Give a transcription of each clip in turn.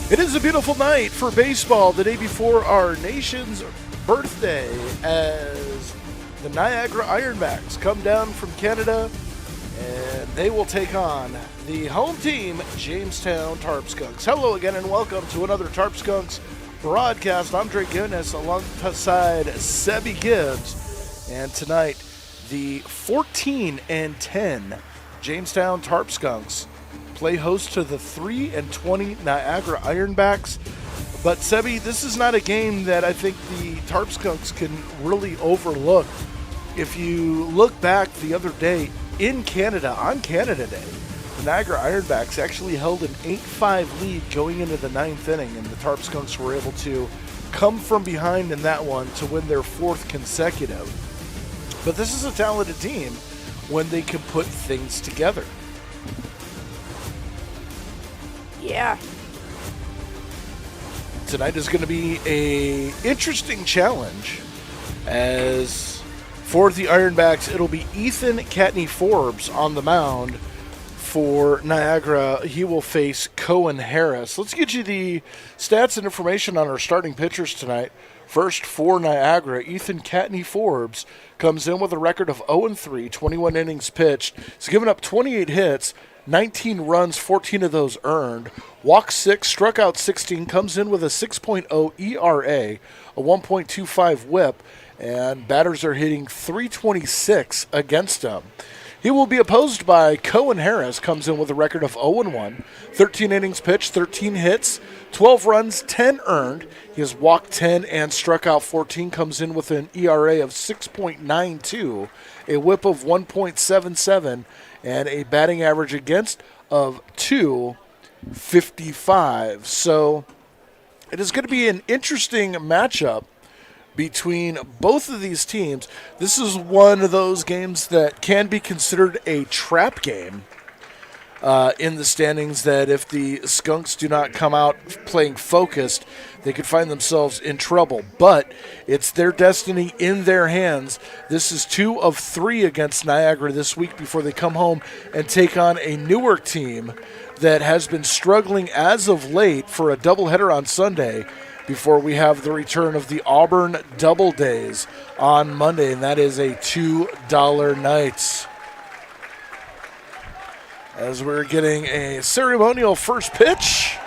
It is a beautiful night for baseball, the day before our nation's birthday, as the Niagara Ironbacks come down from Canada and they will take on the home team, Jamestown Tarp Skunks. Hello again and welcome to another Tarp Skunks broadcast. I'm Drake Guinness alongside Sebby Gibbs, and tonight the 14-10 Jamestown Tarp Skunks play host to the 3-20 Niagara Ironbacks. But Sebby, this is not a game that I think the Tarp Skunks can really overlook. If you look back the other day in Canada, on Canada Day, the Niagara Ironbacks actually held an 8-5 lead going into the 9th inning, and the Tarp Skunks were able to come from behind in that one to win their 4th consecutive. But this is a talented team when they can put things together. Yeah. Tonight is going to be a interesting challenge, as for the Ironbacks, it'll be Ethan Catney-Forbes on the mound. For Niagara, he will face Cohen Harris. Let's get you the stats and information on our starting pitchers tonight. First, for Niagara, Ethan Catney-Forbes comes in with a record of 0-3, 21 innings pitched. He's given up 28 hits, 19 runs, 14 of those earned. Walked 6, struck out 16, comes in with a 6.0 ERA, a 1.25 whip, and batters are hitting .326 against him. He will be opposed by Cohen Harris, comes in with a record of 0-1, 13 innings pitched, 13 hits, 12 runs, 10 earned. He has walked 10 and struck out 14, comes in with an ERA of 6.92, a whip of 1.77, and a batting average against of .255. So it is going to be an interesting matchup between both of these teams. This is one of those games that can be considered a trap game in the standings, that if the Skunks do not come out playing focused, they could find themselves in trouble. But it's their destiny in their hands. This is 2 of 3 against Niagara this week before they come home and take on a Newark team that has been struggling as of late for a doubleheader on Sunday, before we have the return of the Auburn Double Days on Monday, and that is a $2 night. As we're getting a ceremonial first pitch,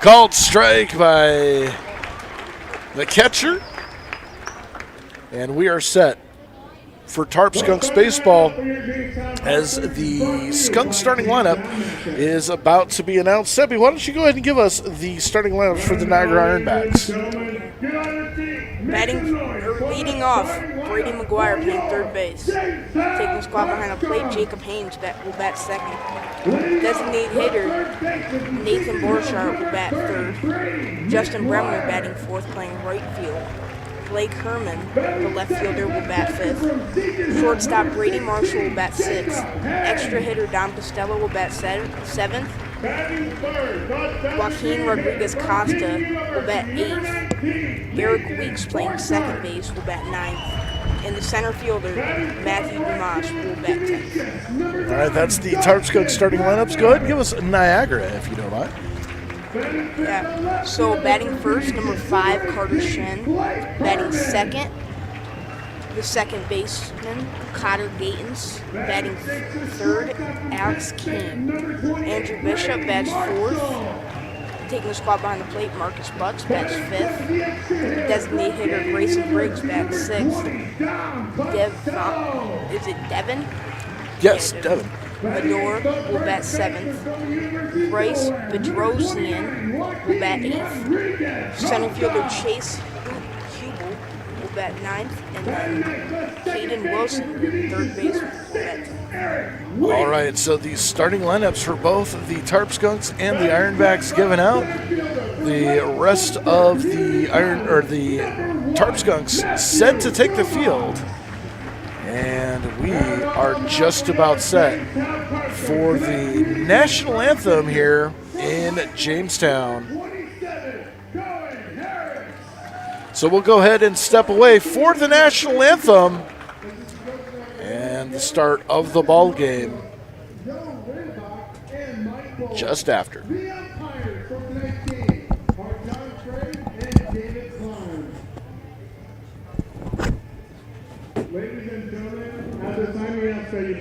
called strike by the catcher, and we are set for Tarp Skunks baseball, as the Skunks starting lineup is about to be announced. Sebby, why don't you go ahead and give us the starting lineups for the Niagara Ironbacks? Leading off, Brady McGuire playing third base. Taking the squad behind the plate, Jacob Haynes will bat second. Designated hitter, Nathan Borchardt will bat third. Justin Bremner batting fourth, playing right field. Blake Herman, the left fielder, will bat fifth. Shortstop Brady Marshall will bat sixth. Extra hitter Dom Costello will bat seventh. Joaquin Rodriguez Costa will bat eighth. Eric Weeks, playing second base, will bat ninth. And the center fielder, Matthew Dumas, will bat 10th. All right, that's the Tarp Skunks starting lineups. Go ahead and give us Niagara, if you don't mind. Yeah, so batting first, number 5, Carter Shen. Batting second, the second baseman, Cotter Gatens. Batting third, Alex Keene. Andrew Bishop bats fourth. Taking the spot behind the plate, Marcus Butts bats fifth. Designated hitter, Grayson Briggs bats sixth. Devin? Yes, Devin. Adore will bat seventh. Bryce Bedrosian will bat eighth. Center fielder Chase Hubel will bat ninth. And then Caden Wilson, third base, will bat 10th. All right, so the starting lineups for both the Tarp Skunks and the Ironbacks given out. The rest of the Tarp Skunks set to take the field. And we are just about set for the national anthem here in Jamestown. So we'll go ahead and step away for the national anthem and the start of the ball game just after.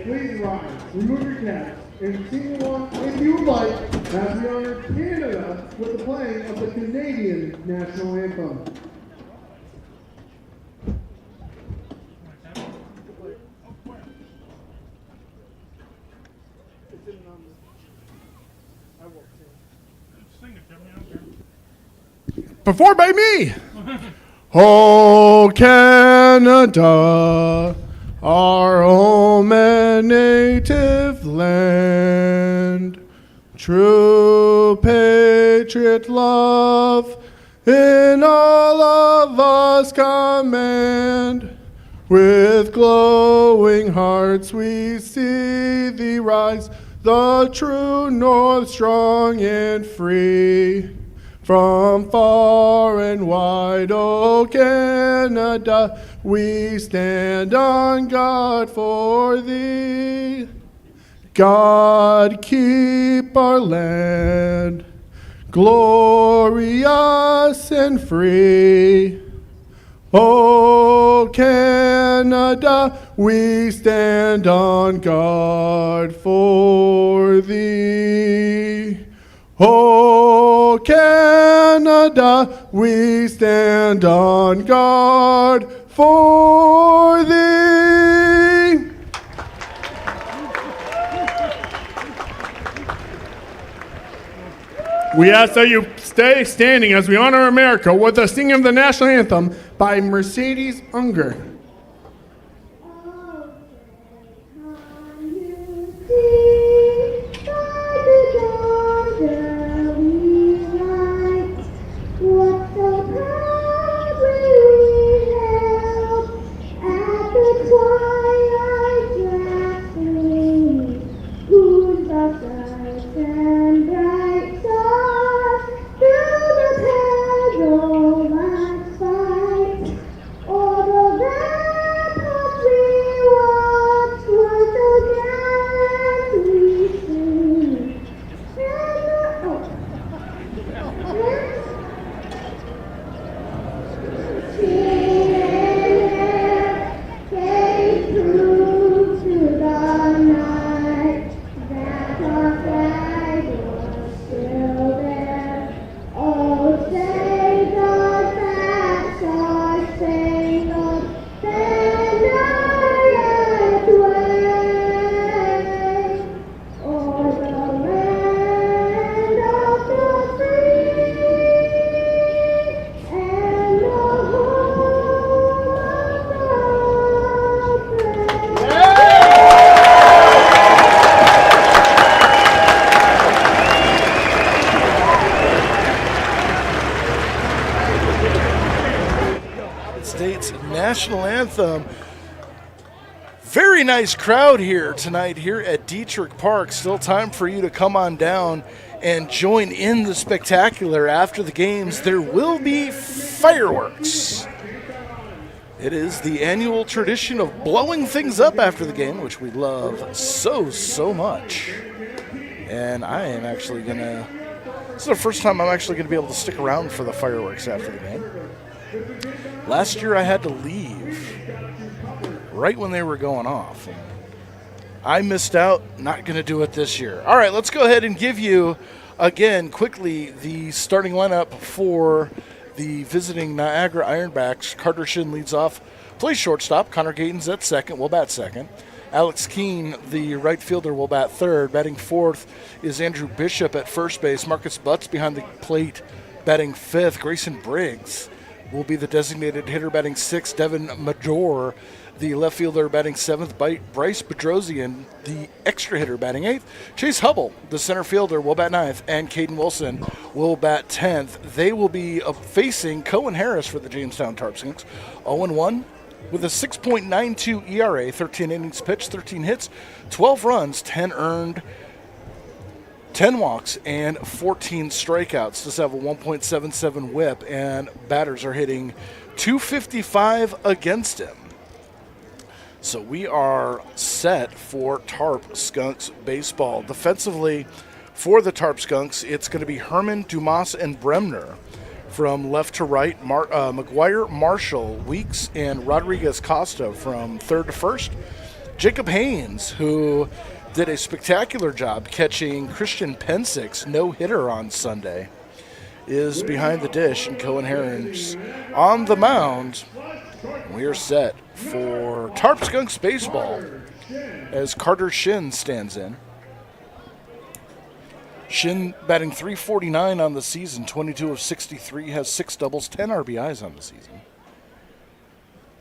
please rise, remove your caps, and sing along if you would like as we honor Canada with the playing of the Canadian National Anthem. Performed by me. Oh, Canada, our home and native land, true patriot love in all of us command. With glowing hearts we see thee rise, the true north strong and free. From far and wide, O Canada, we stand on guard for thee. God keep our land glorious and free. O Canada, we stand on guard for thee. O Canada, we stand on guard for thee. We ask that you stay standing as we honor America with the singing of the national anthem by Mercedes Unger. National anthem. Very nice crowd here tonight here at Detrick Park. Still time for you to come on down and join in the spectacular. After the games, there will be fireworks. It is the annual tradition of blowing things up after the game, which we love so much. And I am actually gonna, this is the first time I'm actually gonna be able to stick around for the fireworks after the game. Last year I had to leave right when they were going off. I missed out, not going to do it this year. All right, let's go ahead and give you, again, quickly, the starting lineup for the visiting Niagara Ironbacks. Carter Shin leads off, plays shortstop. Connor Gatens at second, will bat second. Alex Keene, the right fielder, will bat third. Batting fourth is Andrew Bishop at first base. Marcus Butts behind the plate, batting fifth. Grayson Briggs will be the designated hitter, batting sixth. Devin Major, the left fielder, batting seventh. Bryce Bedrosian, the extra hitter, batting eighth. Chase Hubble, the center fielder, will bat ninth. And Caden Wilson will bat 10th. They will be facing Cohen Harris for the Jamestown Tarp Skunks. 0-1 with a 6.92 ERA, 13 innings pitched, 13 hits, 12 runs, 10 earned, 10 walks, and 14 strikeouts. Does have a 1.77 whip, and batters are hitting .255 against him. So we are set for Tarp Skunks baseball. Defensively, for the Tarp Skunks, it's going to be Herman, Dumas, and Bremner. From left to right, McGuire, Marshall, Weeks, and Rodriguez Costa from third to first. Jacob Haynes, who did a spectacular job catching Christian Pensic's no-hitter on Sunday, is behind the dish, and Cohen Herons on the mound. We are set for Tarp Skunks baseball as Carter Shin stands in. Shin batting .349 on the season, 22 of 63, has 6 doubles, 10 RBIs on the season.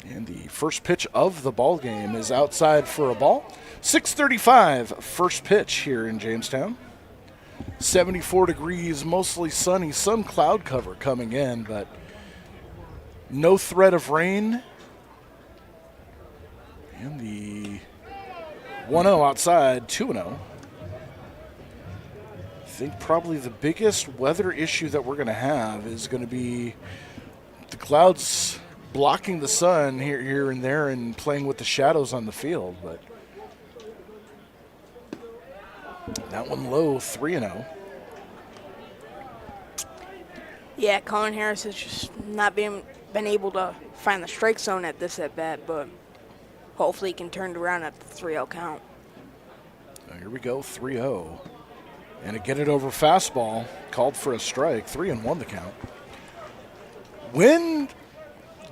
And the first pitch of the ball game is outside for a ball. 6:35 first pitch here in Jamestown. 74 degrees, mostly sunny, some cloud cover coming in, but no threat of rain. And the 1-0 outside, 2-0. I think probably the biggest weather issue that we're going to have is going to be the clouds blocking the sun here and there and playing with the shadows on the field. But that one low, 3-0. Yeah, Colin Harris has just not been able to find the strike zone at this at-bat, but hopefully he can turn it around at the 3-0 count. Here we go, 3-0. And a get it over fastball, called for a strike, 3-1 the count. Wind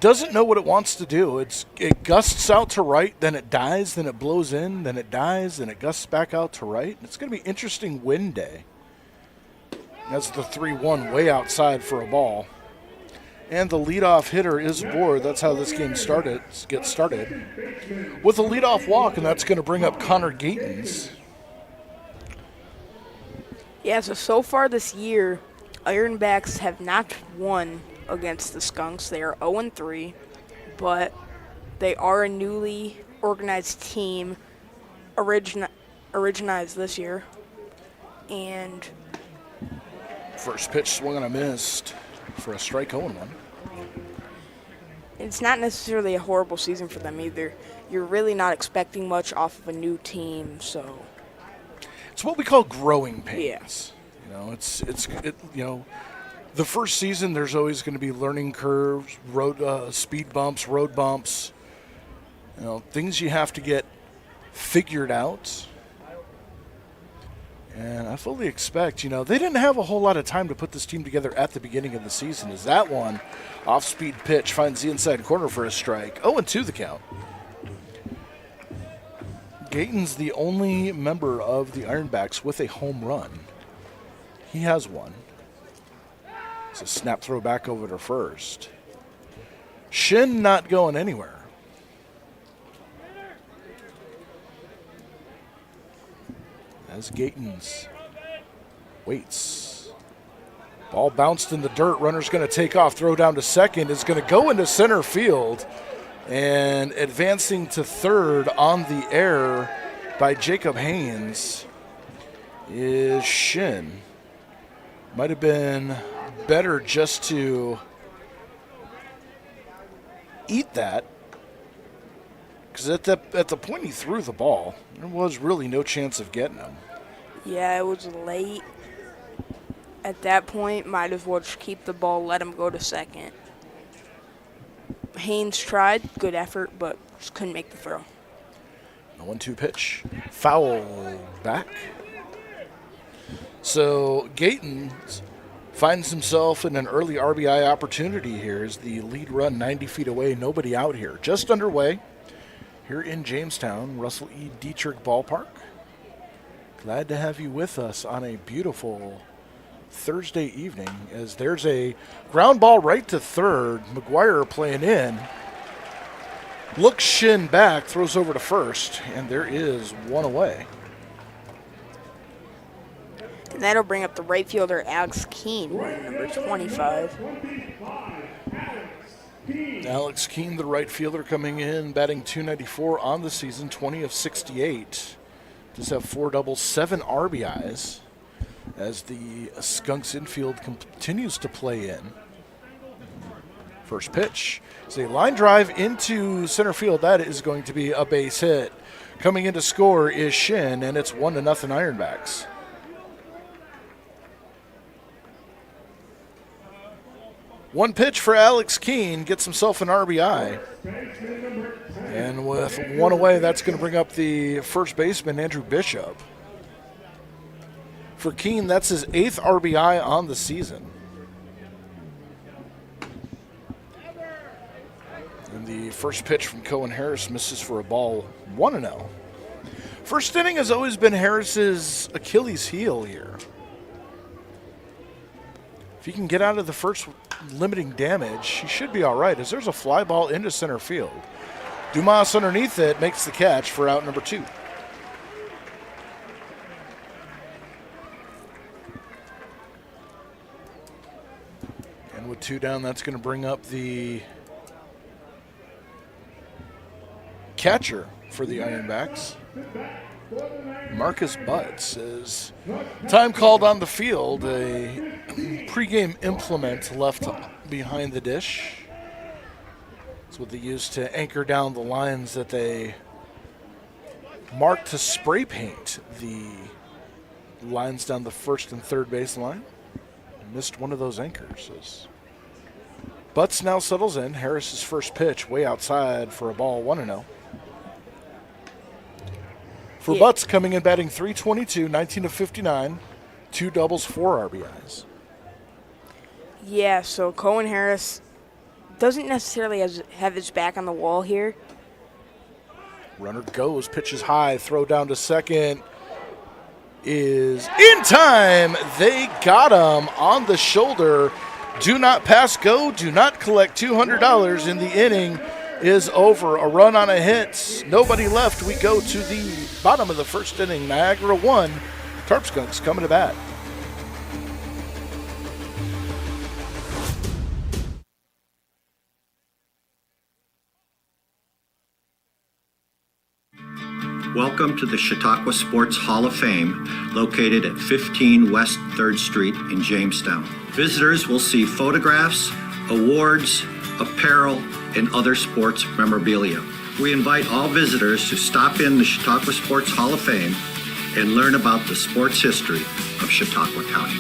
doesn't know what it wants to do. It gusts out to right, then it dies, then it blows in, then it dies, then it gusts back out to right. It's going to be an interesting wind day. That's the 3-1 way outside for a ball. And the leadoff hitter is aboard. That's how this game gets started. With a leadoff walk, and that's going to bring up Connor Gatens. Yeah, so far this year, Ironbacks have not won against the Skunks. They are 0-3, but they are a newly organized team, originized this year. And first pitch swung and a missed for a strike, 0-1. It's not necessarily a horrible season for them either. You're really not expecting much off of a new team, so it's what we call growing pains. Yeah. You know, the first season there's always going to be learning curves, speed bumps, road bumps. You know, things you have to get figured out. And I fully expect, they didn't have a whole lot of time to put this team together at the beginning of the season. As that one, off-speed pitch, finds the inside corner for a strike. 0-2 the count. Gatens the only member of the Ironbacks with a home run. He has one. It's a snap throw back over to first. Shin not going anywhere. As Gatens waits. Ball bounced in the dirt. Runner's going to take off. Throw down to second. Is going to go into center field. And advancing to third on the air by Jacob Haynes is Shin. Might have been better just to eat that, because at the point he threw the ball, there was really no chance of getting him. Yeah, it was late. At that point, might as well just keep the ball, let him go to second. Haynes tried, good effort, but just couldn't make the throw. The 1-2 pitch, foul back. So Gatens finds himself in an early RBI opportunity here as the lead run 90 feet away, nobody out here. Just underway here in Jamestown, Russell E. Detrick Ballpark. Glad to have you with us on a beautiful Thursday evening, as there's a ground ball right to third. McGuire playing in. Looks Shin back, throws over to first, and there is one away. And that'll bring up the right fielder, Alex Keene, number 25. Alex Keene, the right fielder, coming in, batting .294 on the season, 20 of 68. Does have 4 doubles, 7 RBIs, as the Skunks infield continues to play in. First pitch is a line drive into center field. That is going to be a base hit. Coming in to score is Shin, and it's 1-0 Ironbacks. One pitch for Alex Keene, gets himself an RBI. And And with one away, that's going to bring up the first baseman, Andrew Bishop. For Keene, that's his 8th RBI on the season. And the first pitch from Cohen Harris misses for a ball, 1-0. First inning has always been Harris's Achilles heel here. If he can get out of the first limiting damage, he should be all right, as there's a fly ball into center field. Dumas underneath it makes the catch for out number 2. And with 2 down, that's going to bring up the catcher for the Ironbacks, Marcus Butts. Is time called on the field, a pregame implement left behind the dish. It's what they use to anchor down the lines that they mark to spray paint the lines down the first and third base line. Missed one of those anchors. As Butts now settles in. Harris's first pitch way outside for a ball, 1-0. For Butts, coming in batting .322, 19 of 59, 2 doubles, 4 RBIs. Yeah, so Cohen Harris doesn't necessarily have his back on the wall here. Runner goes, pitches high, throw down to second is in time. They got him on the shoulder. Do not pass go, do not collect $200 in the inning is over. A run on a hit, nobody left. We go to the bottom of the first inning. Niagara 1, Tarp Skunks coming to bat. Welcome to the Chautauqua Sports Hall of Fame, located at 15 West 3rd Street in Jamestown. Visitors will see photographs, awards, apparel, and other sports memorabilia. We invite all visitors to stop in the Chautauqua Sports Hall of Fame and learn about the sports history of Chautauqua County.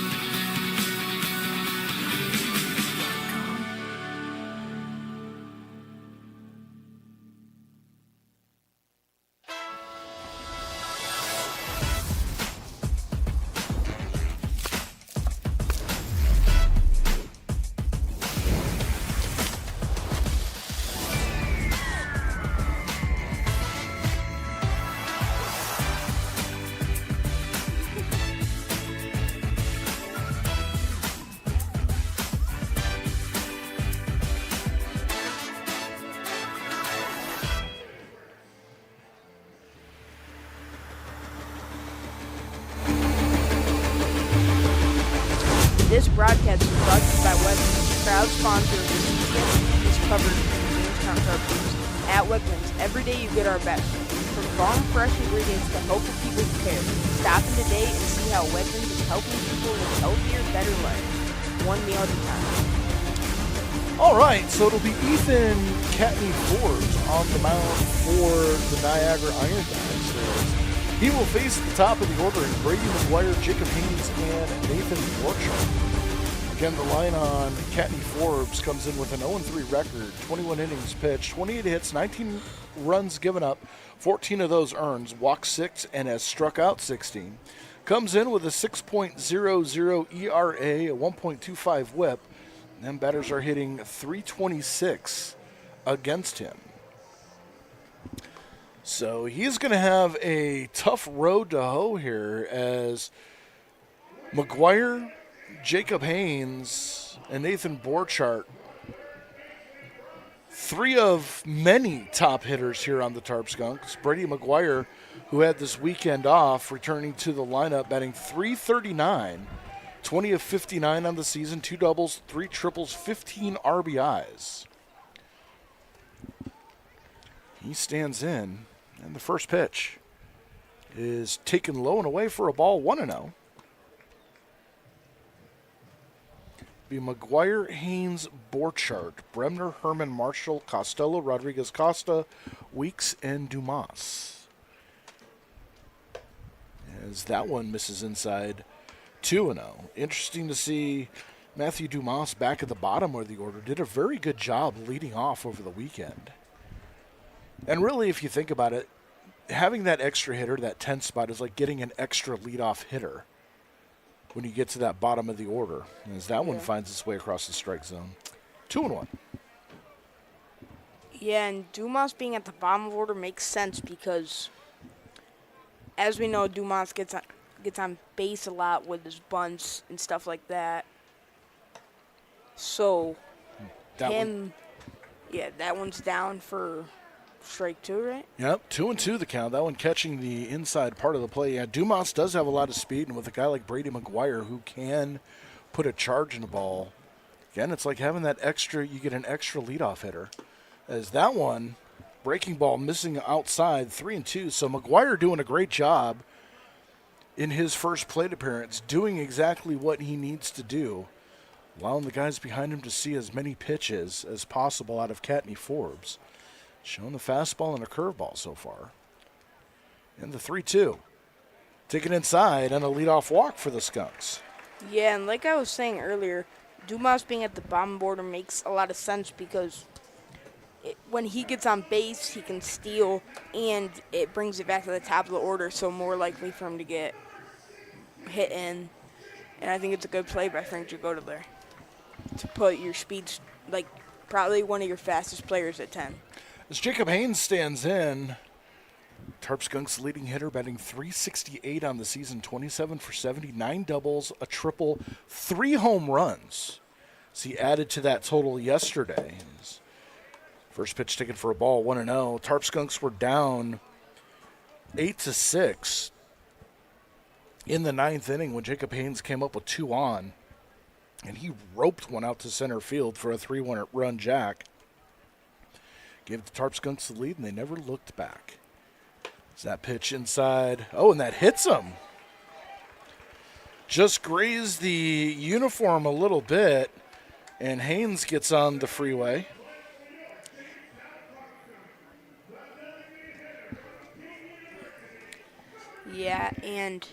This broadcast is brought to you by Wegmans, proud sponsor of the CCS-TV is covered in the Jamestown Tarp Skunks. At Wegmans, every day you get our best. From farm fresh ingredients to helpful people prepared. Stop in today and see how Wegmans is helping people live healthier, better lives. One meal at a time. All right, so it'll be Ethan Catney Forbes on the mound for the Niagara Ironbacks. He will face the top of the order in Brady McGuire, Jacob Haynes, and Nathan Borchardt. Again, the line on Catney Forbes comes in with an 0-3 record, 21 innings pitched, 28 hits, 19 runs given up, 14 of those earned, walked 6, and has struck out 16. Comes in with a 6.00 ERA, a 1.25 whip, and then batters are hitting .326 against him. So he's going to have a tough road to hoe here as McGuire, Jacob Haynes, and Nathan Borchardt, 3 of many top hitters here on the Tarp Skunks. Brady McGuire, who had this weekend off, returning to the lineup, batting .339, 20 of 59 on the season, 2 doubles, 3 triples, 15 RBIs. He stands in. And the first pitch is taken low and away for a ball, 1-0. Be McGuire, Haynes, Borchardt, Bremner, Herman, Marshall, Costello, Rodriguez, Costa, Weeks, and Dumas. As that one misses inside, 2-0. Interesting to see Matthew Dumas back at the bottom of the order. Did a very good job leading off over the weekend. And really, if you think about it, having that extra hitter, that 10 spot, is like getting an extra leadoff hitter when you get to that bottom of the order. As that one finds its way across the strike zone. 2-1. Yeah, and Dumas being at the bottom of the order makes sense because, as we know, Dumas gets on base a lot with his bunts and stuff like that. So, That that one's down for strike 2, right? Yep, 2-2 the count. That one catching the inside part of the play. Yeah, Dumas does have a lot of speed, and with a guy like Brady McGuire who can put a charge in the ball, again, it's like having that extra, you get an extra leadoff hitter. As that one, breaking ball missing outside, 3-2. So McGuire doing a great job in his first plate appearance, doing exactly what he needs to do, allowing the guys behind him to see as many pitches as possible out of Catney Forbes. Showing the fastball and a curveball so far. And the 3-2. Taken inside and a leadoff walk for the Skunks. Yeah, and like I was saying earlier, Dumas being at the bottom border makes a lot of sense because when he gets on base, he can steal, and it brings it back to the top of the order, so more likely for him to get hit in. And I think it's a good play by Frank Jagoda there to put your speeds, like probably one of your fastest players at 10. As Jacob Haynes stands in, Tarp Skunks leading hitter, batting .368 on the season, 27 for 70, 9 doubles, a triple, 3 home runs. So he added to that total yesterday. His first pitch taken for a ball, 1-0. Tarp Skunks were down 8-6 in the 9th inning when Jacob Haynes came up with 2 on, and he roped one out to center field for a 3-run jack. Gave the Tarp Skunks the lead, and they never looked back. Is that pitch inside? Oh, and that hits him. Just grazed the uniform a little bit, and Haynes gets on the freeway. Yeah, and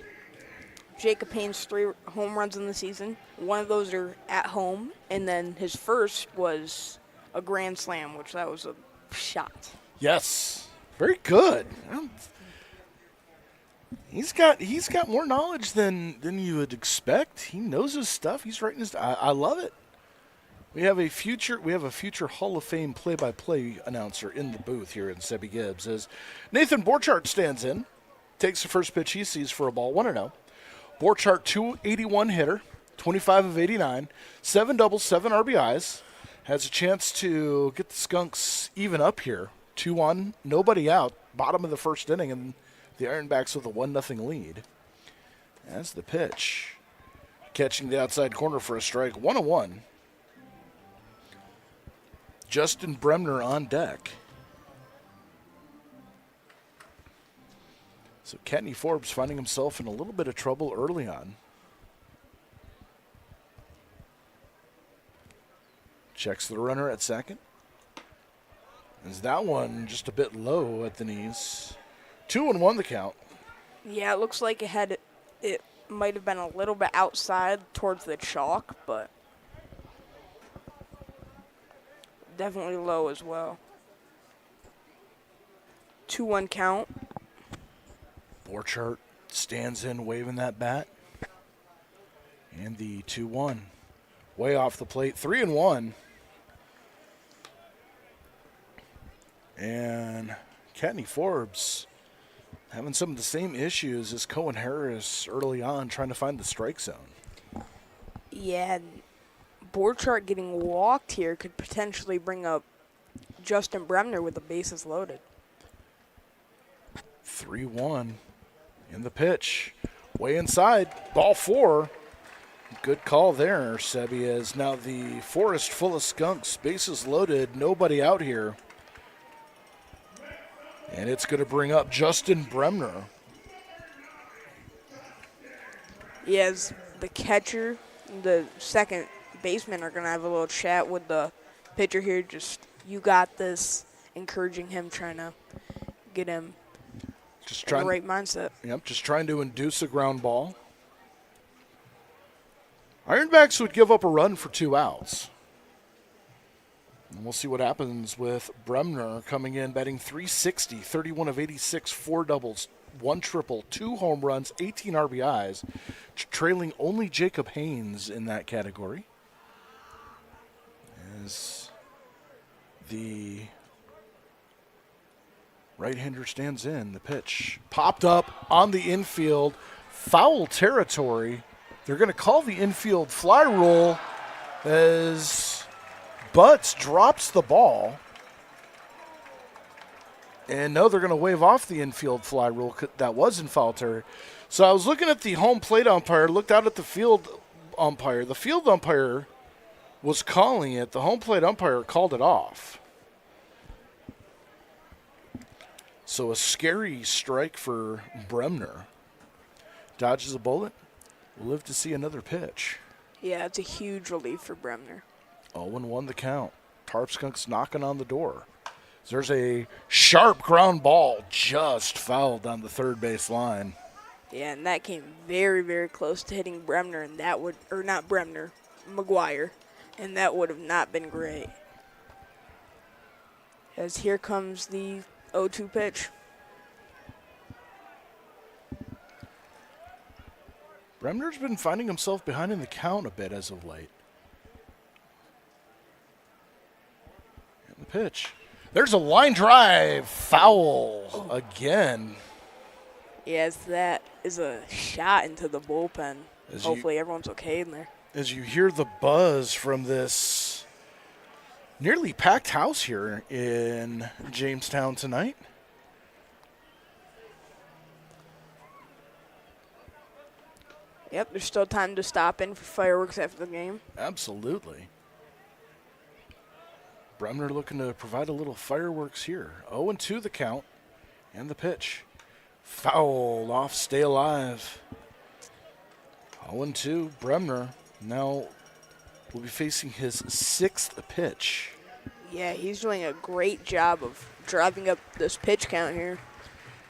Jacob Haynes 3 home runs in the season. One of those are at home, and then his first was a grand slam, which that was a shot. Yes, very good. He's got more knowledge than you would expect. He knows his stuff. He's writing his. I love it. We have a future Hall of Fame play-by-play announcer in the booth here in Sebby Gibbs as Nathan Borchardt stands in, takes the first pitch he sees for a ball, 1-0. Borchardt, 281 hitter, 25 of 89, 7 doubles, 7 RBIs. Has a chance to get the Skunks even up here. 2-1, nobody out, bottom of the first inning, and the Ironbacks with a 1-0 lead. That's the pitch. Catching the outside corner for a strike, 1-1. Justin Bremner on deck. So Catney Forbes finding himself in a little bit of trouble early on. Checks the runner at second. Is that one just a bit low at the knees? 2-1 the count. Yeah, it looks like it might have been a little bit outside towards the chalk, but definitely low as well. 2-1 count. Borchardt stands in waving that bat. And the 2-1. Way off the plate. 3-1. And Catney Forbes having some of the same issues as Cohen Harris early on, trying to find the strike zone. Yeah, Borchardt getting walked here could potentially bring up Justin Bremner with the bases loaded. 3-1 in the pitch. Way inside. Ball 4. Good call there, Sebby, as now the forest full of Skunks. Bases loaded. Nobody out here. And it's going to bring up Justin Bremner. Yes, the catcher, the second baseman are going to have a little chat with the pitcher here. Just, you got this, encouraging him, trying to get him in the right mindset. Yep, just trying to induce a ground ball. Ironbacks would give up a run for 2 outs. And we'll see what happens with Bremner coming in, batting .360, 31 of 86, 4 doubles, 1 triple, 2 home runs, 18 RBIs, trailing only Jacob Haynes in that category. As the right-hander stands in, the pitch popped up on the infield, foul territory. They're going to call the infield fly rule as Butts drops the ball. And no, they're going to wave off the infield fly rule that was in foul territory. So I was looking at the home plate umpire, looked out at the field umpire. The field umpire was calling it. The home plate umpire called it off. So a scary strike for Bremner. Dodges a bullet. We'll live to see another pitch. Yeah, it's a huge relief for Bremner. 0-1 the count. Tarp Skunks knocking on the door. There's a sharp ground ball just fouled on the third base line. Yeah, and that came very, very close to hitting Bremner, and that would, or not Bremner, McGuire, and that would have not been great. As here comes the 0-2 pitch. Bremner's been finding himself behind in the count a bit as of late. And the pitch. There's a line drive foul again. Yes, that is a shot into the bullpen. Hopefully everyone's okay in there. As you hear the buzz from this nearly packed house here in Jamestown tonight. Yep, there's still time to stop in for fireworks after the game. Absolutely. Bremner looking to provide a little fireworks here. 0-2 the count and the pitch. Fouled off, stay alive. 0-2, Bremner now will be facing his 6th pitch. Yeah, he's doing a great job of driving up this pitch count here.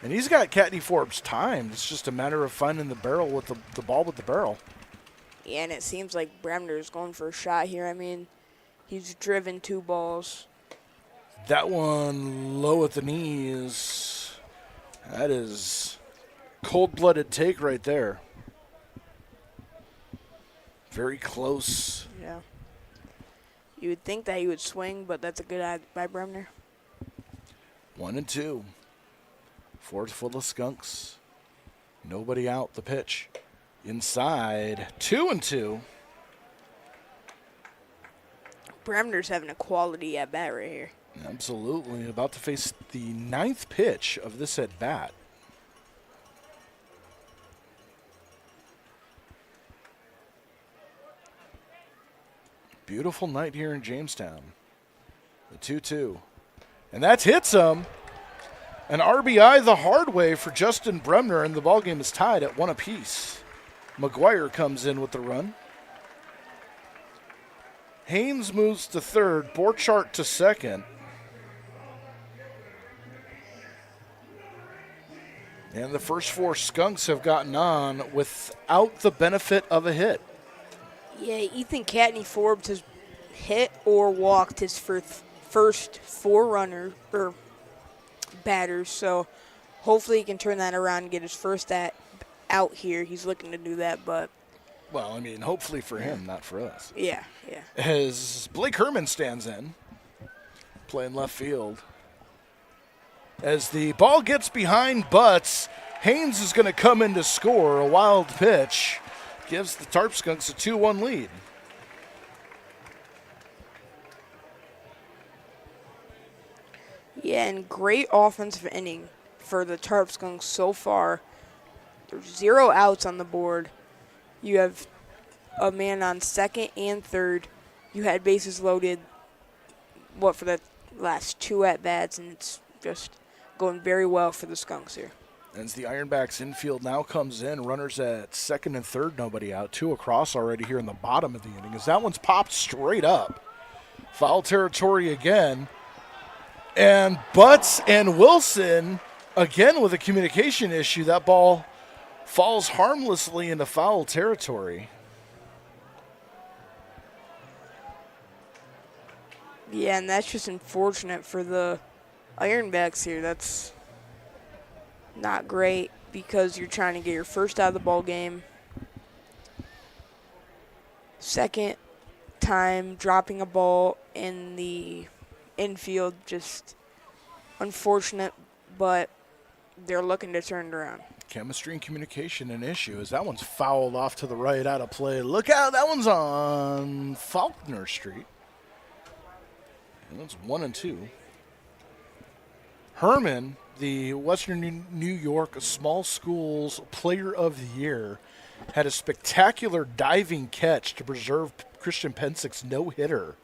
And he's got Catney Forbes timed. It's just a matter of finding the barrel with the ball with the barrel. Yeah, and it seems like Bremner is going for a shot here. I mean, he's driven 2 balls. That one low at the knees. That is cold-blooded take right there. Very close. Yeah. You would think that he would swing, but that's a good eye by Bremner. 1-2. Fourth full of Skunks. Nobody out. The pitch. Inside. 2-2. Bremner's having a quality at bat right here. Absolutely. About to face the 9th pitch of this at bat. Beautiful night here in Jamestown. The 2-2. And that hits him. An RBI the hard way for Justin Bremner, and the ballgame is tied at 1 apiece. McGuire comes in with the run. Haynes moves to third, Borchardt to second. And the first 4 Skunks have gotten on without the benefit of a hit. Yeah, Ethan Catney Forbes has hit or walked his first 4 runner or batters, so hopefully he can turn that around and get his first out here. He's looking to do that, but well, I mean, hopefully for him, not for us. Yeah. As Blake Herman stands in, playing left field. As the ball gets behind Butts, Haynes is going to come in to score. A wild pitch gives the Tarp Skunks a 2-1 lead. Yeah, and great offensive inning for the Tarp Skunks so far. There's 0 outs on the board. You have a man on second and third. You had bases loaded, for the last 2 at-bats, and it's just going very well for the Skunks here. As the Ironbacks infield now comes in, runners at second and third, nobody out. 2 across already here in the bottom of the inning, as that one's popped straight up. Foul territory again. And Butts and Wilson, again with a communication issue. That ball falls harmlessly into foul territory. Yeah, and that's just unfortunate for the Ironbacks here. That's not great because you're trying to get your first out of the ball game. Second time dropping a ball in the infield, just unfortunate, but they're looking to turn it around. Chemistry and communication an issue as that one's fouled off to the right out of play. Look out, that one's on Faulkner Street. And that's 1-2. Herman, the Western New York Small Schools Player of the Year, had a spectacular diving catch to preserve Christian Pensick's no-hitter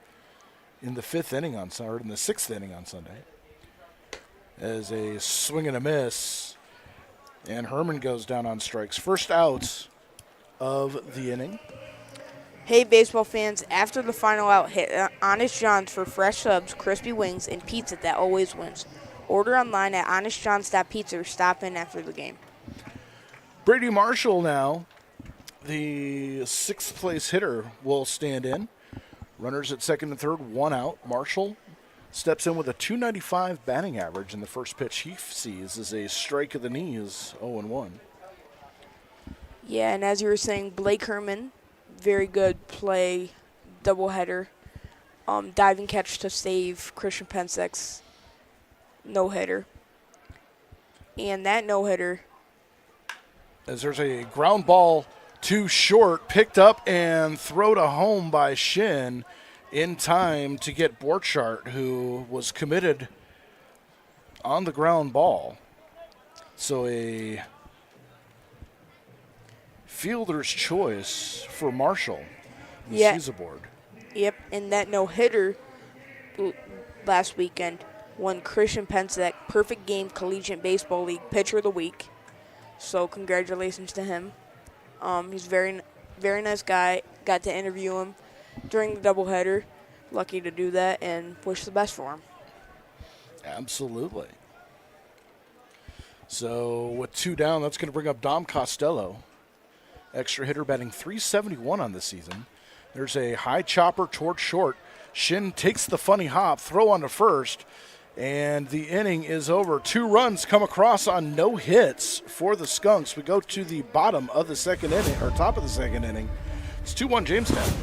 in the sixth inning on Sunday. As a swing and a miss, and Herman goes down on strikes. First out of the inning. Hey, baseball fans, after the final out, hit Honest John's for fresh subs, crispy wings, and pizza that always wins. Order online at honestjohns.pizza or stop in after the game. Brady Marshall now, the sixth-place hitter, will stand in. Runners at second and third, one out. Marshall steps in with a .295 batting average, and the first pitch he sees is a strike of the knees, 0-1. Yeah, and as you were saying, Blake Herman, very good play, doubleheader, diving catch to save Christian Pensick's no-hitter. And that no-hitter, as there's a ground ball too short, picked up and thrown to home by Shin in time to get Borchardt, who was committed on the ground ball. So a fielder's choice for Marshall. Yeah. He's aboard. yep, and that no-hitter last weekend won Christian Pensick Perfect Game Collegiate Baseball League Pitcher of the Week. So congratulations to him. He's a very, very nice guy. Got to interview him during the doubleheader. Lucky to do that, and wish the best for him. Absolutely. So with two down, that's going to bring up Dom Costello. Extra hitter batting .371 on the season. There's a high chopper toward short. Shin takes the funny hop, throw on to first, and the inning is over. 2 runs come across on no hits for the Skunks. We go to the bottom of the second inning, or top of the second inning. It's 2-1 Jamestown.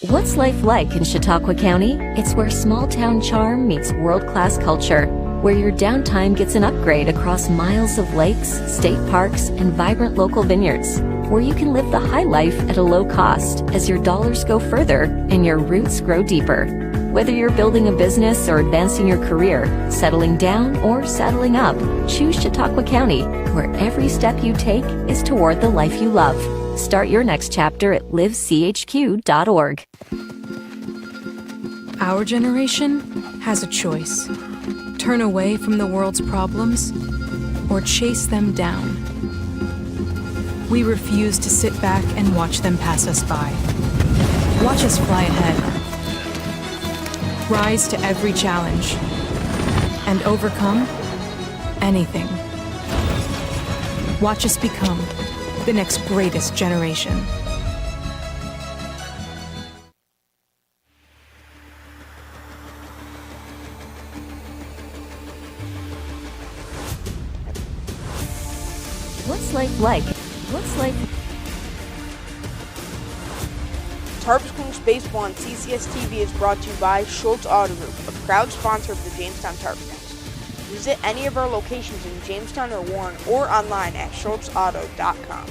What's life like in Chautauqua County? It's where small-town charm meets world-class culture, where your downtime gets an upgrade across miles of lakes, state parks, and vibrant local vineyards, where you can live the high life at a low cost as your dollars go further and your roots grow deeper. Whether you're building a business or advancing your career, settling down or saddling up, choose Chautauqua County, where every step you take is toward the life you love. Start your next chapter at livechq.org. Our generation has a choice. Turn away from the world's problems or chase them down. We refuse to sit back and watch them pass us by. Watch us fly ahead. Rise to every challenge and overcome anything. Watch us become the next greatest generation. What's life like? What's life? Tarp Skunks Baseball on CCS-TV is brought to you by Schultz Auto Group, a proud sponsor of the Jamestown Tarp Skunks. Visit any of our locations in Jamestown or Warren or online at schultzauto.com.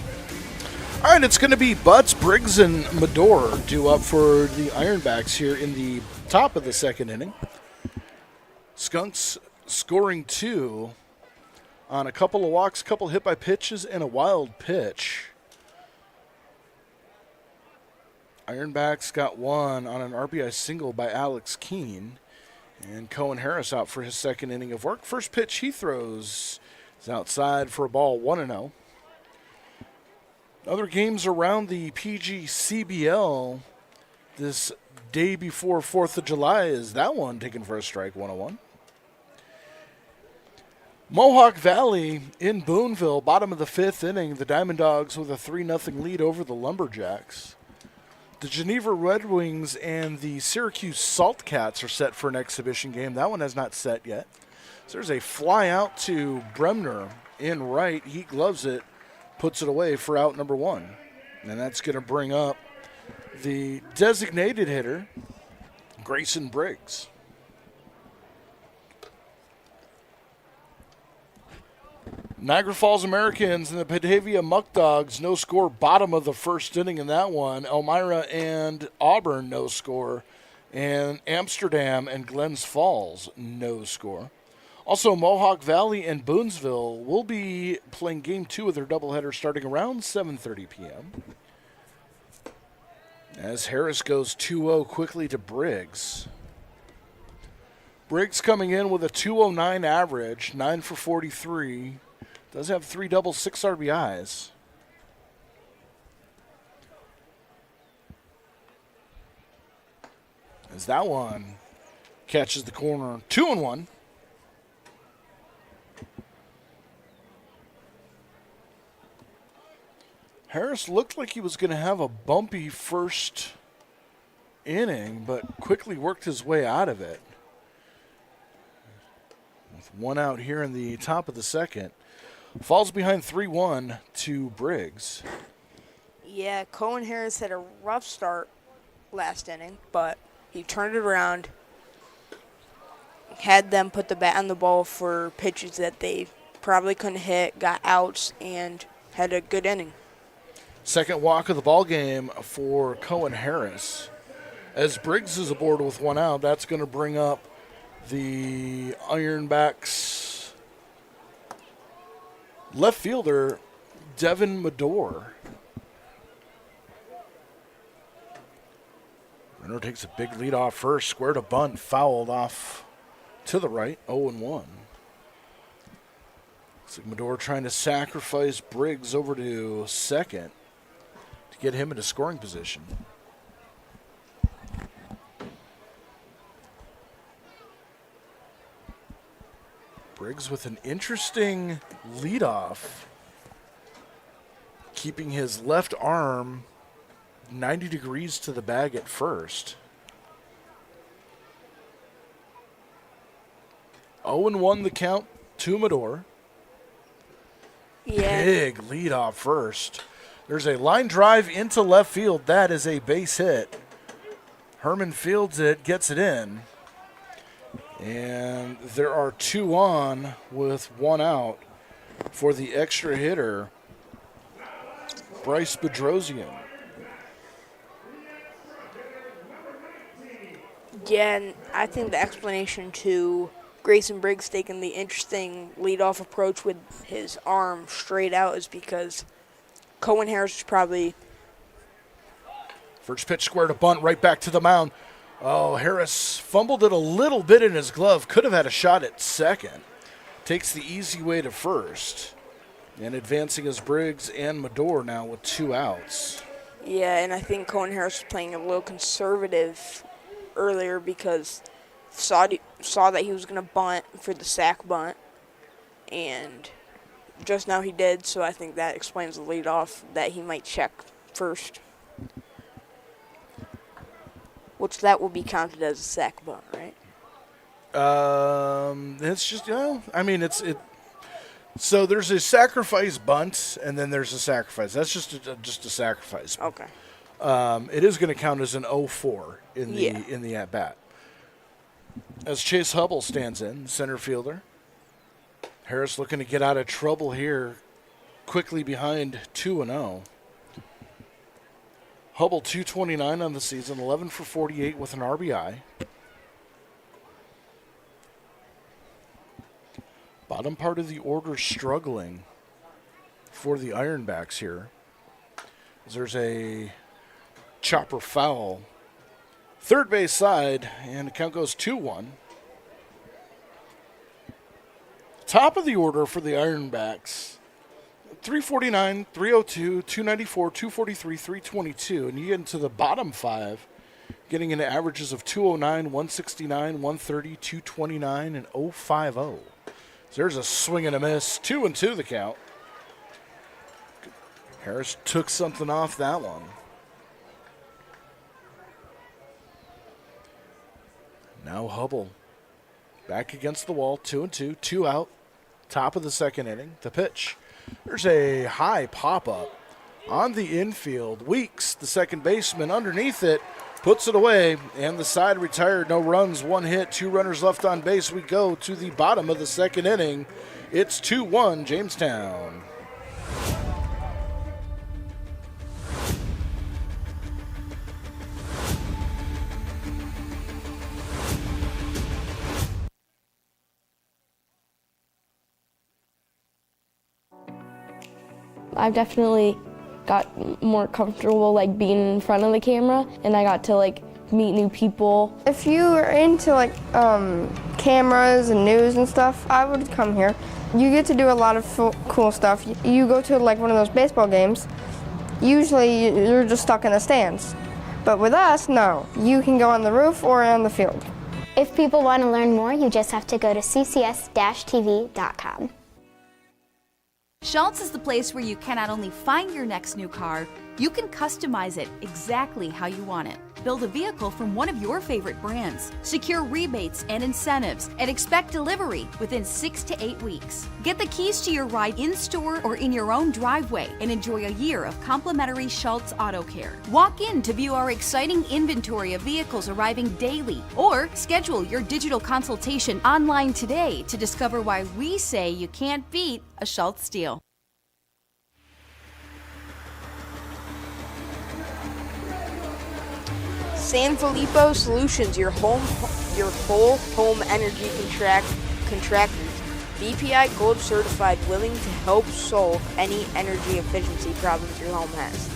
All right, it's going to be Butts, Briggs, and Medor due up for the Ironbacks here in the top of the second inning. Skunks scoring 2 on a couple of walks, couple hit by pitches, and a wild pitch. Ironbacks got 1 on an RBI single by Alex Keene. And Cohen Harris out for his second inning of work. First pitch he throws is outside for a ball, 1-0. Other games around the PGCBL this day before 4th of July is that one taken for a strike, 101. Mohawk Valley in Boonville, bottom of the 5th inning, the Diamond Dogs with a 3-0 lead over the Lumberjacks. The Geneva Red Wings and the Syracuse Salt Cats are set for an exhibition game. That one has not set yet. So there's a fly out to Bremner in right. He gloves it, puts it away for out number 1. And that's going to bring up the designated hitter, Grayson Briggs. Niagara Falls Americans and the Batavia Muck Dogs, no score, bottom of the 1st inning in that one. Elmira and Auburn, no score. And Amsterdam and Glens Falls, no score. Also, Mohawk Valley and Boonesville will be playing Game 2 of their doubleheader starting around 7:30 p.m. As Harris goes 2-0 quickly to Briggs. Briggs coming in with a 209 average, 9 for 43. Does have 3 doubles, 6 RBIs. As that one catches the corner, 2-1. Harris looked like he was going to have a bumpy first inning, but quickly worked his way out of it. With 1 out here in the top of the 2nd. Falls behind 3-1 to Briggs. Yeah, Cohen Harris had a rough start last inning, but he turned it around, had them put the bat on the ball for pitches that they probably couldn't hit, got outs, and had a good inning. Second walk of the ball game for Cohen Harris. As Briggs is aboard with 1 out, that's going to bring up the Ironbacks left fielder, Devin Medore. Renner takes a big lead off first, squared a bunt, fouled off to the right, 0-1. Looks like Medore trying to sacrifice Briggs over to second to get him into scoring position. Briggs with an interesting leadoff, keeping his left arm 90 degrees to the bag at first. 0-1 the count to Medore. Yeah. Big leadoff first. There's a line drive into left field. That is a base hit. Herman fields it, gets it in. And there are 2 on with 1 out for the extra hitter, Bryce Bedrosian. Yeah, and I think the explanation to Grayson Briggs taking the interesting leadoff approach with his arm straight out is because Cohen Harris is probably... First pitch squared a bunt right back to the mound. Oh, Harris fumbled it a little bit in his glove. Could have had a shot at second. Takes the easy way to first. And advancing as Briggs and Medore now with 2 outs. Yeah, and I think Cohen Harris was playing a little conservative earlier because saw that he was going to bunt for the sack bunt. And just now he did, so I think that explains the leadoff that he might check first. Which that will be counted as a sack bunt, right? It's just, it. So there's a sacrifice bunt, and then there's a sacrifice. That's just a sacrifice. Okay. It is going to count as an 0-4 in the at bat. As Chase Hubble stands in, center fielder. Harris looking to get out of trouble here, quickly behind 2-0. Hubble 229 on the season, 11 for 48 with an RBI. Bottom part of the order struggling for the Ironbacks here. There's a chopper foul. Third base side, and the count goes 2-1. Top of the order for the Ironbacks. 349, 302, 294, 243, 322. And you get into the bottom 5, getting into averages of 209, 169, 130, 229, and 050. So there's a swing and a miss. 2-2 the count. Harris took something off that one. Now Hubble back against the wall. 2-2. 2 out. Top of the second inning. The pitch. There's a high pop-up on the infield. Weeks, the second baseman, underneath it, puts it away, and the side retired. No runs, 1 hit, 2 runners left on base. We go to the bottom of the second inning. It's 2-1 Jamestown. I've definitely got more comfortable like being in front of the camera, and I got to like meet new people. If you are into like cameras and news and stuff, I would come here. You get to do a lot of cool stuff. You go to like one of those baseball games, usually you're just stuck in the stands. But with us, no. You can go on the roof or on the field. If people want to learn more, you just have to go to CCS-TV.com. Schultz is the place where you can not only find your next new car, you can customize it exactly how you want it. Build a vehicle from one of your favorite brands, secure rebates and incentives, and expect delivery within 6 to 8 weeks. Get the keys to your ride in-store or in your own driveway and enjoy a year of complimentary Schultz Auto Care. Walk in to view our exciting inventory of vehicles arriving daily, or schedule your digital consultation online today to discover why we say you can't beat a Schultz deal. San Filippo Solutions, your whole home energy contractors. BPI Gold certified, willing to help solve any energy efficiency problems your home has.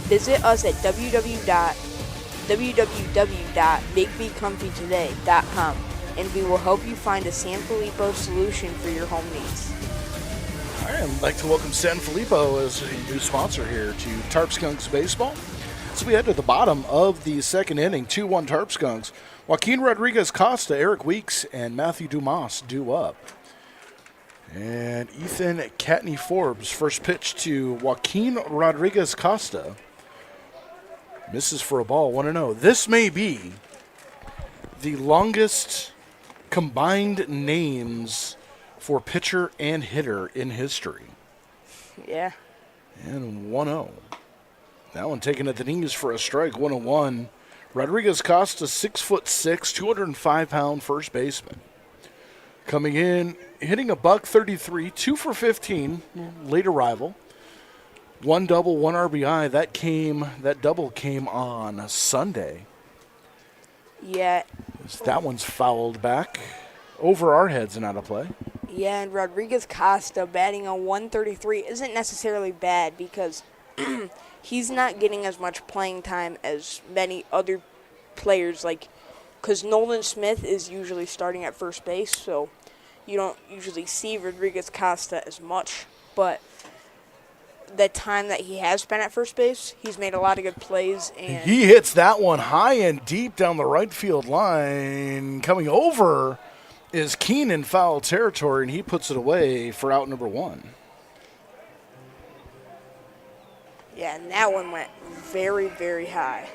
Visit us at www.makebeComfyToday.com and we will help you find a San Filippo solution for your home needs. All right, I'd like to welcome San Filippo as a new sponsor here to Tarp Skunks Baseball. So we head to the bottom of the second inning, 2-1 Tarp Skunks. Joaquin Rodriguez-Costa, Eric Weeks, and Matthew Dumas due up. And Ethan Catney-Forbes, first pitch to Joaquin Rodriguez-Costa. Misses for a ball, 1-0. This may be the longest combined names for pitcher and hitter in history. Yeah. And 1-0. That one taken at the knees for a strike, 1-1. Rodriguez-Costa, 6'6", 205-pound first baseman. Coming in, hitting a .133, 2 for 15, late arrival. 1 double, 1 RBI. That double came on Sunday. Yeah. That one's fouled back over our heads and out of play. Yeah, and Rodriguez-Costa batting a .133 isn't necessarily bad because he's not getting as much playing time as many other players, because Nolan Smith is usually starting at first base, so you don't usually see Rodriguez-Costa as much. But the time that he has spent at first base, he's made a lot of good plays. And he hits that one high and deep down the right field line. Coming over is Keene in foul territory, and he puts it away for out number 1. Yeah, and that one went very, very high.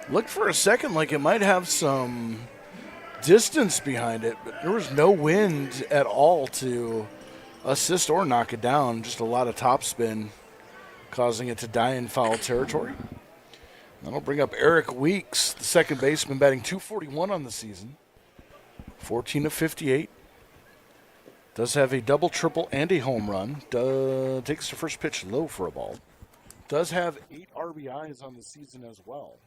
Looked for a second like it might have some distance behind it, but there was no wind at all to assist or knock it down. Just a lot of topspin causing it to die in foul territory. That'll bring up Eric Weeks, the second baseman, batting .241 on the season. 14 of 58. Does have a double, triple, and a home run. Takes the first pitch low for a ball. Does have 8 RBIs on the season as well.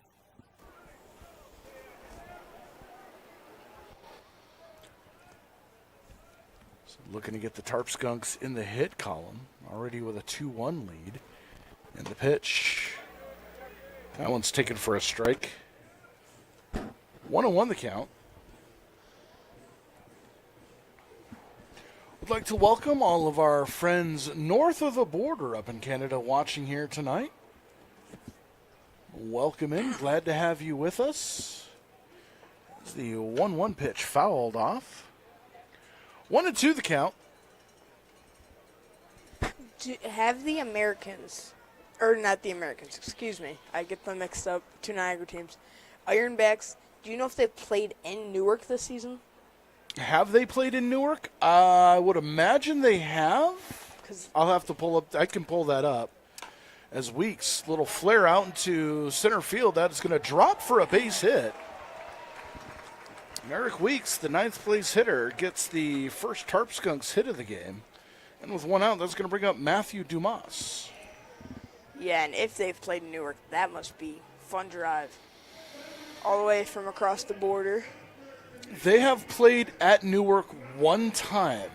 So looking to get the Tarp Skunks in the hit column, already with a 2-1 lead. And the pitch, that one's taken for a strike. 1-1 the count. I'd like to welcome all of our friends north of the border up in Canada watching here tonight. Welcome in. Glad to have you with us. The 1-1 pitch fouled off. 1-2 the count. Have the Americans, or not the Americans, excuse me. I get them mixed up. Two Niagara teams. Ironbacks, do you know if they played in Newark this season? Have they played in Newark? I would imagine they have. I'll have to pull up. I can pull that up. As Weeks, little flare out into center field. That is going to drop for a base hit. Merrick Weeks, the 9th place hitter, gets the first Tarp Skunks hit of the game. And with one out, that's going to bring up Matthew Dumas. Yeah, and if they've played in Newark, that must be fun drive. All the way from across the border. They have played at Newark one time.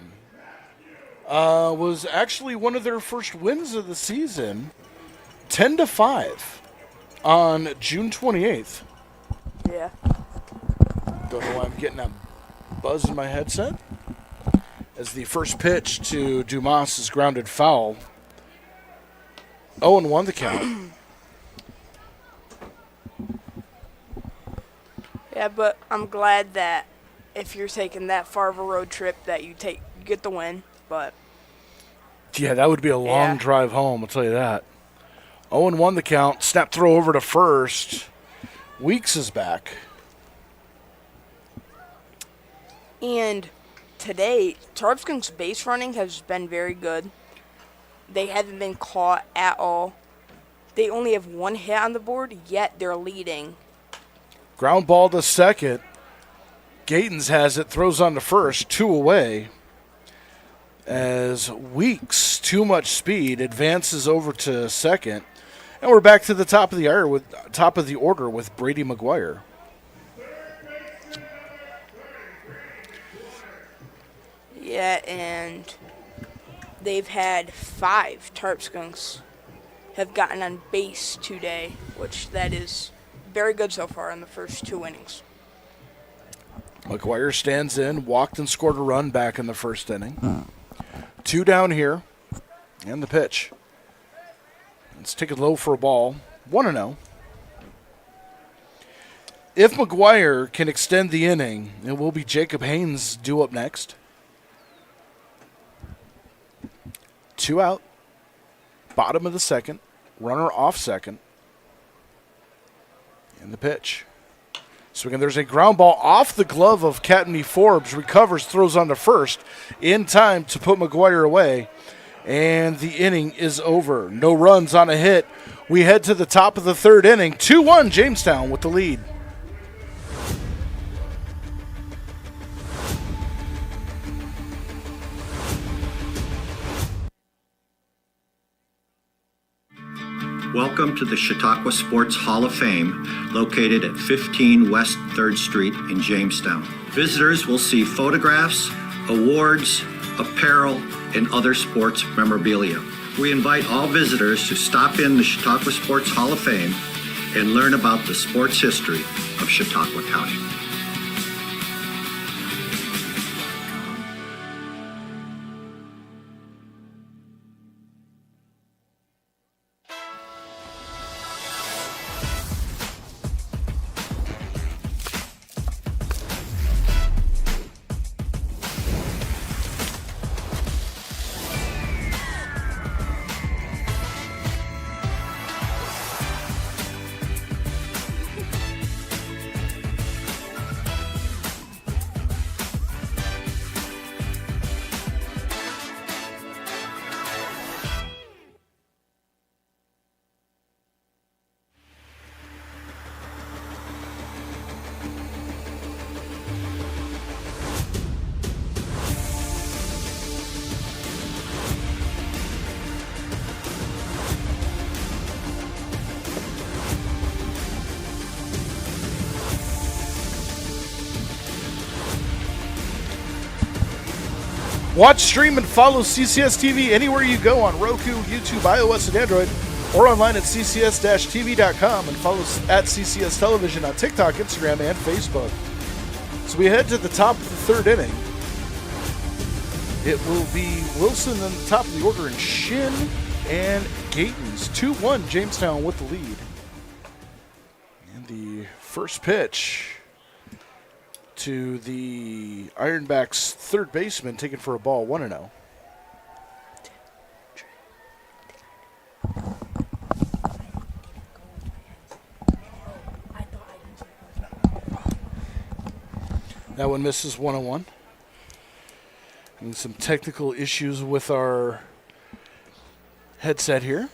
Was actually one of their first wins of the season. 10-5 on June 28th. Yeah. Don't know why I'm getting a buzz in my headset. As the first pitch to Dumas is grounded foul. 0-1 the count. Yeah, but I'm glad that if you're taking that far of a road trip that you get the win. But yeah, that would be a long drive home, I'll tell you that. 0-1 the count. Snap throw over to first. Weeks is back. And today, Tarp Skunks' base running has been very good. They haven't been caught at all. They only have one hit on the board, yet they're leading. Ground ball to second. Gatens has it, throws on to first, 2 away. As Weeks, too much speed, advances over to second. And we're back to the top of the order with Brady McGuire. Yeah, and they've had 5 Tarp Skunks have gotten on base today, which that is very good so far in the first 2 innings. McGuire stands in, walked and scored a run back in the first inning. 2 down here, and the pitch. Let's take it low for a ball. 1-0. If McGuire can extend the inning, it will be Jacob Haynes due up next. 2 out. Bottom of the second. Runner off second. And the pitch. So again, there's a ground ball off the glove of Catney Forbes. Recovers, throws on to first. In time to put McGuire away. And the inning is over. No runs on a hit. We head to the top of the 3rd inning. 2-1 Jamestown with the lead. Welcome to the Chautauqua Sports Hall of Fame, located at 15 West 3rd Street in Jamestown. Visitors will see photographs, awards, apparel, and other sports memorabilia. We invite all visitors to stop in the Chautauqua Sports Hall of Fame and learn about the sports history of Chautauqua County. Watch, stream, and follow CCS-TV anywhere you go on Roku, YouTube, iOS, and Android, or online at ccs-tv.com, and follow us at CCS Television on TikTok, Instagram, and Facebook. So we head to the top of the 3rd inning. It will be Wilson on the top of the order, and Shin and Gatens. 2-1 Jamestown with the lead. And the first pitch to the Ironbacks third baseman, taken for a ball, 1-0. That one misses 1-1. And some technical issues with our headset here.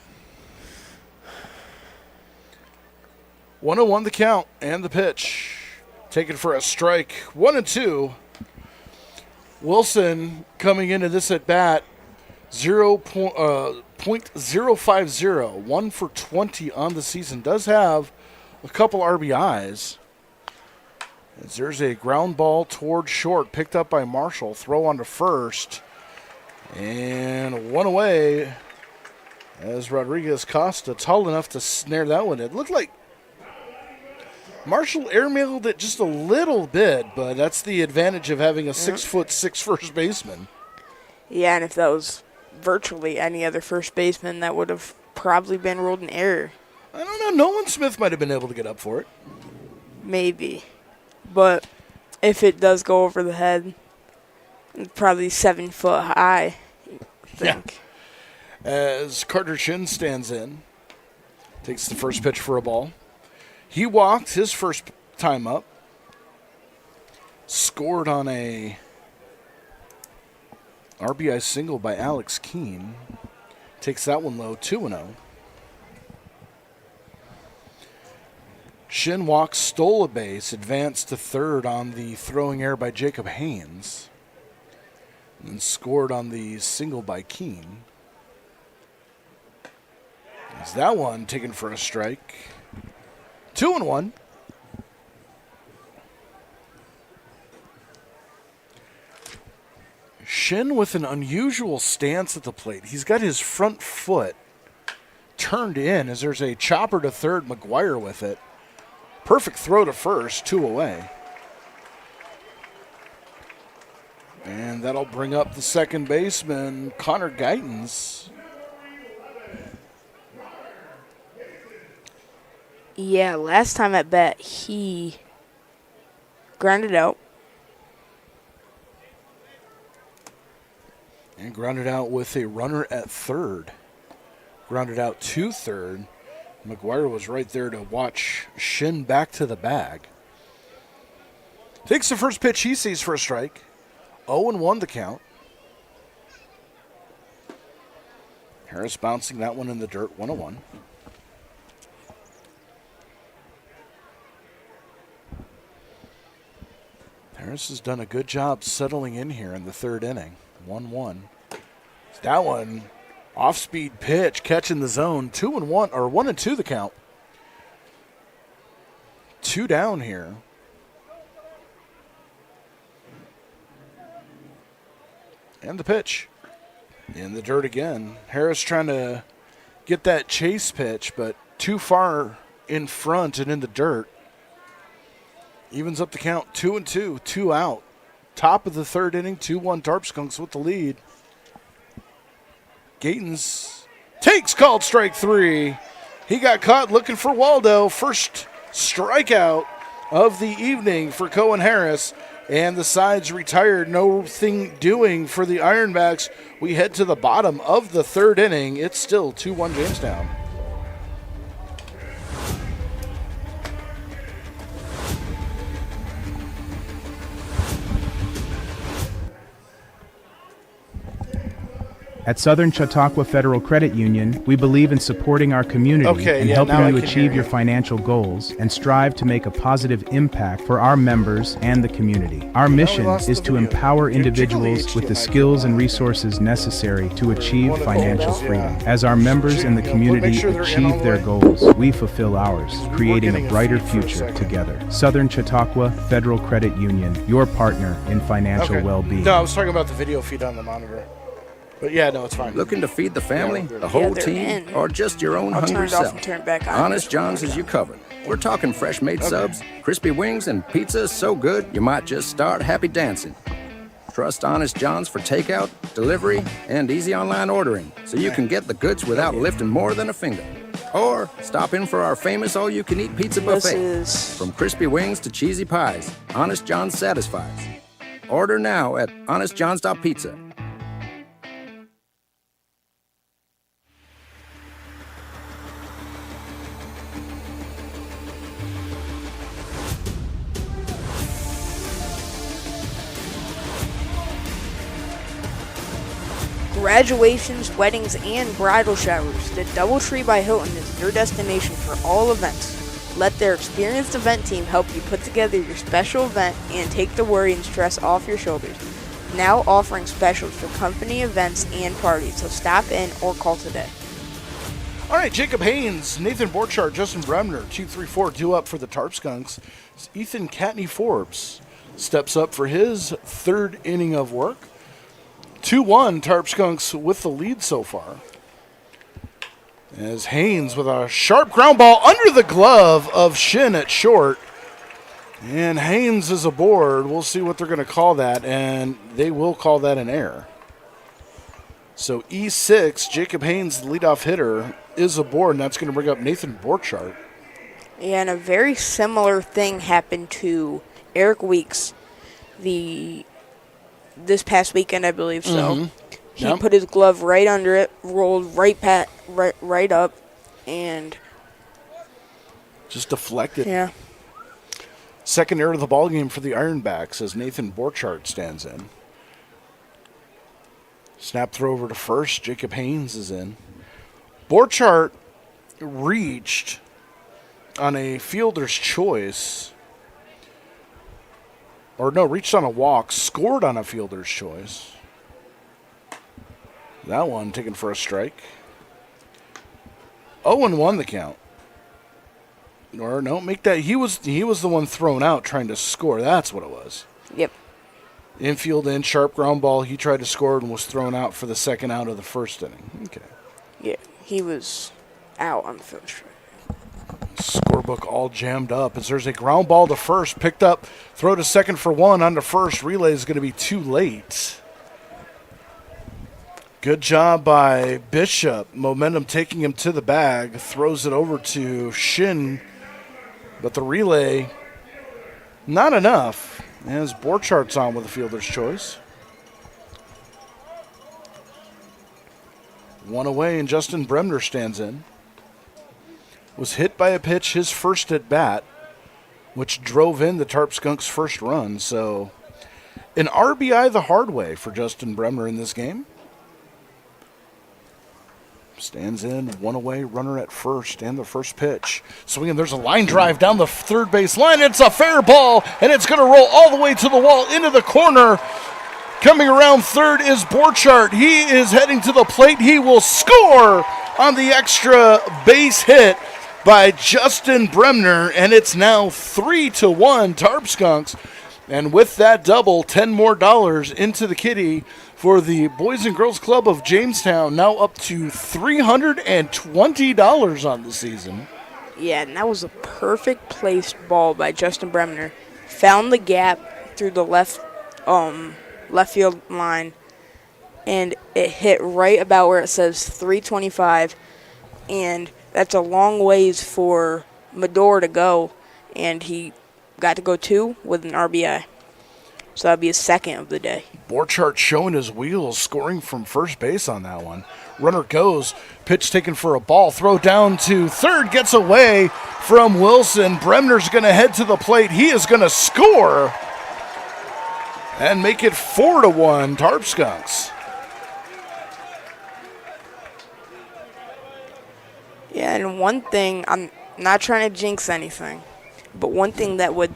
1-1 the count and the pitch. Taken for a strike. 1-2. Wilson coming into this at bat 0.050. 1 for 20 on the season. Does have a couple RBIs. As there's a ground ball toward short, picked up by Marshall. Throw on to first. And one away as Rodriguez Costa, tall enough to snare that one. It looked like Marshall airmailed it just a little bit, but that's the advantage of having a 6'6" first baseman. Yeah, and if that was virtually any other first baseman, that would have probably been ruled an error. I don't know. Nolan Smith might have been able to get up for it. Maybe. But if it does go over the head, it's probably 7 foot high, I think. Yeah. As Carter Shin stands in, takes the first pitch for a ball. He walked his first time up. Scored on a RBI single by Alex Keene. Takes that one low, 2-0. Shin walks, stole a base, advanced to third on the throwing error by Jacob Haynes, and scored on the single by Keene. Is that one taken for a strike? 2-1. Shin with an unusual stance at the plate. He's got his front foot turned in as there's a chopper to third, McGuire with it. Perfect throw to first, 2 away. And that'll bring up the second baseman, Connor Guytons. Yeah, last time at bat, he grounded out. And grounded out with a runner at third. Grounded out to third. McGuire was right there to watch Shin back to the bag. Takes the first pitch he sees for a strike. 0-1 the count. Harris bouncing that one in the dirt, 1-1. Harris has done a good job settling in here in the third inning. 1-1. That one, off-speed pitch, catching the zone. 2-1, or 1-2 the count. 2 down here. And the pitch. In the dirt again. Harris trying to get that chase pitch, but too far in front and in the dirt. Evens up the count, 2-2, 2 out. Top of the third inning, 2-1 Tarp Skunks with the lead. Gaytons takes called strike 3. He got caught looking for Waldo. First strikeout of the evening for Cohen Harris. And the sides retired. Nothing doing for the Ironbacks. We head to the bottom of the third inning. It's still 2-1 Jamestown. At Southern Chautauqua Federal Credit Union, we believe in supporting our community and helping you achieve your financial goals and strive to make a positive impact for our members and the community. Our mission is to empower individuals with the skills and resources necessary to achieve financial freedom. As our members and the community achieve their goals, we fulfill ours, creating a brighter future together. Southern Chautauqua Federal Credit Union, your partner in financial well-being. No, I was talking about the video feed on the monitor. But yeah, no, it's fine. Looking to feed the family, the whole team, or just your own hungry self? Honest John's has you covered. We're talking fresh made subs, crispy wings, and pizza so good you might just start happy dancing. Trust Honest John's for takeout, delivery, and easy online ordering so you can get the goods without lifting more than a finger. Or stop in for our famous all-you-can-eat pizza buffet. From crispy wings to cheesy pies, Honest John's satisfies. Order now at honestjohns.pizza. Graduations, weddings, and bridal showers. The Doubletree by Hilton is your destination for all events. Let their experienced event team help you put together your special event and take the worry and stress off your shoulders. Now offering specials for company events and parties, so stop in or call today. All right, Jacob Haynes, Nathan Borchardt, Justin Bremner, 2-3-4 due up for the Tarp Skunks. Ethan Catney Forbes steps up for his third inning of work. 2-1, Tarp Skunks with the lead so far. As Haynes with a sharp ground ball under the glove of Shin at short. And Haynes is aboard. We'll see what they're going to call that, and they will call that an error. So E6, Jacob Haynes, the leadoff hitter, is aboard, and that's going to bring up Nathan Borchardt. Yeah, and a very similar thing happened to Eric Weeks this past weekend, I believe so. Mm-hmm. He put his glove right under it, rolled right up, and just deflected. Yeah. Second error of the ballgame for the Ironbacks as Nathan Borchardt stands in. Snap throw over to first. Jacob Haynes is in. Borchardt reached on a fielder's choice. Reached on a walk, scored on a fielder's choice. That one taken for a strike. 0-1 the count. Or no, make that. He was the one thrown out trying to score. That's what it was. Yep. Infield in, sharp ground ball. He tried to score and was thrown out for the second out of the first inning. Okay. Yeah, he was out on the field strike. Scorebook all jammed up as there's a ground ball to first, picked up, throw to second for one, on to first. Relay is going to be too late. Good job by Bishop. Momentum taking him to the bag, throws it over to Shin, but the relay, not enough, as Borchardt's on with a fielder's choice. One away, and Justin Bremner stands in. Was hit by a pitch his first at bat, which drove in the Tarp Skunks' first run. So an RBI the hard way for Justin Bremner in this game. Stands in, one away, runner at first, and the first pitch. Swinging, there's a line drive down the third base line. It's a fair ball, and it's going to roll all the way to the wall, into the corner. Coming around third is Borchardt. He is heading to the plate. He will score on the extra base hit by Justin Bremner, and it's now 3-1 Tarp Skunks. And with that double, $10 more into the kitty for the Boys and Girls Club of Jamestown, now up to $320 on the season. Yeah, and that was a perfect placed ball by Justin Bremner. Found the gap through the left field line, and it hit right about where it says 325, and that's a long ways for Medor to go, and he got to go two with an RBI. So that'd be his second of the day. Borchardt showing his wheels, scoring from first base on that one. Runner goes, pitch taken for a ball, throw down to third, gets away from Wilson. Bremner's going to head to the plate. He is going to score and make it 4-1 Tarp Skunks. Yeah, and one thing, I'm not trying to jinx anything, but one thing that would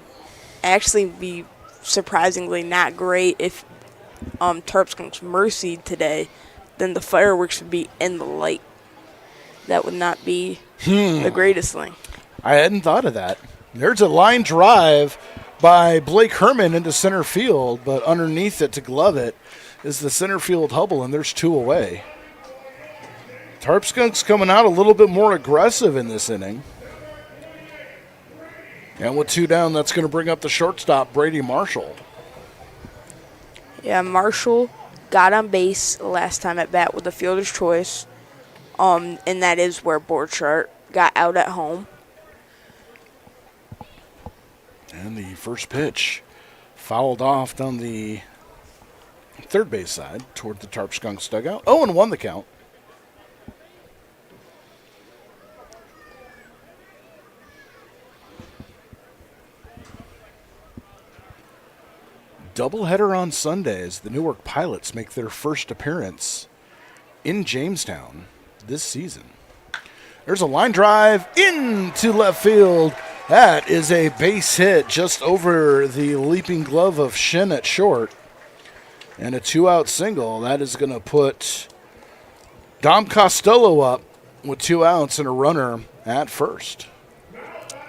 actually be surprisingly not great if Tarp Skunks mercied today, then the fireworks would be in the light. That would not be the greatest thing. I hadn't thought of that. There's a line drive by Blake Herman into center field, but underneath it to glove it is the center field Hubble, and there's two away. Tarp Skunks coming out a little bit more aggressive in this inning. And with two down, that's going to bring up the shortstop, Brady Marshall. Yeah, Marshall got on base last time at bat with the fielder's choice, and that is where Borchardt got out at home. And the first pitch fouled off down the third base side toward the Tarp Skunks dugout. 0-1 the count. Doubleheader on Sunday as the Newark Pilots make their first appearance in Jamestown this season. There's a line drive into left field. That is a base hit just over the leaping glove of Shin at short. And a 2-out single. That is going to put Dom Costello up with 2 outs and a runner at first.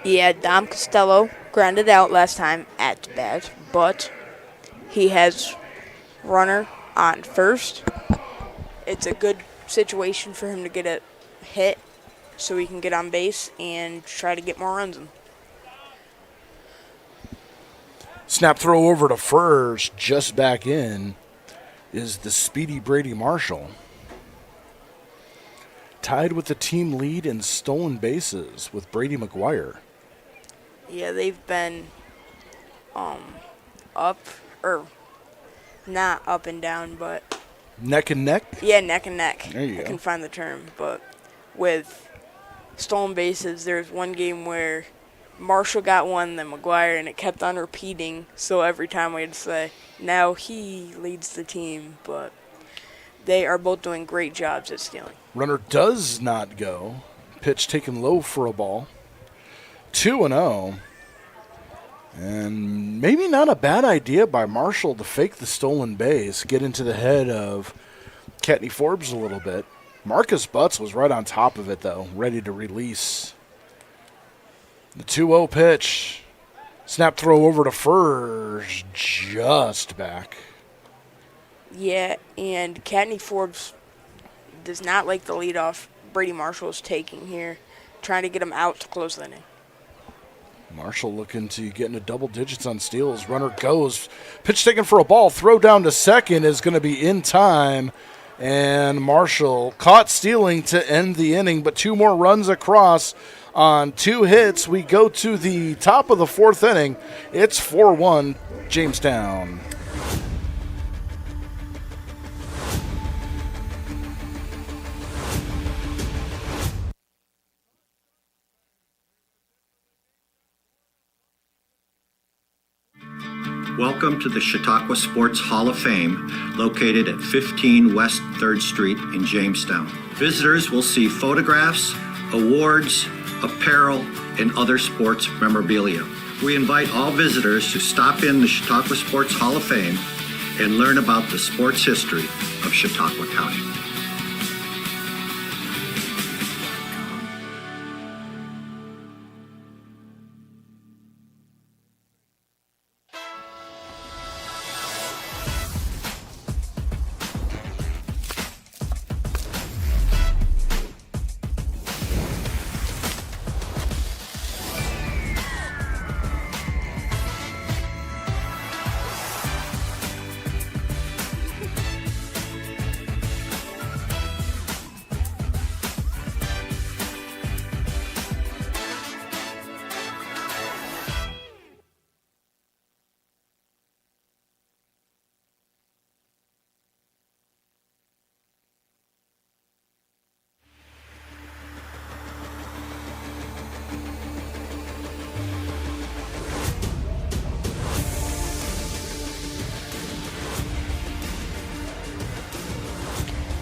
Yeah, Dom Costello grounded out last time at bat, but he has runner on first. It's a good situation for him to get a hit so he can get on base and try to get more runs in. Snap throw over to first, just back in, is the speedy Brady Marshall. Tied with the team lead in stolen bases with Brady McGuire. Yeah, they've been up, or not up and down, but neck and neck? Yeah, neck and neck. There you go. I can find the term. But with stolen bases, there's one game where Marshall got one, then McGuire, and it kept on repeating. So every time we'd say, now he leads the team, but they are both doing great jobs at stealing. Runner does not go. Pitch taken low for a ball. 2-0. And maybe not a bad idea by Marshall to fake the stolen base, get into the head of Kattni Forbes a little bit. Marcus Butts was right on top of it, though, ready to release. The 2-0 pitch. Snap throw over to first, just back. Yeah, and Kattni Forbes does not like the leadoff Brady Marshall is taking here, trying to get him out to close the inning. Marshall looking to get into double digits on steals. Runner goes. Pitch taken for a ball. Throw down to second is going to be in time. And Marshall caught stealing to end the inning, but 2 more runs across on 2 hits. We go to the top of the 4th inning. It's 4-1 Jamestown. Welcome to the Chautauqua Sports Hall of Fame, located at 15 West 3rd Street in Jamestown. Visitors will see photographs, awards, apparel, and other sports memorabilia. We invite all visitors to stop in the Chautauqua Sports Hall of Fame and learn about the sports history of Chautauqua County.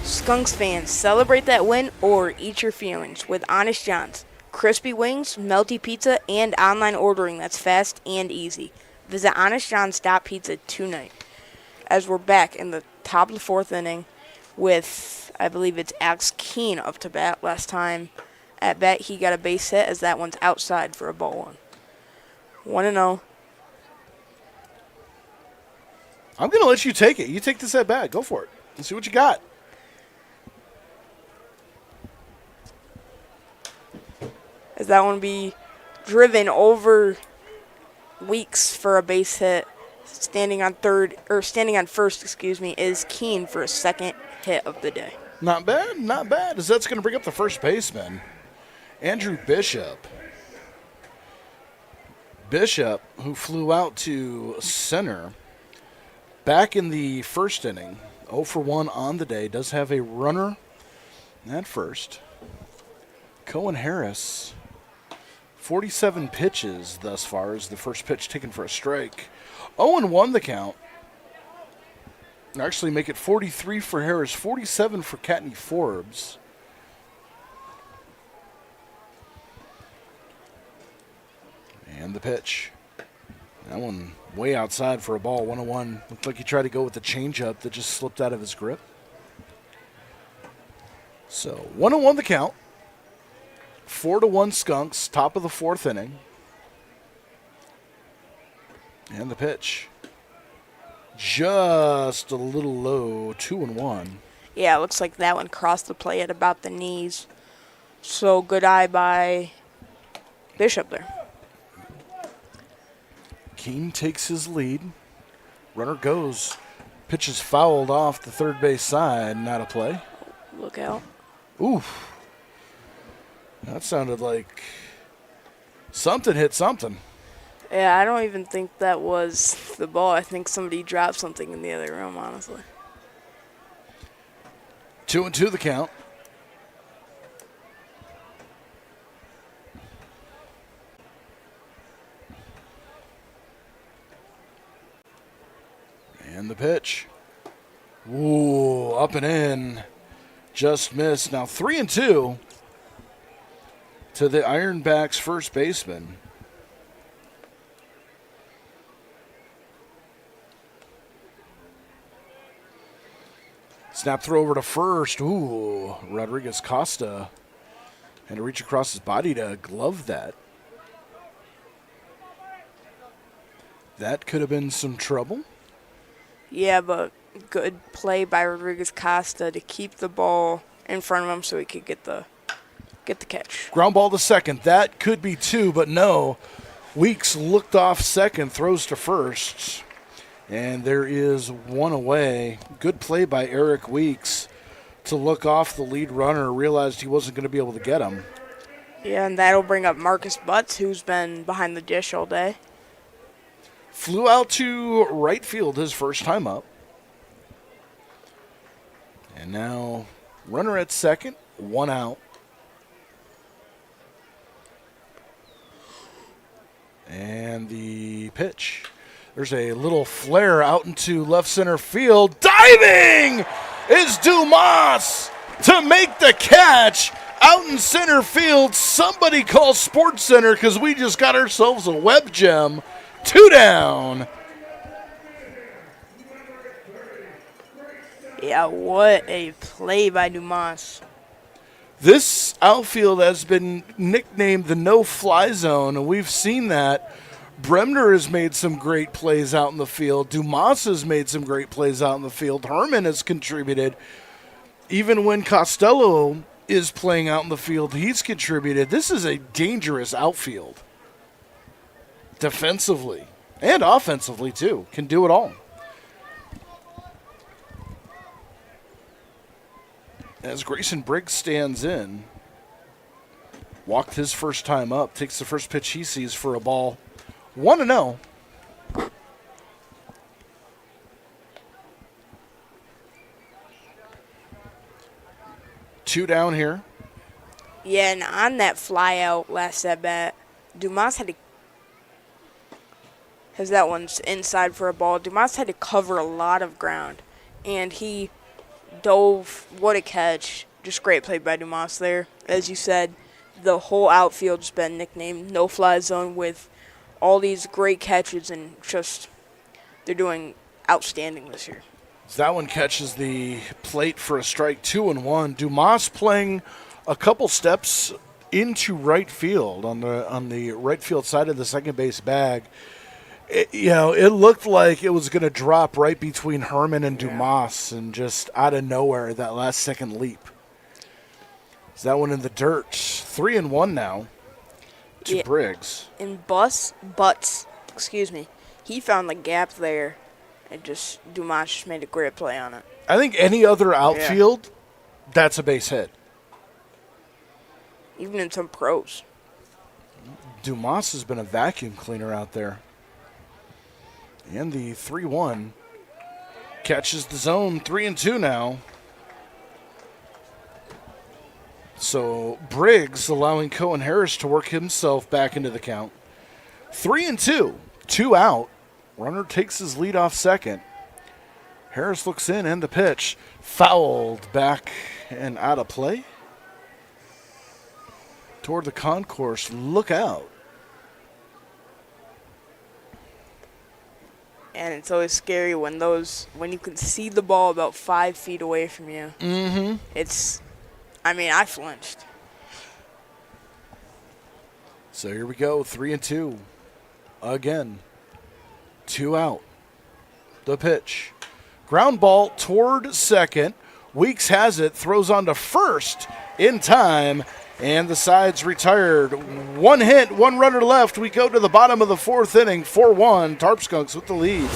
Skunks fans, celebrate that win or eat your feelings with Honest John's. Crispy wings, melty pizza, and online ordering that's fast and easy. Visit honestjohns.pizza tonight. As we're back in the top of the 4th inning with, I believe it's Alex Keene up to bat. Last time at bat, he got a base hit as that one's outside for a ball 1. 1-0. I'm going to let you take it. You take this at bat. Go for it. Let's see what you got. As that one be driven over Weeks for a base hit. Standing on first, is Keene for a second hit of the day. Not bad, not bad. As that's going to bring up the first baseman. Andrew Bishop. Bishop, who flew out to center back in the first inning, 0 for 1 on the day, does have a runner at first. Cohen Harris, 47 pitches thus far, is the first pitch taken for a strike. 0-1 the count. Actually make it 43 for Harris, 47 for Kattni Forbes. And the pitch. That one way outside for a ball, 1-1. Looked like he tried to go with the changeup that just slipped out of his grip. So 1-1 the count. 4-1 Skunks, top of the fourth inning. And the pitch. Just a little low, 2-1. Yeah, it looks like that one crossed the plate at about the knees. So good eye by Bishop there. Keene takes his lead. Runner goes. Pitch is fouled off the third base side, not a play. Look out. Oof. That sounded like something hit something. Yeah, I don't even think that was the ball. I think somebody dropped something in the other room, honestly. 2-2 the count. And the pitch. Ooh, up and in. Just missed. Now 3-2 to the Ironbacks first baseman. Snap throw over to first. Ooh, Rodriguez Costa had to reach across his body to glove that. That could have been some trouble. Yeah, but good play by Rodriguez Costa to keep the ball in front of him so he could get the catch. Ground ball to second. That could be two, but no. Weeks looked off second, throws to first. And there is one away. Good play by Eric Weeks to look off the lead runner, realized he wasn't going to be able to get him. Yeah, and that'll bring up Marcus Butts, who's been behind the dish all day. Flew out to right field his first time up. And now runner at second, one out. And the pitch. There's a little flare out into left center field. Diving is Dumas to make the catch out in center field. Somebody call Sports Center because we just got ourselves a web gem. 2 down. Yeah, what a play by Dumas. This outfield has been nicknamed the no-fly zone, and we've seen that. Bremner has made some great plays out in the field. Dumas has made some great plays out in the field. Herman has contributed. Even when Costello is playing out in the field, he's contributed. This is a dangerous outfield. Defensively and offensively, too. Can do it all. As Grayson Briggs stands in, walked his first time up, takes the first pitch he sees for a ball. 1-0. Two down here. Yeah, and on that fly out last at bat, Dumas had to. As that one's inside for a ball, Dumas had to cover a lot of ground, and he dove. What a catch. Just great play by Dumas there. As you said, the whole outfield's been nicknamed no-fly zone with all these great catches, and just they're doing outstanding this year. That one catches the plate for a strike, 2-1. Dumas playing a couple steps into right field on the right field side of the second base bag. It looked like it was going to drop right between Herman and Dumas, and just out of nowhere, that last second leap. Is that one in the dirt? 3-1 now to Briggs. And Butts, he found the gap there, and Dumas just made a great play on it. I think any other outfield, that's a base hit. even in some pros. Dumas has been a vacuum cleaner out there. And the 3-1 catches the zone. 3-2 now. So Briggs allowing Cohen Harris to work himself back into the count. 3-2, 2 out. Runner takes his lead off second. Harris looks in and the pitch fouled back and out of play. Toward the concourse, look out. And it's always scary when you can see the ball about 5 feet away from you. Mm-hmm. I flinched. So here we go, 3-2. Again, 2 out. The pitch. Ground ball toward second. Weeks has it, throws on to first in time, and the side's retired. 1 hit, 1 runner left. We go to the bottom of the 4th inning, 4-1. Tarp Skunks with the lead.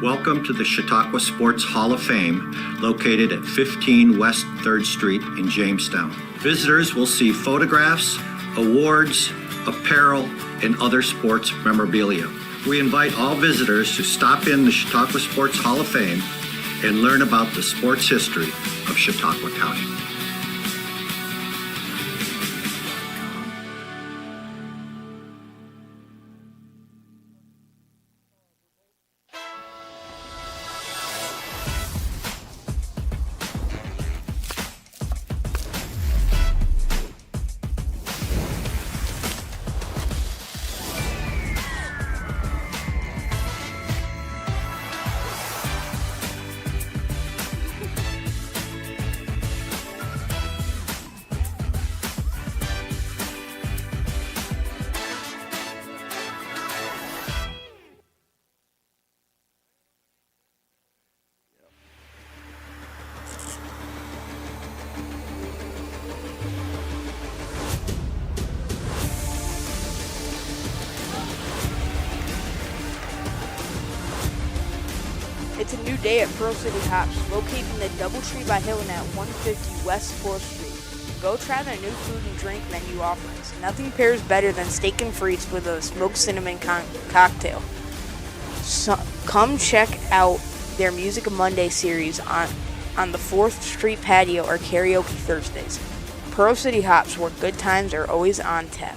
Welcome to the Chautauqua Sports Hall of Fame, located at 15 West 3rd Street in Jamestown. Visitors will see photographs, awards, apparel, and other sports memorabilia. We invite all visitors to stop in the Chautauqua Sports Hall of Fame and learn about the sports history of Chautauqua County. It's a new day at Pearl City Hops, located in the Doubletree by Hillen at 150 West 4th Street. Go try their new food and drink menu offerings. Nothing pairs better than steak and frites with a smoked cinnamon cocktail. So, come check out their Music Monday series on the 4th Street patio or karaoke Thursdays. Pearl City Hops, where good times are always on tap.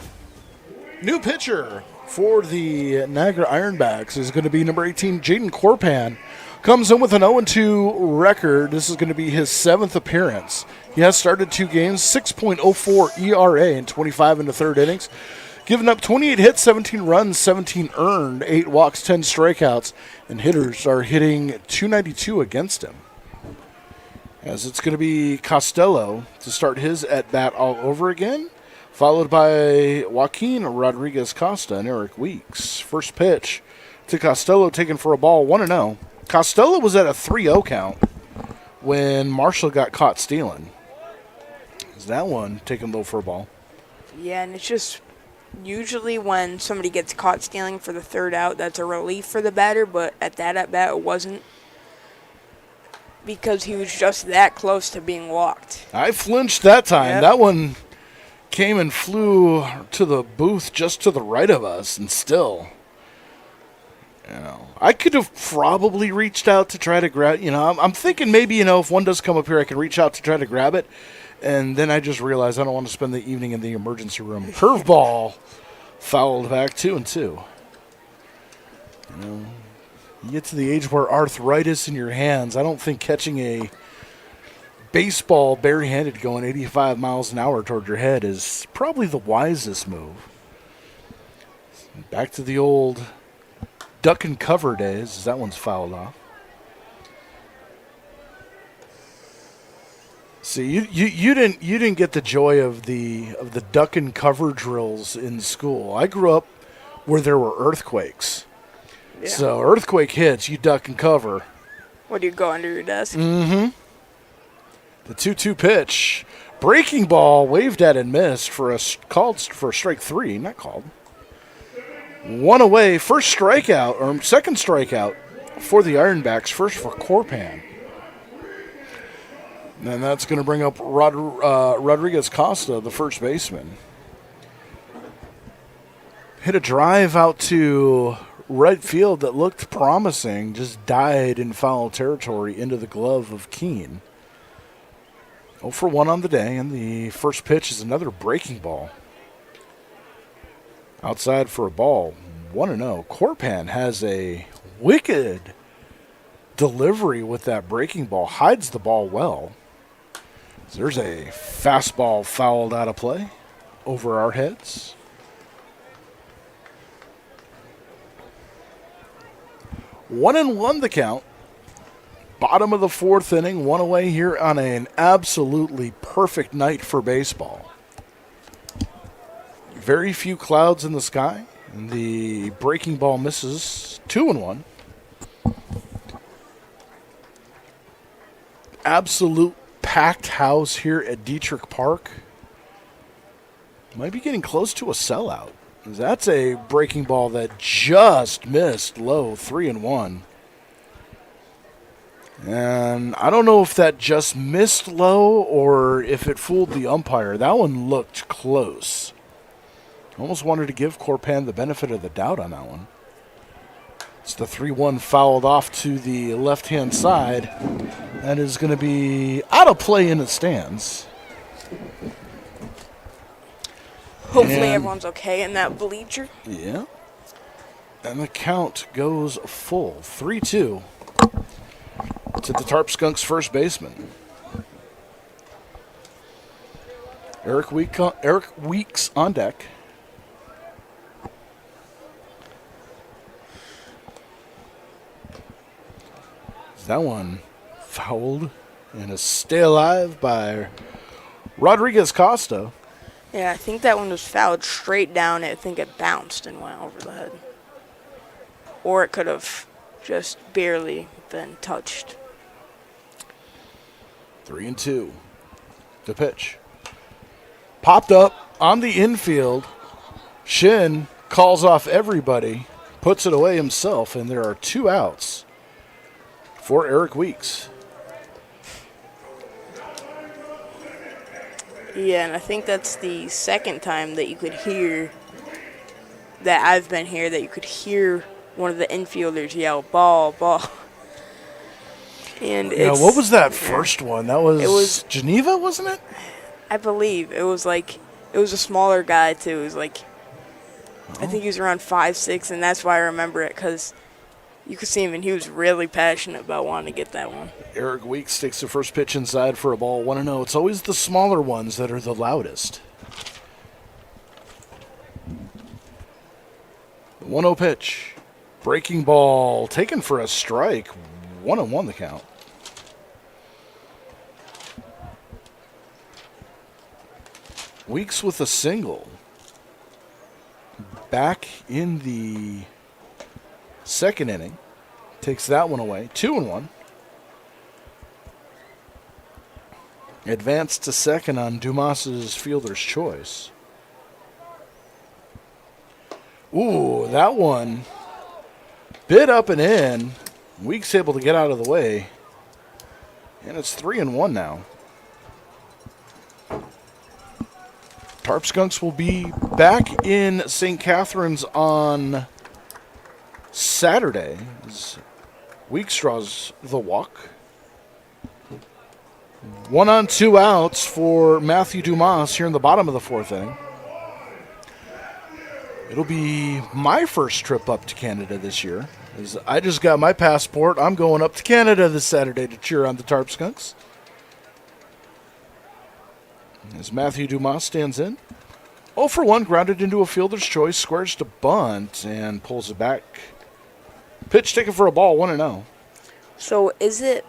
New pitcher for the Niagara Ironbacks is going to be number 18, Jaden Corpan. Comes in with an 0-2 record. This is going to be his 7th appearance. He has started 2 games, 6.04 ERA in 25 in the 3rd innings. Given up 28 hits, 17 runs, 17 earned, 8 walks, 10 strikeouts, and hitters are hitting .292 against him. As it's going to be Costello to start his at-bat all over again, followed by Joaquin Rodriguez Costa and Eric Weeks. First pitch to Costello, taken for a ball, 1-0. Costello was at a 3-0 count when Marshall got caught stealing. Is that one taken low for a ball? Yeah, and it's just usually when somebody gets caught stealing for the 3rd out, that's a relief for the batter, but at that at-bat it wasn't, because he was just that close to being walked. I flinched that time. Yep. That one came and flew to the booth just to the right of us, and still, I could have probably reached out to try to grab, I'm thinking maybe, if one does come up here, I can reach out to try to grab it. And then I just realized I don't want to spend the evening in the emergency room. Curveball fouled back, 2-2. You get to the age where arthritis in your hands, I don't think catching a baseball barehanded going 85 miles an hour toward your head is probably the wisest move. Back to the old duck and cover days. That one's fouled off. See, you didn't get the joy of the duck and cover drills in school. I grew up where there were earthquakes. Yeah. So earthquake hits, you duck and cover. What, do you go under your desk? Mm-hmm. The 2-2 pitch. Breaking ball waved at and missed called for strike 3, not called. One away, first strikeout, or second strikeout for the Ironbacks, first for Corpan. And that's going to bring up Rodriguez Costa, the first baseman. Hit a drive out to right field that looked promising, just died in foul territory into the glove of Keene. 0 for 1 on the day, and the first pitch is another breaking ball. Outside for a ball, 1-0. Corpan has a wicked delivery with that breaking ball, hides the ball well. So there's a fastball fouled out of play over our heads. One and one the count. Bottom of the fourth inning, one away here on an absolutely perfect night for baseball. Very few clouds in the sky. And the breaking ball misses. 2-1. Absolute packed house here at Detrick Park. Might be getting close to a sellout. That's a breaking ball that just missed low, 3-1. And I don't know if that just missed low or if it fooled the umpire. That one looked close. Almost wanted to give Corpan the benefit of the doubt on that one. It's the 3-1 fouled off to the left-hand side. That is going to be out of play in the stands. Hopefully everyone's okay in that bleacher. Yeah. And the count goes full. 3-2 to the Tarp Skunks' first baseman. Eric Weeks on deck. That one fouled and is stay alive by Rodriguez Costa. Yeah, I think that one was fouled straight down. I think it bounced and went over the head. Or it could have just barely been touched. 3-2. The pitch. Popped up on the infield. Shin calls off everybody, puts it away himself, and there are 2 outs for Eric Weeks. Yeah, and I think that's the second time that you could hear, that I've been here, that you could hear one of the infielders yell, ball, ball. And yeah, what was that first one? That was Geneva, wasn't it? I believe. It was a smaller guy, too. It was I think he was around 5'6", and that's why I remember it, because you could see him, and he was really passionate about wanting to get that one. Eric Weeks takes the first pitch inside for a ball, 1-0. It's always the smaller ones that are the loudest. The 1-0 pitch. Breaking ball taken for a strike. 1-1 the count. Weeks with a single. Back in the second inning. Takes that one away. 2-1. Advanced to second on Dumas's fielder's choice. Ooh, that one bit up and in. Weeks able to get out of the way. And it's 3-1 now. Tarp Skunks will be back in St. Catharines on Saturday. Weeks draws the walk. 1 on 2 outs for Matthew Dumas here in the bottom of the fourth inning. It'll be my first trip up to Canada this year. I just got my passport. I'm going up to Canada this Saturday to cheer on the Tarp Skunks. As Matthew Dumas stands in. 0 for 1, grounded into a fielder's choice, squares to bunt, and pulls it back. Pitch taken for a ball, 1-0. So is it,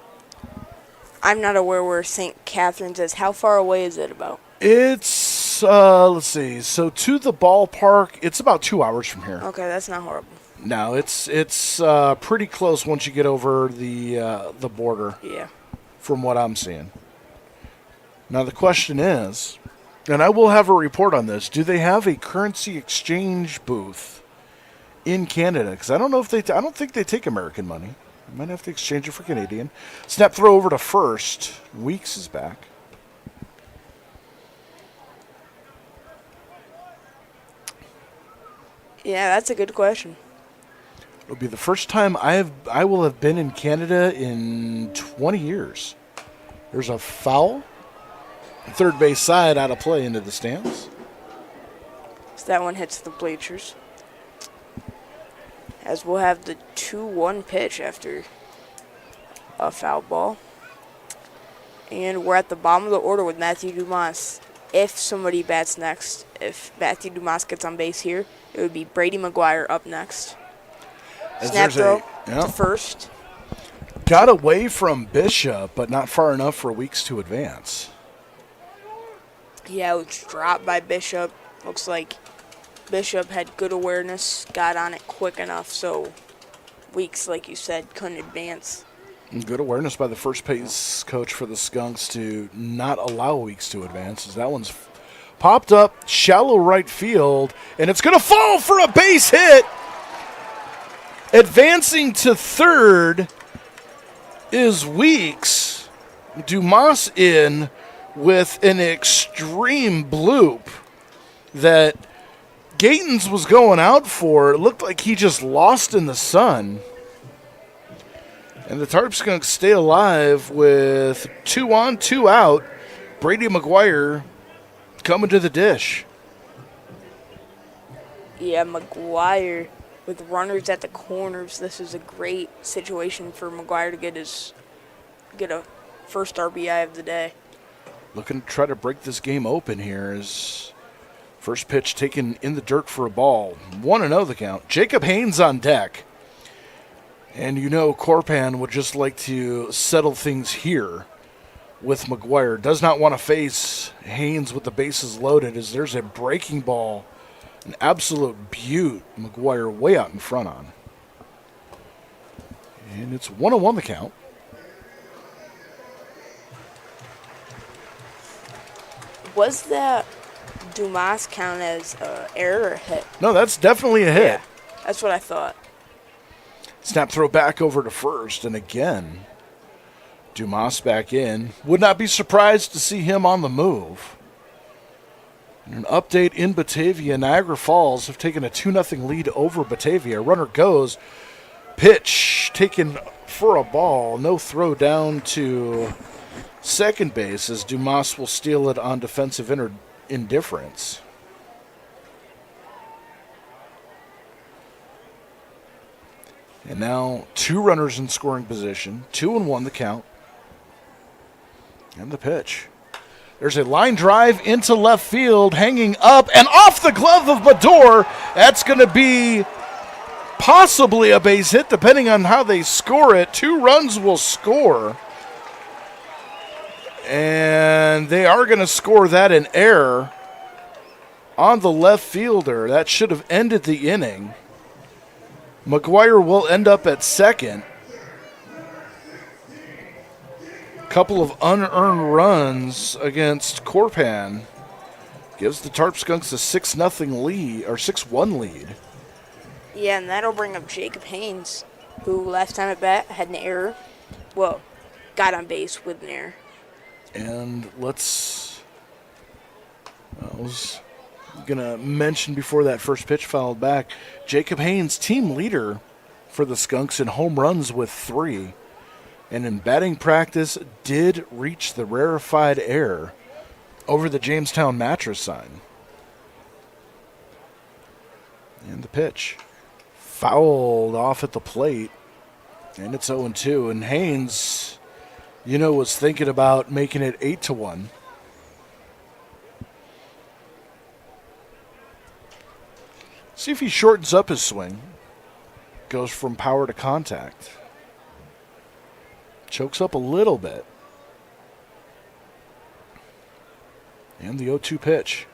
I'm not aware where St. Catharines is. How far away is it about? It's, let's see, so to the ballpark, it's about 2 hours from here. Okay, that's not horrible. No, it's pretty close once you get over the border. Yeah. From what I'm seeing. Now the question is, and I will have a report on this, do they have a currency exchange booth in Canada? Because I don't know if I don't think they take American money. I might have to exchange it for Canadian. Snap throw over to first. Weeks is back. Yeah, that's a good question. It'll be the first time I will have been in Canada in 20 years. There's a foul. Third base side out of play into the stands. So that one hits the bleachers. As we'll have the 2-1 pitch after a foul ball. And we're at the bottom of the order with Matthew Dumas. If somebody bats next, if Matthew Dumas gets on base here, it would be Brady McGuire up next. Snap throw to first. Got away from Bishop, but not far enough for Weeks to advance. Yeah, it was dropped by Bishop. Looks like Bishop had good awareness, got on it quick enough, so Weeks, like you said, couldn't advance. Good awareness by the first base coach for the Skunks to not allow Weeks to advance, as that one's popped up, shallow right field, and it's going to fall for a base hit. Advancing to third is Weeks. Dumas in with an extreme bloop that Gatens was going out for. It looked like he just lost in the sun. And the Tarp Skunks stay alive with 2 on, 2 out. Brady McGuire coming to the dish. Yeah, McGuire with runners at the corners. This is a great situation for McGuire to get a first RBI of the day. Looking to try to break this game open here as first pitch taken in the dirt for a ball. 1-0 the count. Jacob Haynes on deck. And you know Corpan would just like to settle things here with McGuire. Does not want to face Haynes with the bases loaded as there's a breaking ball. An absolute beaut. McGuire way out in front on. And it's 1-1 the count. Was that Dumas count as error or a hit? No, that's definitely a hit. Yeah, that's what I thought. Snap throw back over to first, and again, Dumas back in. Would not be surprised to see him on the move. And an update in Batavia. Niagara Falls have taken a 2-0 lead over Batavia. Runner goes. Pitch taken for a ball. No throw down to second base as Dumas will steal it on defensive indifference. And now 2 runners in scoring position. 2-1 the count. And the pitch. There's a line drive into left field, hanging up and off the glove of Bador. That's going to be possibly a base hit, depending on how they score it. 2 runs will score. And they are going to score that in error on the left fielder. That should have ended the inning. McGuire will end up at second. Couple of unearned runs against Corpan gives the Tarp Skunks a 6-0 lead or 6-1 lead. Yeah, and that'll bring up Jacob Haynes, who last time at bat had an error. Well, got on base with an error. And I was going to mention before that first pitch fouled back, Jacob Haynes, team leader for the Skunks in home runs with 3. And in batting practice, did reach the rarefied air over the Jamestown mattress sign. And the pitch. Fouled off at the plate. And it's 0-2. And Haynes, was thinking about making it 8-1. See if he shortens up his swing. Goes from power to contact. Chokes up a little bit. And the 0-2 pitch.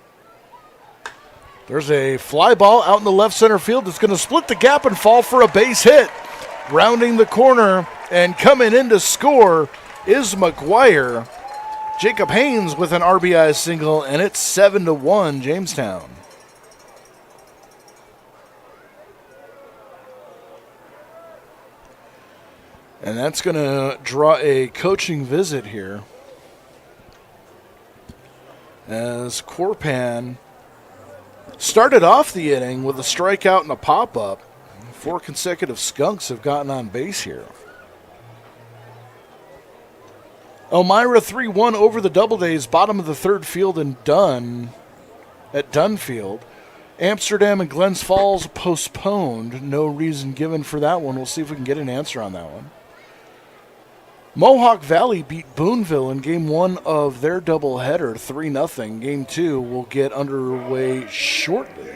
There's a fly ball out in the left center field that's going to split the gap and fall for a base hit. Rounding the corner and coming in to score is McGuire. Jacob Haynes with an RBI single, and it's 7-1 Jamestown. And that's going to draw a coaching visit here, as Corpan started off the inning with a strikeout and a pop-up. 4 consecutive Skunks have gotten on base here. Elmira 3-1 over the Doubledays, bottom of the third field and done at Dunfield. Amsterdam and Glens Falls postponed. No reason given for that one. We'll see if we can get an answer on that one. Mohawk Valley beat Boonville in Game 1 of their doubleheader, 3-0. Game 2 will get underway shortly,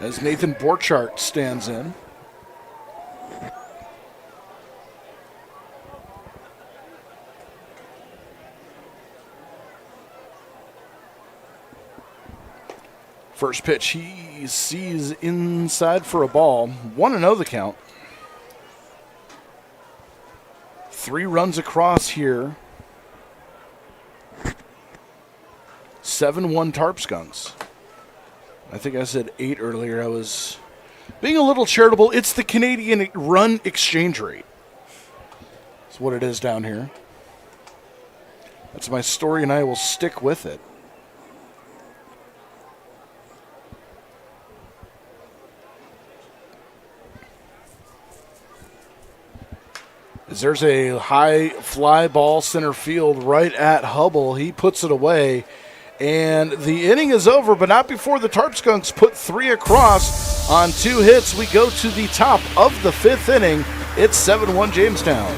as Nathan Borchardt stands in. First pitch he sees inside for a ball. 1-0 the count. 3 runs across here. 7-1 Tarp Skunks. I think I said 8 earlier. I was being a little charitable. It's the Canadian run exchange rate. That's what it is down here. That's my story, and I will stick with it. There's a high fly ball center field right at Hubble. He puts it away, and the inning is over, but not before the Tarp Skunks put 3 across on 2 hits. We go to the top of the 5th inning. It's 7-1 Jamestown.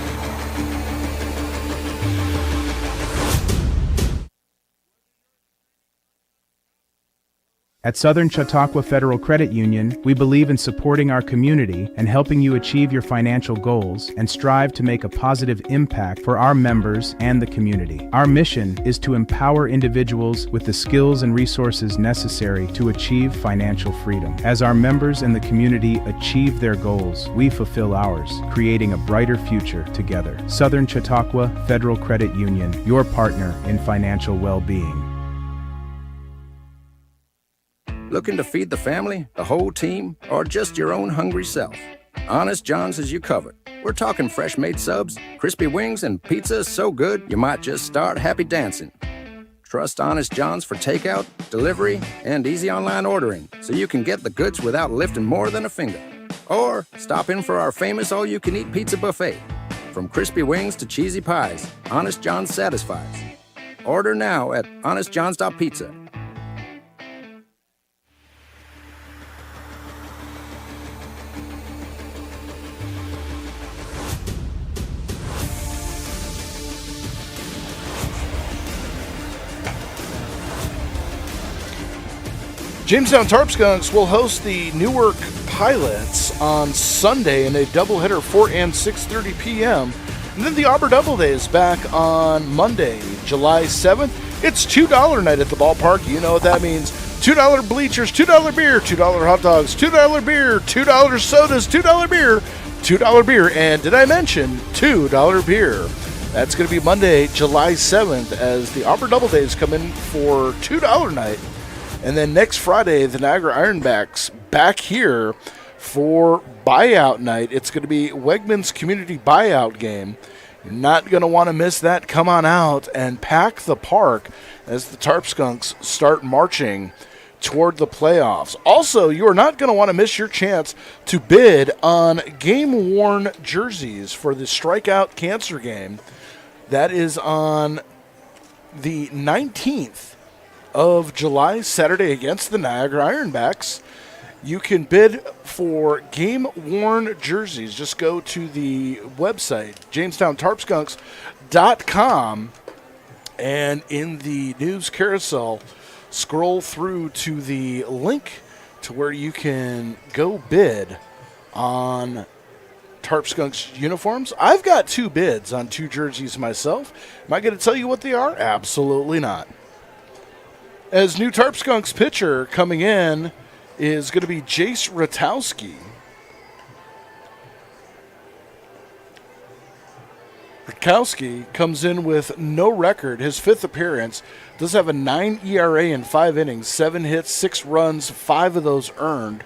At Southern Chautauqua Federal Credit Union, we believe in supporting our community and helping you achieve your financial goals and strive to make a positive impact for our members and the community. Our mission is to empower individuals with the skills and resources necessary to achieve financial freedom. As our members and the community achieve their goals, we fulfill ours, creating a brighter future together. Southern Chautauqua Federal Credit Union, your partner in financial well-being. Looking to feed the family, the whole team, or just your own hungry self? Honest John's has you covered. We're talking fresh-made subs, crispy wings, and pizza so good you might just start happy dancing. Trust Honest John's for takeout, delivery, and easy online ordering, so you can get the goods without lifting more than a finger. Or stop in for our famous all-you-can-eat pizza buffet. From crispy wings to cheesy pies, Honest John's satisfies. Order now at honestjohns.pizza. Jamestown Tarp Skunks will host the Newark Pilots on Sunday in a doubleheader, 4 and 6:30 p.m. And then the Auburn Doubledays back on Monday, July 7th. It's $2 night at the ballpark. You know what that means. $2 bleachers, $2 beer, $2 hot dogs, $2 beer, $2 sodas, $2 beer, $2 beer, and did I mention $2 beer? That's going to be Monday, July 7th, as the Auburn Doubledays come in for $2 night. And then next Friday, the Niagara Ironbacks back here for buyout night. It's going to be Wegmans Community Buyout Game. You're not going to want to miss that. Come on out and pack the park as the Tarp Skunks start marching toward the playoffs. Also, you are not going to want to miss your chance to bid on game-worn jerseys for the Strikeout Cancer game. That is on the 19th of July, Saturday, against the Niagara Ironbacks. You can bid for game-worn jerseys. Just go to the website, JamestownTarpSkunks.com, and in the news carousel, scroll through to the link to where you can go bid on Tarp Skunks uniforms. I've got 2 bids on 2 jerseys myself. Am I going to tell you what they are? Absolutely not. As new Tarp Skunks pitcher coming in is going to be Jace Ratowski. Rutkowski comes in with no record, his 5th appearance, does have a 9 ERA in 5 innings, 7 hits, 6 runs, 5 of those earned.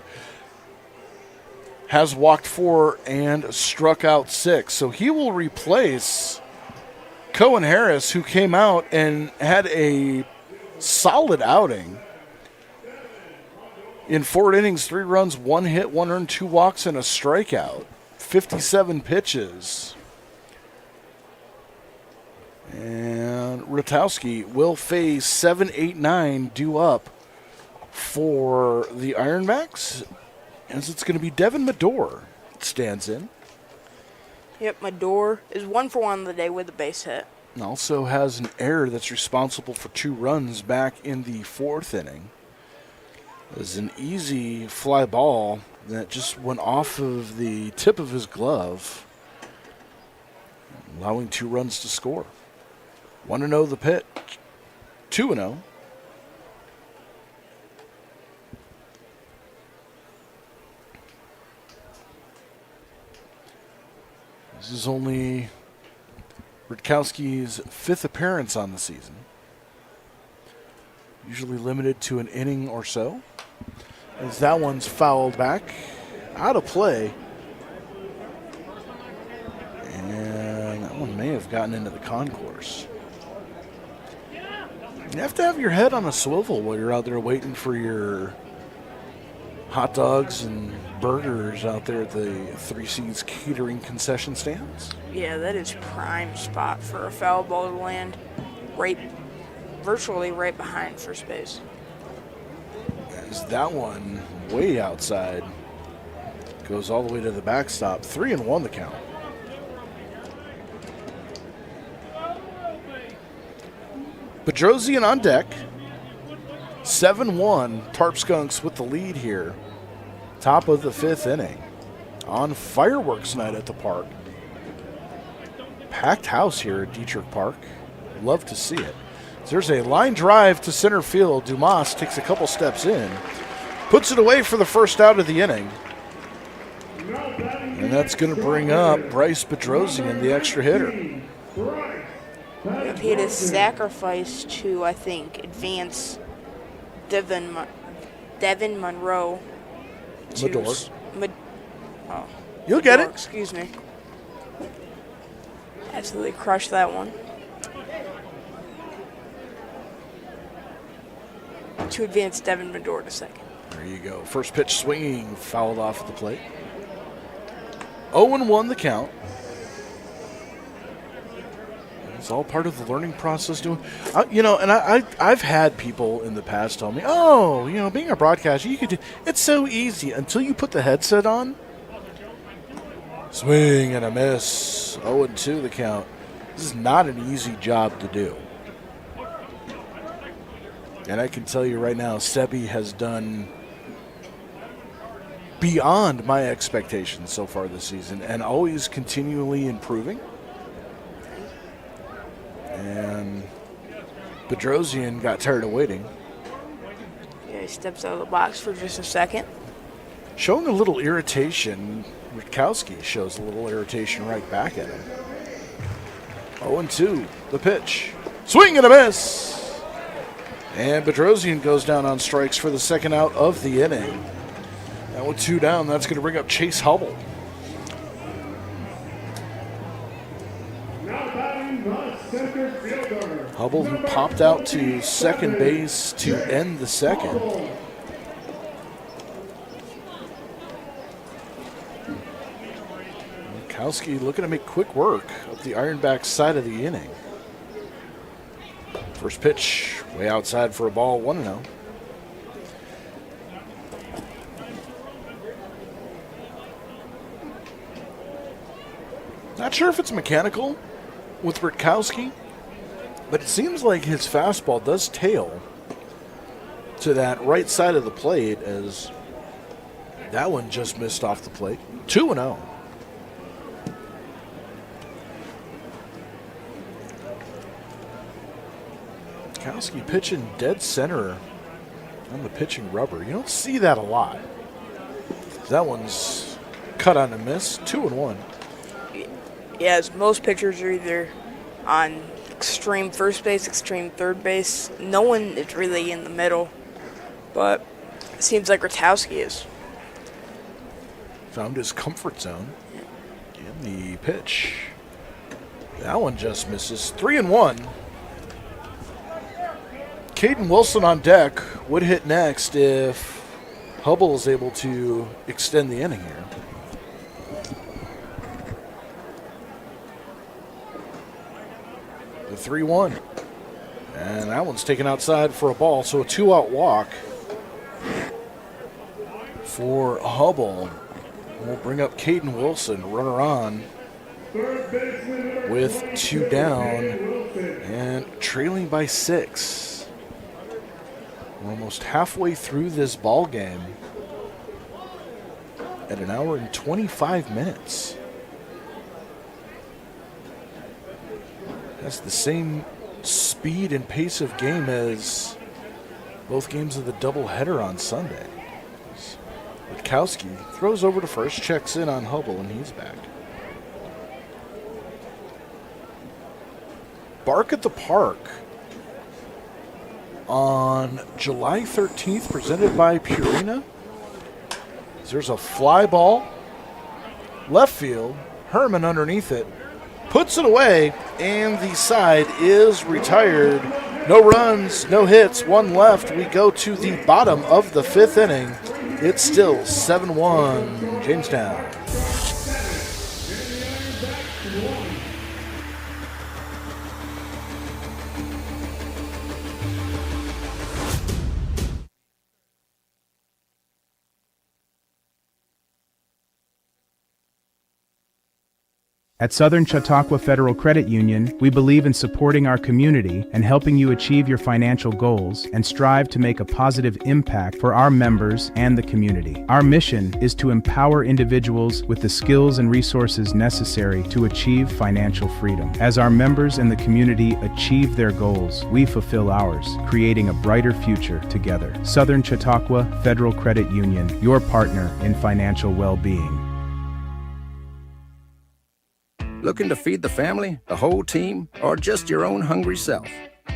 Has walked 4 and struck out 6. So he will replace Cohen Harris, who came out and had a solid outing. In 4 innings, 3 runs, 1 hit, 1 earned, 2 walks, and a strikeout. 57 pitches. And Rutkowski will face 7-8-9 due up for the Ironbacks, as it's going to be Devin Medor stands in. Yep, Medor is 1 for 1 on the day with a base hit. And also has an error that's responsible for 2 runs back in the 4th inning. It was an easy fly ball that just went off of the tip of his glove, allowing 2 runs to score. 1-0 the pitch, 2-0. This is only Rutkowski's 5th appearance on the season. Usually limited to an inning or so. As that one's fouled back, out of play. And that one may have gotten into the concourse. You have to have your head on a swivel while you're out there waiting for your hot dogs and burgers out there at the Three Seas Catering concession stands. Yeah, that is prime spot for a foul ball to land, virtually right behind first base. As that one way outside goes all the way to the backstop. 3-1 the count. Bedrosian on deck. 7-1 Tarp Skunks with the lead here. Top of the 5th inning. On fireworks night at the park. Packed house here at Detrick Park. Love to see it. There's a line drive to center field. Dumas takes a couple steps in. Puts it away for the first out of the inning. And that's going to bring up Bryce Bedrosian, the extra hitter. He had a sacrifice to, I think, advance Devin Monroe. Medor. Oh, You'll get it. Excuse me. Absolutely crushed that one. To advance Devin Medor to second. There you go. First pitch swinging, fouled off at the plate. 0-1 the count. It's all part of the learning process. I've had people in the past tell me, being a broadcaster, it's so easy until you put the headset on. Swing and a miss. 0-2 the count. This is not an easy job to do. And I can tell you right now, Sebi has done beyond my expectations so far this season and always continually improving. And Bedrosian got tired of waiting. Yeah, he steps out of the box for just a second. Showing a little irritation. Rutkowski shows a little irritation right back at him. 0-2, the pitch. Swing and a miss. And Bedrosian goes down on strikes for the second out of the inning. Now with 2 down, that's going to bring up Chase Hubble. Hubble, who popped out to second base to end the second. Rutkowski looking to make quick work of the Ironbacks side of the inning. First pitch, way outside for a ball, 1-0. Not sure if it's mechanical with Rutkowski, but it seems like his fastball does tail to that right side of the plate, as that one just missed off the plate. 2-0. Rutkowski pitching dead center on the pitching rubber. You don't see that a lot. That one's cut on a miss. 2-1. Yes, most pitchers are either on extreme first base, extreme third base. No one is really in the middle, but it seems like Rotowski is. Found his comfort zone in the pitch. That one just misses. 3-1. Caden Wilson on deck would hit next if Hubble is able to extend the inning here. The 3-1. And that one's taken outside for a ball, so a 2-out walk for Hubble. We'll bring up Caden Wilson, runner on with 2 down and trailing by 6. We're almost halfway through this ball game at 1 hour and 25 minutes. That's the same speed and pace of game as both games of the doubleheader on Sunday. Witkowski throws over to first, checks in on Hubble, and he's back. Bark at the Park on July 13th, presented by Purina. There's a fly ball, left field, Herman underneath it, puts it away, and the side is retired. No runs, no hits, 1 left. We go to the bottom of the 5th inning. It's still 7-1 Jamestown. At Southern Chautauqua Federal Credit Union, we believe in supporting our community and helping you achieve your financial goals and strive to make a positive impact for our members and the community. Our mission is to empower individuals with the skills and resources necessary to achieve financial freedom. As our members and the community achieve their goals, we fulfill ours, creating a brighter future together. Southern Chautauqua Federal Credit Union, your partner in financial well-being. Looking to feed the family, the whole team, or just your own hungry self?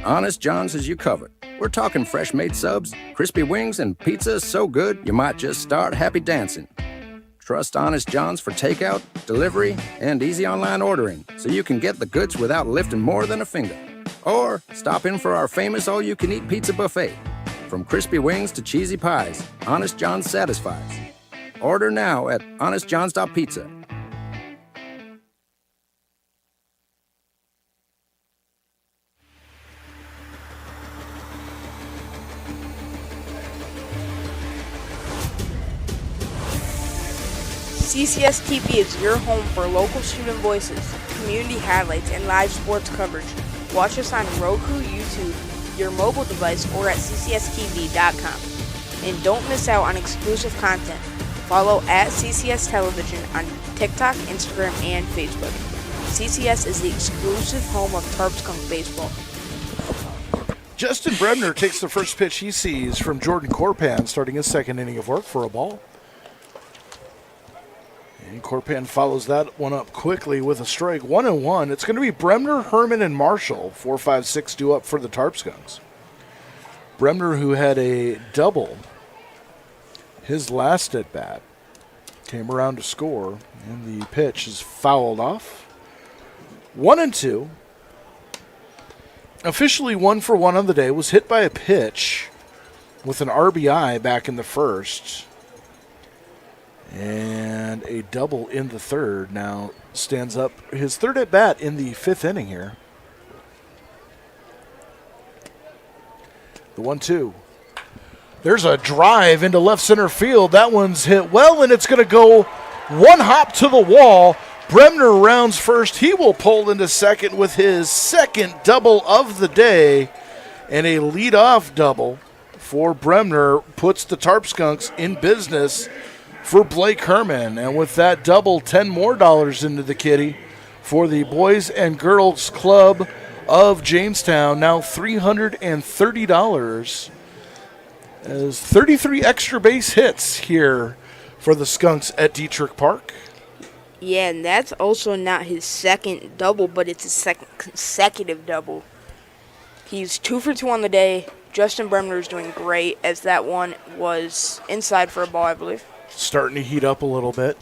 Honest John's has you covered. We're talking fresh-made subs, crispy wings, and pizza so good you might just start happy dancing. Trust Honest John's for takeout, delivery, and easy online ordering so you can get the goods without lifting more than a finger. Or stop in for our famous all-you-can-eat pizza buffet. From crispy wings to cheesy pies, Honest John's satisfies. Order now at honestjohns.pizza. CCS-TV is your home for local student voices, community highlights, and live sports coverage. Watch us on Roku, YouTube, your mobile device, or at CCSTV.com. And don't miss out on exclusive content. Follow at CCS Television on TikTok, Instagram, and Facebook. CCS is the exclusive home of Tarp Skunk Baseball. Justin Bremner takes the first pitch he sees from Jordan Corpan, starting his 2nd inning of work for a ball. And Corpan follows that one up quickly with a strike. 1-1. It's going to be Bremner, Herman, and Marshall. 4, 5, 6 due up for the Tarp Skunks. Bremner, who had a double his last at bat, came around to score, and the pitch is fouled off. 1-2. Officially 1 for 1 on the day. Was hit by a pitch with an RBI back in the first. And a double in the 3rd. Now stands up his 3rd at bat in the 5th inning here. The 1-2. There's a drive into left center field. That one's hit well, and it's going to go 1 hop to the wall. Bremner rounds first. He will pull into second with his 2nd double of the day, and a leadoff double for Bremner puts the Tarp Skunks in business for Blake Herman. And with that double, $10 more into the kitty for the Boys and Girls Club of Jamestown. Now $330 as 33 extra base hits here for the Skunks at Detrick Park. Yeah, and that's also not his second double, but it's his second consecutive double. He's 2 for 2 on the day. Justin Bremner is doing great, as that one was inside for a ball, I believe. Starting to heat up a little bit.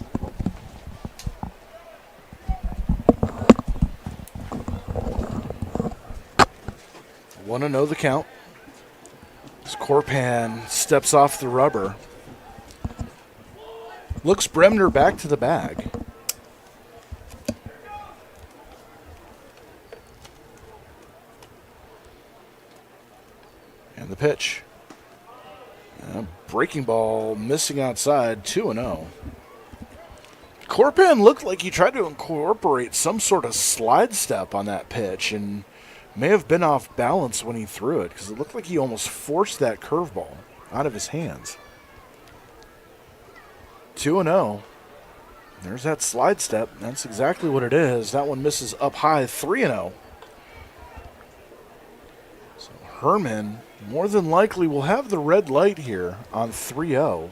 Want to know the count. As Corpan steps off the rubber. Looks Bremner back to the bag. And the pitch. Breaking ball missing outside, 2-0. Corpan looked like he tried to incorporate some sort of slide step on that pitch and may have been off balance when he threw it because it looked like he almost forced that curveball out of his hands. 2-0. There's that slide step. That's exactly what it is. That one misses up high, 3-0. So Herman more than likely will have the red light here on 3-0.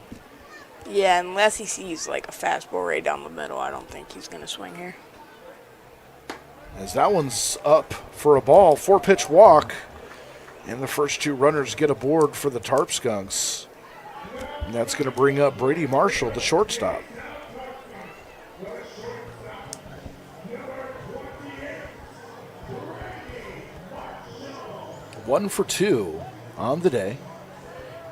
Yeah, unless he sees like a fastball right down the middle, I don't think he's going to swing here. As that one's up for a ball, 4-pitch walk, and the first 2 runners get aboard for the Tarp Skunks. And that's going to bring up Brady Marshall, the shortstop. One for 2 on the day.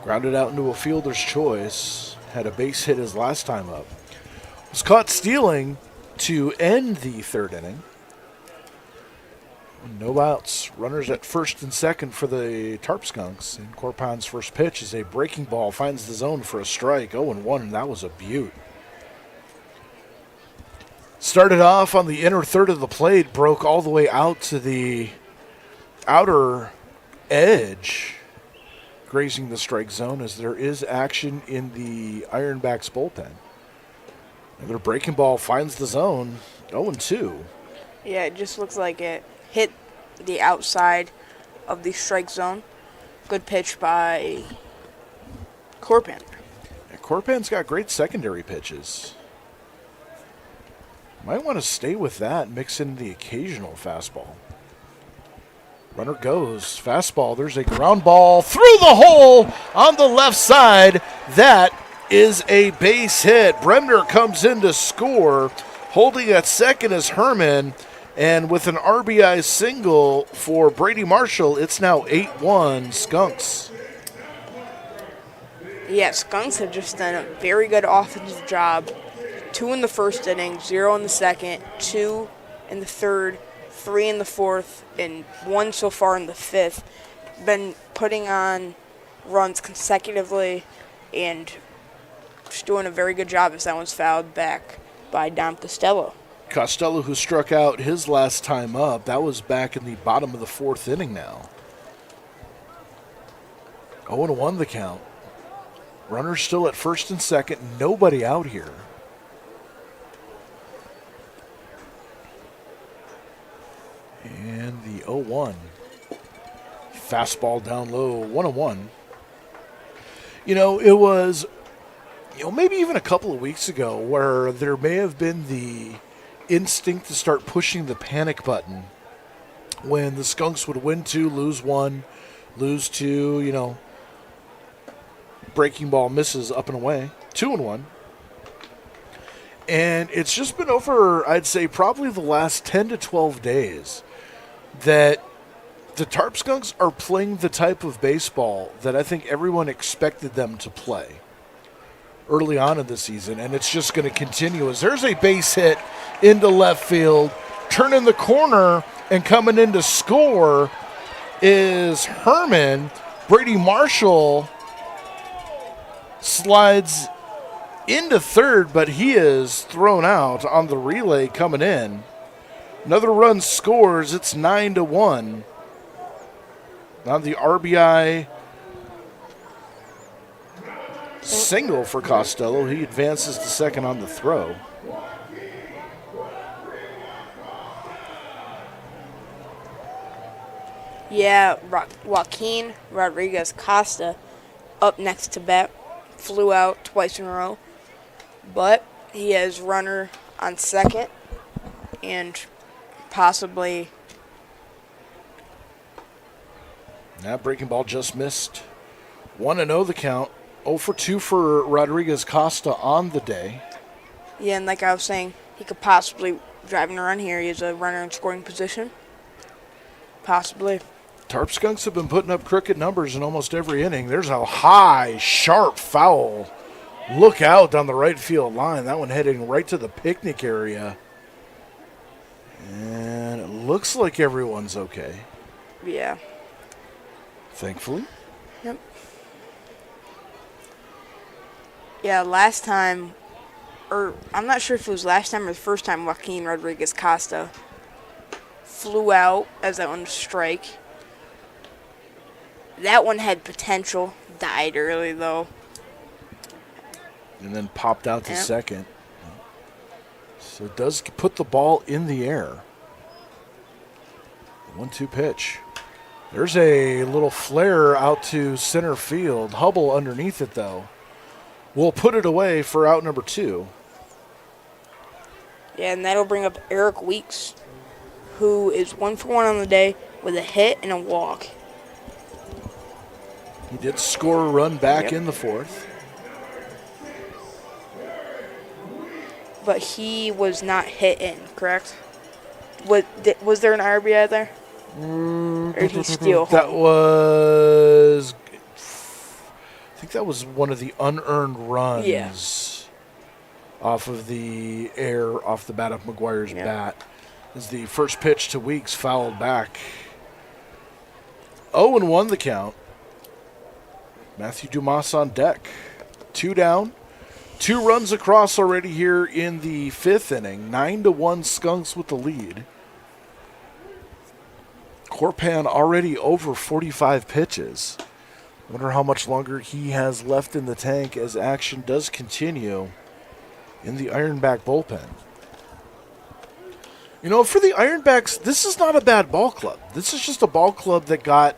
Grounded out into a fielder's choice. Had a base hit his last time up. Was caught stealing to end the 3rd inning. No outs. Runners at first and second for the Tarp Skunks. And Corpan's first pitch is a breaking ball. Finds the zone for a strike. 0-1, and that was a beaut. Started off on the inner third of the plate. Broke all the way out to the outer edge. Grazing the strike zone as there is action in the Ironbacks bullpen. Another breaking ball finds the zone. 0-2. Yeah, it just looks like it hit the outside of the strike zone. Good pitch by Corpan. Yeah, Corpan's got great secondary pitches. Might want to stay with that and mix in the occasional fastball. Runner goes. Fastball. There's a ground ball through the hole on the left side. That is a base hit. Bremner comes in to score. Holding at second is Herman. And with an RBI single for Brady Marshall, it's now 8-1 Skunks. Yeah, Skunks have just done a very good offensive job. 2 in the first inning, 0 in the second, 2 in the third, 3 in the fourth, and 1 so far in the fifth. Been putting on runs consecutively and just doing a very good job as that one's fouled back by Dom Costello. Costello, who struck out his last time up, that was back in the bottom of the 4th inning now. 0-1 the count. Runners still at first and second, nobody out here. And the 0-1. Fastball down low, 1-1. You know, it was, maybe even a couple of weeks ago where there may have been the instinct to start pushing the panic button when the Skunks would win 2, lose 1, lose 2, breaking ball misses up and away, 2-1. And it's just been over, I'd say, probably the last 10 to 12 days that the Tarp Skunks are playing the type of baseball that I think everyone expected them to play early on in the season, and it's just going to continue as there's a base hit into left field. Turning the corner and coming in to score is Herman. Brady Marshall slides into third, but he is thrown out on the relay coming in. Another run scores. It's 9-1. On the RBI single for Costello. He advances to second on the throw. Yeah, Joaquin Rodriguez Costa up next to bat. Flew out twice in a row. But he has runner on second, and possibly. That breaking ball just missed. 1-0 the count. 0 for 2 for Rodriguez Costa on the day. Yeah, and like I was saying, he could possibly drive and run here. He has a runner in scoring position. Possibly. Tarp Skunks have been putting up crooked numbers in almost every inning. There's a high, sharp foul. Look out down the right field line. That one heading right to the picnic area. And it looks like everyone's okay. Yeah. Thankfully. Yep. Yeah, last time, or I'm not sure if it was last time or the first time, Joaquin Rodriguez Costa flew out as that one was strike. That one had potential, died early though. And then popped out to second. So it does put the ball in the air. 1-2 pitch. There's a little flare out to center field. Hubble underneath it though. We'll put it away for out number 2. Yeah, and that'll bring up Eric Weeks, who is 1 for 1 on the day with a hit and a walk. He did score a run back in the 4th. But he was not hit in, correct? Was there an RBI there? Or did he steal home? That was... I think that was one of the unearned runs off of the air, off the bat of McGuire's bat. As the first pitch to Weeks fouled back. 0-1 the count. Matthew Dumas on deck. 2 down. 2 runs across already here in the 5th inning. 9-1 Skunks with the lead. Corpan already over 45 pitches. Wonder how much longer he has left in the tank as action does continue in the Ironback bullpen. You know, for the Ironbacks, this is not a bad ball club. This is just a ball club that got,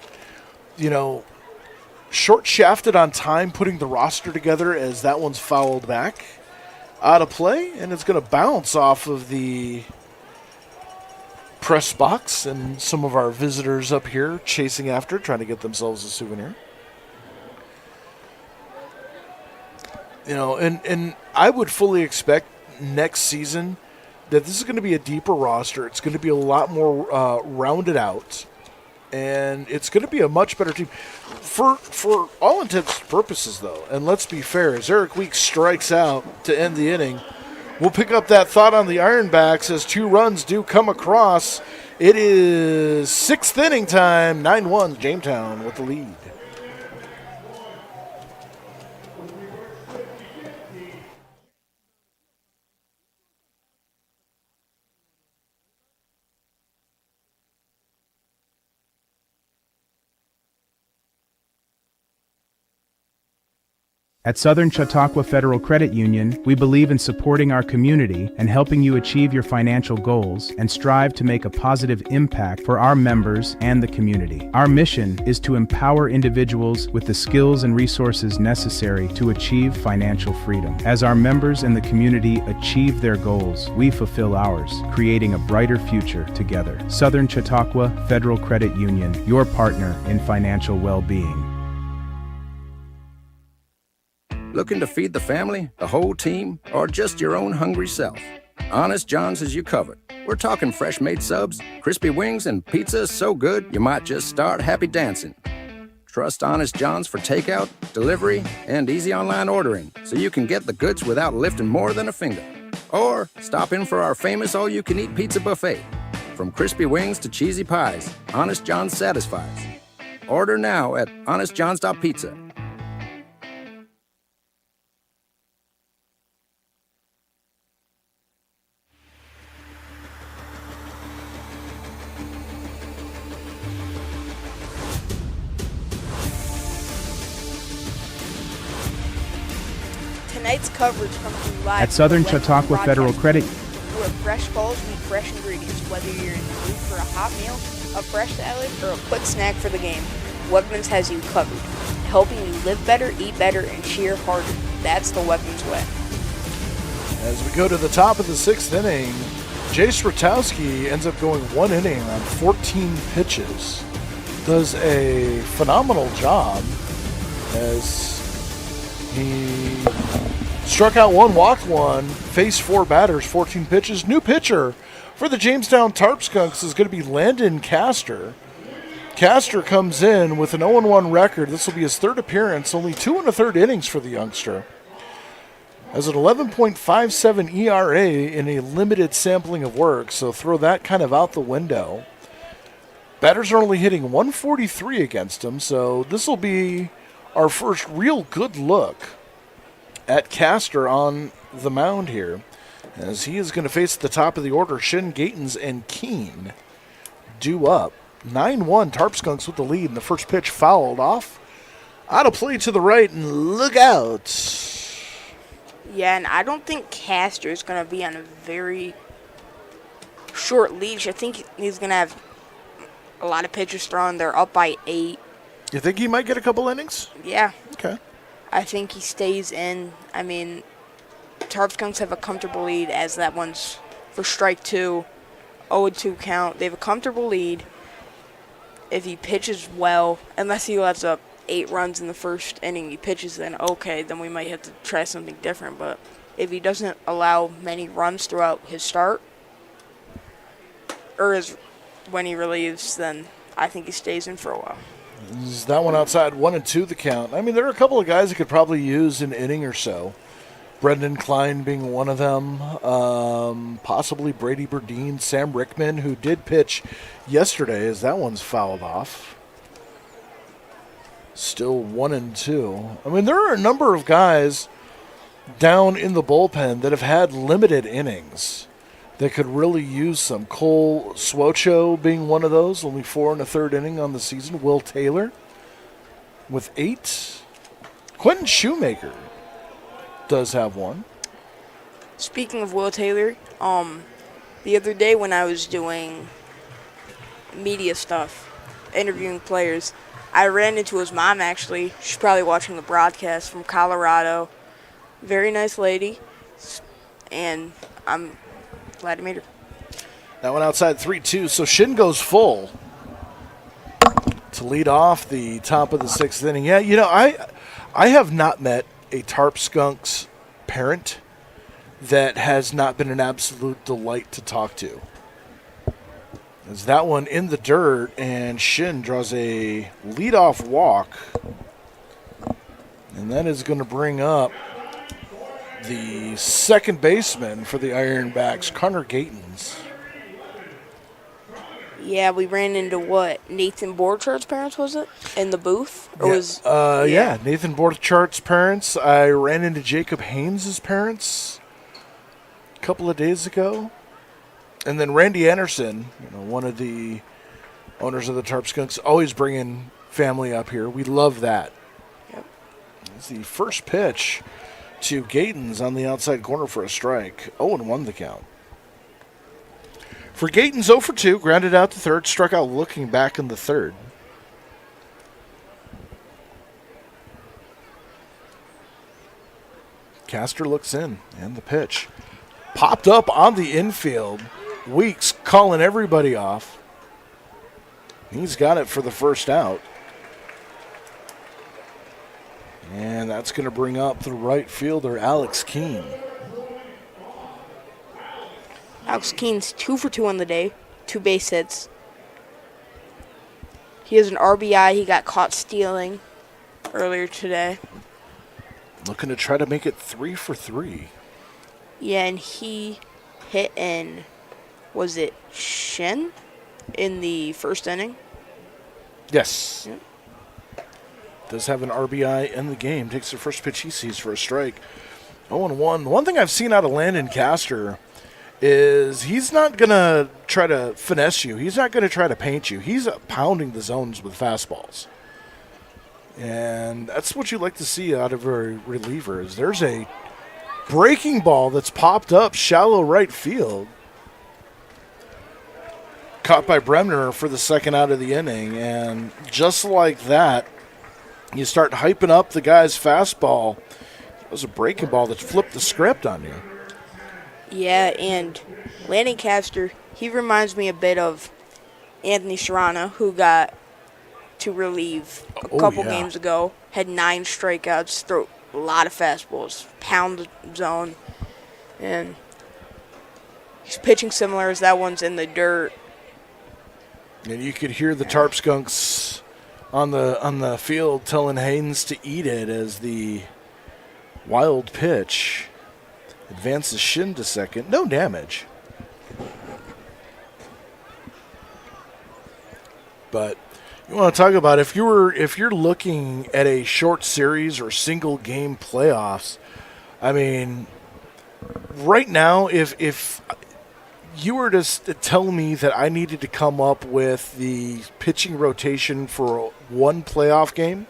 short-shafted on time putting the roster together as that one's fouled back out of play, and it's going to bounce off of the press box and some of our visitors up here chasing after, trying to get themselves a souvenir. And I would fully expect next season that this is going to be a deeper roster. It's going to be a lot more rounded out, and it's going to be a much better team. For all intents and purposes, though, and let's be fair, as Eric Weeks strikes out to end the inning, we'll pick up that thought on the Ironbacks as 2 runs do come across. It is 6th inning time, 9-1 Jamestown with the lead. At Southern Chautauqua Federal Credit Union, we believe in supporting our community and helping you achieve your financial goals and strive to make a positive impact for our members and the community. Our mission is to empower individuals with the skills and resources necessary to achieve financial freedom. As our members and the community achieve their goals, we fulfill ours, creating a brighter future together. Southern Chautauqua Federal Credit Union, your partner in financial well-being. Looking to feed the family, the whole team, or just your own hungry self? Honest John's has you covered. We're talking fresh-made subs, crispy wings, and pizza so good you might just start happy dancing. Trust Honest John's for takeout, delivery, and easy online ordering so you can get the goods without lifting more than a finger. Or stop in for our famous all-you-can-eat pizza buffet. From crispy wings to cheesy pies, Honest John's satisfies. Order now at honestjohns.pizza. Tonight's coverage comes to you live at Southern Chautauqua Federal Credit, where fresh calls meet fresh ingredients. Whether you're in the mood for a hot meal, a fresh salad, or a quick snack for the game, Wegmans has you covered, helping you live better, eat better, and cheer harder. That's the Wegmans way. As we go to the top of the 6th inning, Jace Rotowski ends up going 1 inning on 14 pitches. Does a phenomenal job as he struck out 1, walked 1, faced 4 batters, 14 pitches. New pitcher for the Jamestown Tarp Skunks is going to be Landon Castor. Castor comes in with an 0-1 record. This will be his 3rd appearance, only 2 1/3 innings for the youngster. Has an 11.57 ERA in a limited sampling of work, so throw that kind of out the window. Batters are only hitting 143 against him, so this will be our first real good look at Castor on the mound here, as he is going to face the top of the order. Shin, Gatens, and Keene due up. 9-1 Tarp Skunks with the lead, and the first pitch fouled off. Out of play to the right, and look out. Yeah, and I don't think Castor is going to be on a very short leash. I think he's going to have a lot of pitchers thrown. They're up by 8. You think he might get a couple innings? Yeah. Okay. I think he stays in. I mean, Tarp Skunks have a comfortable lead as that one's for strike 2, 0-2 count. They have a comfortable lead. If he pitches well, unless he lets up 8 runs in the first inning, he pitches, then okay, then we might have to try something different. But if he doesn't allow many runs throughout his start, or when he relieves, then I think he stays in for a while. That one outside, 1-2 the count. I mean, there are a couple of guys that could probably use an inning or so. Brendan Klein being one of them, possibly Brady Burdine, Sam Rickman, who did pitch yesterday, as that one's fouled off. Still 1-2. I mean, there are a number of guys down in the bullpen that have had limited innings that could really use some. Cole Swocho being one of those, only 4 1/3 inning on the season. Will Taylor with 8. Quentin Shoemaker does have 1. Speaking of Will Taylor, the other day when I was doing media stuff, interviewing players, I ran into his mom, actually. She's probably watching the broadcast, from Colorado. Very nice lady, and I'm glad to meet her. That one outside, 3-2, so Shin goes full to lead off the top of the 6th inning. Yeah, you know, I have not met a Tarp Skunks parent that has not been an absolute delight to talk to. As that one in the dirt, and Shin draws a leadoff walk. And that is going to bring up the second baseman for the Ironbacks, Connor Gatens. Yeah, we ran into what? Nathan Borchart's parents, was it? In the booth? Or yeah, Nathan Borchart's parents. I ran into Jacob Haynes' parents a couple of days ago. And then Randy Anderson, one of the owners of the Tarp Skunks, always bringing family up here. We love that. Yep. It's the first pitch to Gatens on the outside corner for a strike. 0-1 the count. For Gatens, 0 for 2, grounded out to third, struck out looking back in the third. Castor looks in, and the pitch popped up on the infield. Weeks calling everybody off. He's got it for the first out. And that's going to bring up the right fielder, Alex Keene. Alex Keene's 2 for 2 on the day, 2 base hits. He has an RBI. He got caught stealing earlier today. Looking to try to make it 3 for 3. Yeah, and he hit in, was it Shin in the first inning? Yes. Yep. Does have an RBI in the game. Takes the first pitch he sees for a strike. 0-1. One thing I've seen out of Landon Castor is he's not going to try to finesse you. He's not going to try to paint you. He's pounding the zones with fastballs. And that's what you like to see out of a reliever. Is there's a breaking ball that's popped up shallow right field. Caught by Bremner for the second out of the inning. And just like that, you start hyping up the guy's fastball. It was a breaking ball that flipped the script on you. Yeah, and Landon Castor, he reminds me a bit of Anthony Serrano, who got to relieve a couple games ago, had 9 strikeouts, threw a lot of fastballs, pound the zone, and he's pitching similar as that one's in the dirt. And you could hear the Tarp Skunks on the field telling Haynes to eat it as the wild pitch advances shin to second. No damage. But you want to talk about if you're looking at a short series or single game playoffs, I mean, right now, if you were to tell me that I needed to come up with the pitching rotation for one playoff game,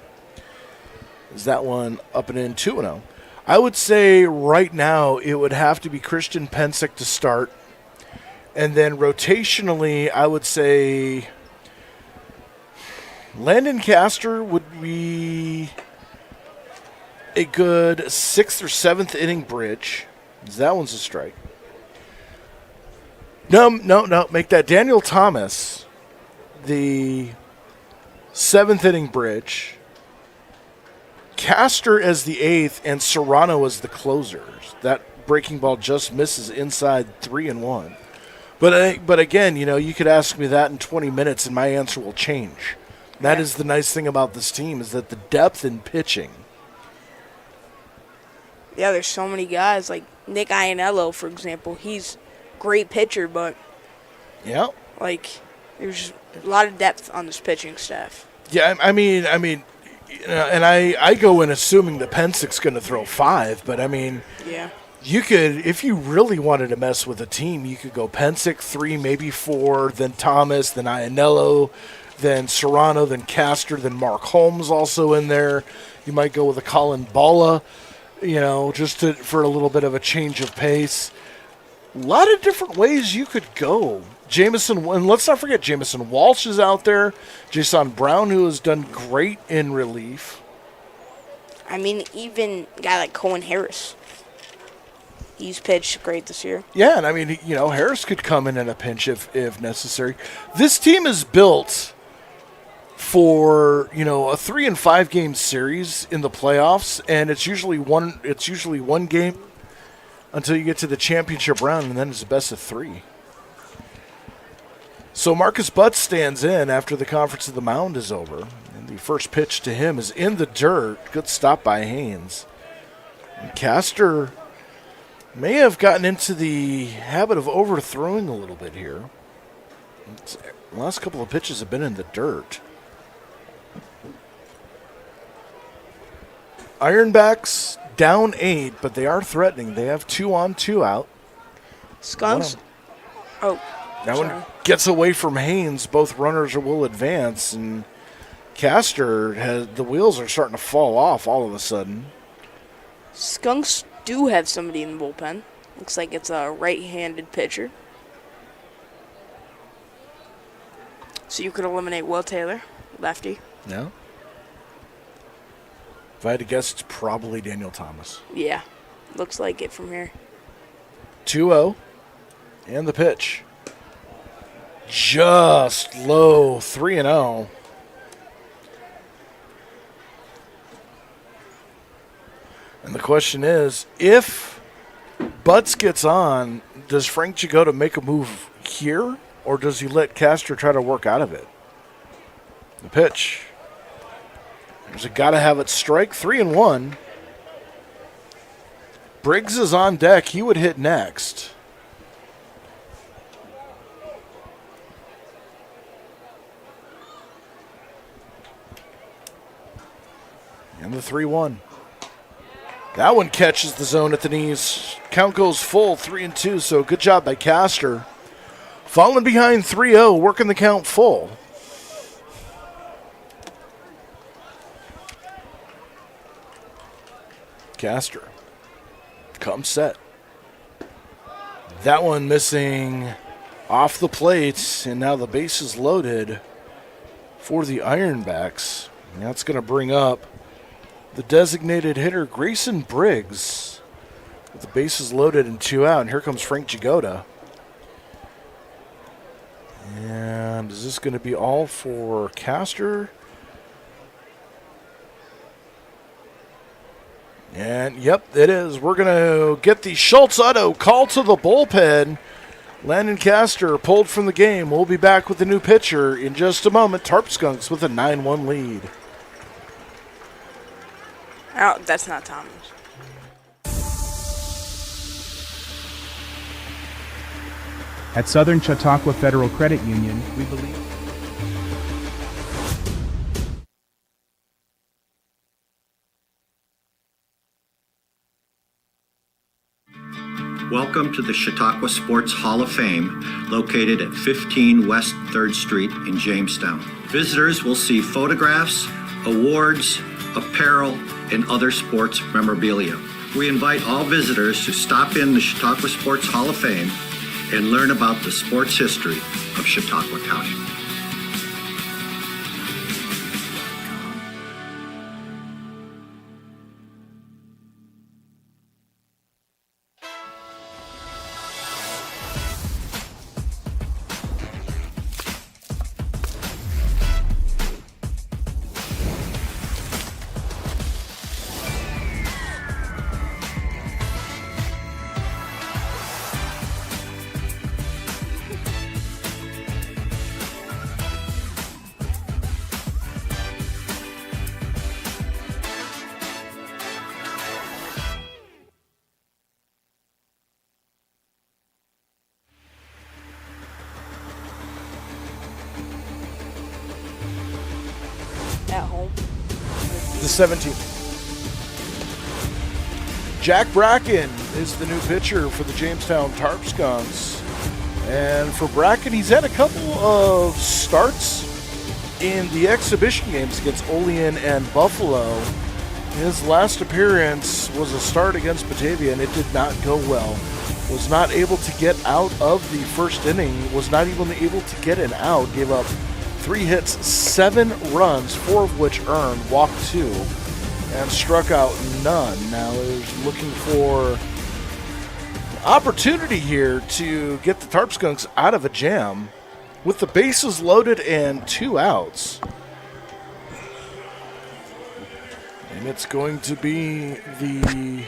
is that one up and in 2-0? I would say right now it would have to be Christian Pensick to start, and then rotationally I would say Landon Castor would be a good 6th or 7th inning bridge. That one's a strike. No. Make that Daniel Thomas the 7th inning bridge. Castor as the 8th, and Serrano as the closers. That breaking ball just misses inside 3-1. But again, you could ask me that in 20 minutes, and my answer will change. That is the nice thing about this team, is that the depth in pitching. Yeah, there's so many guys like Nick Iannello, for example. He's a great pitcher, but there's a lot of depth on this pitching staff. Yeah, I mean, and I go in assuming that Pensick's going to throw 5, but I mean, you could, if you really wanted to mess with a team, you could go Pensick 3, maybe 4, then Thomas, then Iannello, then Serrano, then Castor, then Mark Holmes also in there. You might go with a Colin Balla, just for a little bit of a change of pace. A lot of different ways you could go. And let's not forget Jameson Walsh is out there. Jason Brown, who has done great in relief. I mean, even a guy like Cohen Harris. He's pitched great this year. Yeah, and I mean, Harris could come in a pinch if necessary. This team is built for, a 3 and 5 game series in the playoffs, and it's usually one game until you get to the championship round, and then it's a best of 3. So Marcus Butts stands in after the conference of the mound is over, and the first pitch to him is in the dirt. Good stop by Haynes. And Castor may have gotten into the habit of overthrowing a little bit here. The last couple of pitches have been in the dirt. Ironbacks down 8, but they are threatening. They have 2 on, 2 out. Skunks. That one gets away from Haynes. Both runners will advance, and Castor the wheels are starting to fall off all of a sudden. Skunks do have somebody in the bullpen. Looks like it's a right-handed pitcher. So you could eliminate Will Taylor, lefty. No. If I had to guess, it's probably Daniel Thomas. Yeah, looks like it from here. 2-0, and the pitch. Just low, 3-0. And the question is, if Butts gets on, does Frank Jagoda make a move here, or does he let Castor try to work out of it? The pitch. There's a gotta-have-it strike, 3-1. Briggs is on deck. He would hit next. And the 3-1. That one catches the zone at the knees. Count goes full, 3-2, so good job by Castor. Falling behind 3-0, working the count full. Castor comes set. That one missing off the plate, and now the base is loaded for the Ironbacks. And that's going to bring up the designated hitter, Grayson Briggs. With the bases loaded and 2 out, and here comes Frank Jagoda. And is this going to be all for Castor? And, yep, it is. We're going to get the Schultz Auto call to the bullpen. Landon Castor pulled from the game. We'll be back with the new pitcher in just a moment. Tarp Skunks with a 9-1 lead. Oh, that's not Thomas. At Southern Chautauqua Federal Credit Union, we believe... Welcome to the Chautauqua Sports Hall of Fame, located at 15 West 3rd Street in Jamestown. Visitors will see photographs, awards, apparel, and other sports memorabilia. We invite all visitors to stop in the Chautauqua Sports Hall of Fame and learn about the sports history of Chautauqua County. At home. The 17th. Jack Bracken is the new pitcher for the Jamestown Tarp Skunks. And for Bracken, he's had a couple of starts in the exhibition games against Olean and Buffalo. His last appearance was a start against Batavia, and it did not go well. Was not able to get out of the first inning, was not even able to get an out, gave up 3 hits, 7 runs, 4 of which earned, walked 2, and struck out none. Now is looking for opportunity here to get the Tarp Skunks out of a jam with the bases loaded and 2 outs. And it's going to be the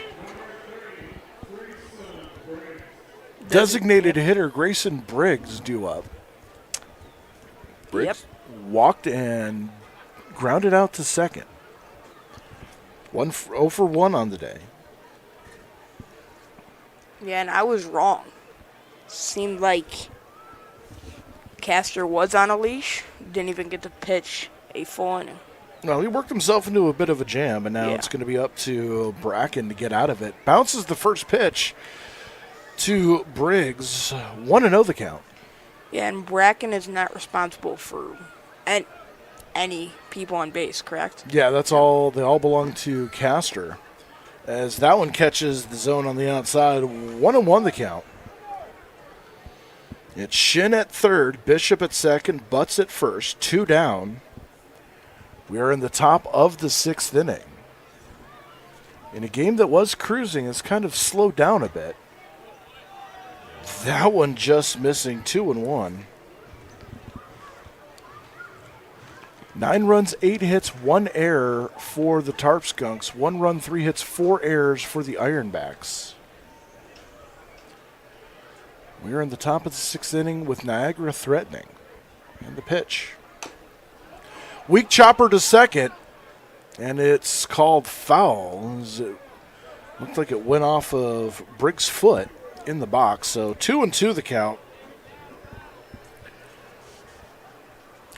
designated hitter Grayson Briggs due up. Briggs walked and grounded out to second. 0 for 1 on the day. Yeah, and I was wrong. Seemed like Castor was on a leash. Didn't even get to pitch a full inning. Well, he worked himself into a bit of a jam, and now it's going to be up to Bracken to get out of it. Bounces the first pitch to Briggs. 1-0 the count. Yeah, and Bracken is not responsible for any people on base, correct? Yeah, that's all. They all belong to Castor. As that one catches the zone on the outside, 1-1 the count. It's Shin at third, Bishop at second, Butts at first, 2 down. We are in the top of the 6th inning. In a game that was cruising, it's kind of slowed down a bit. That one just missing, 2-1. 9 runs, 8 hits, 1 error for the Tarp Skunks. 1 run, 3 hits, 4 errors for the Ironbacks. We are in the top of the 6th inning with Niagara threatening. And the pitch. Weak chopper to second, and it's called foul. It looked like it went off of Briggs' foot in the box. So 2-2 the count.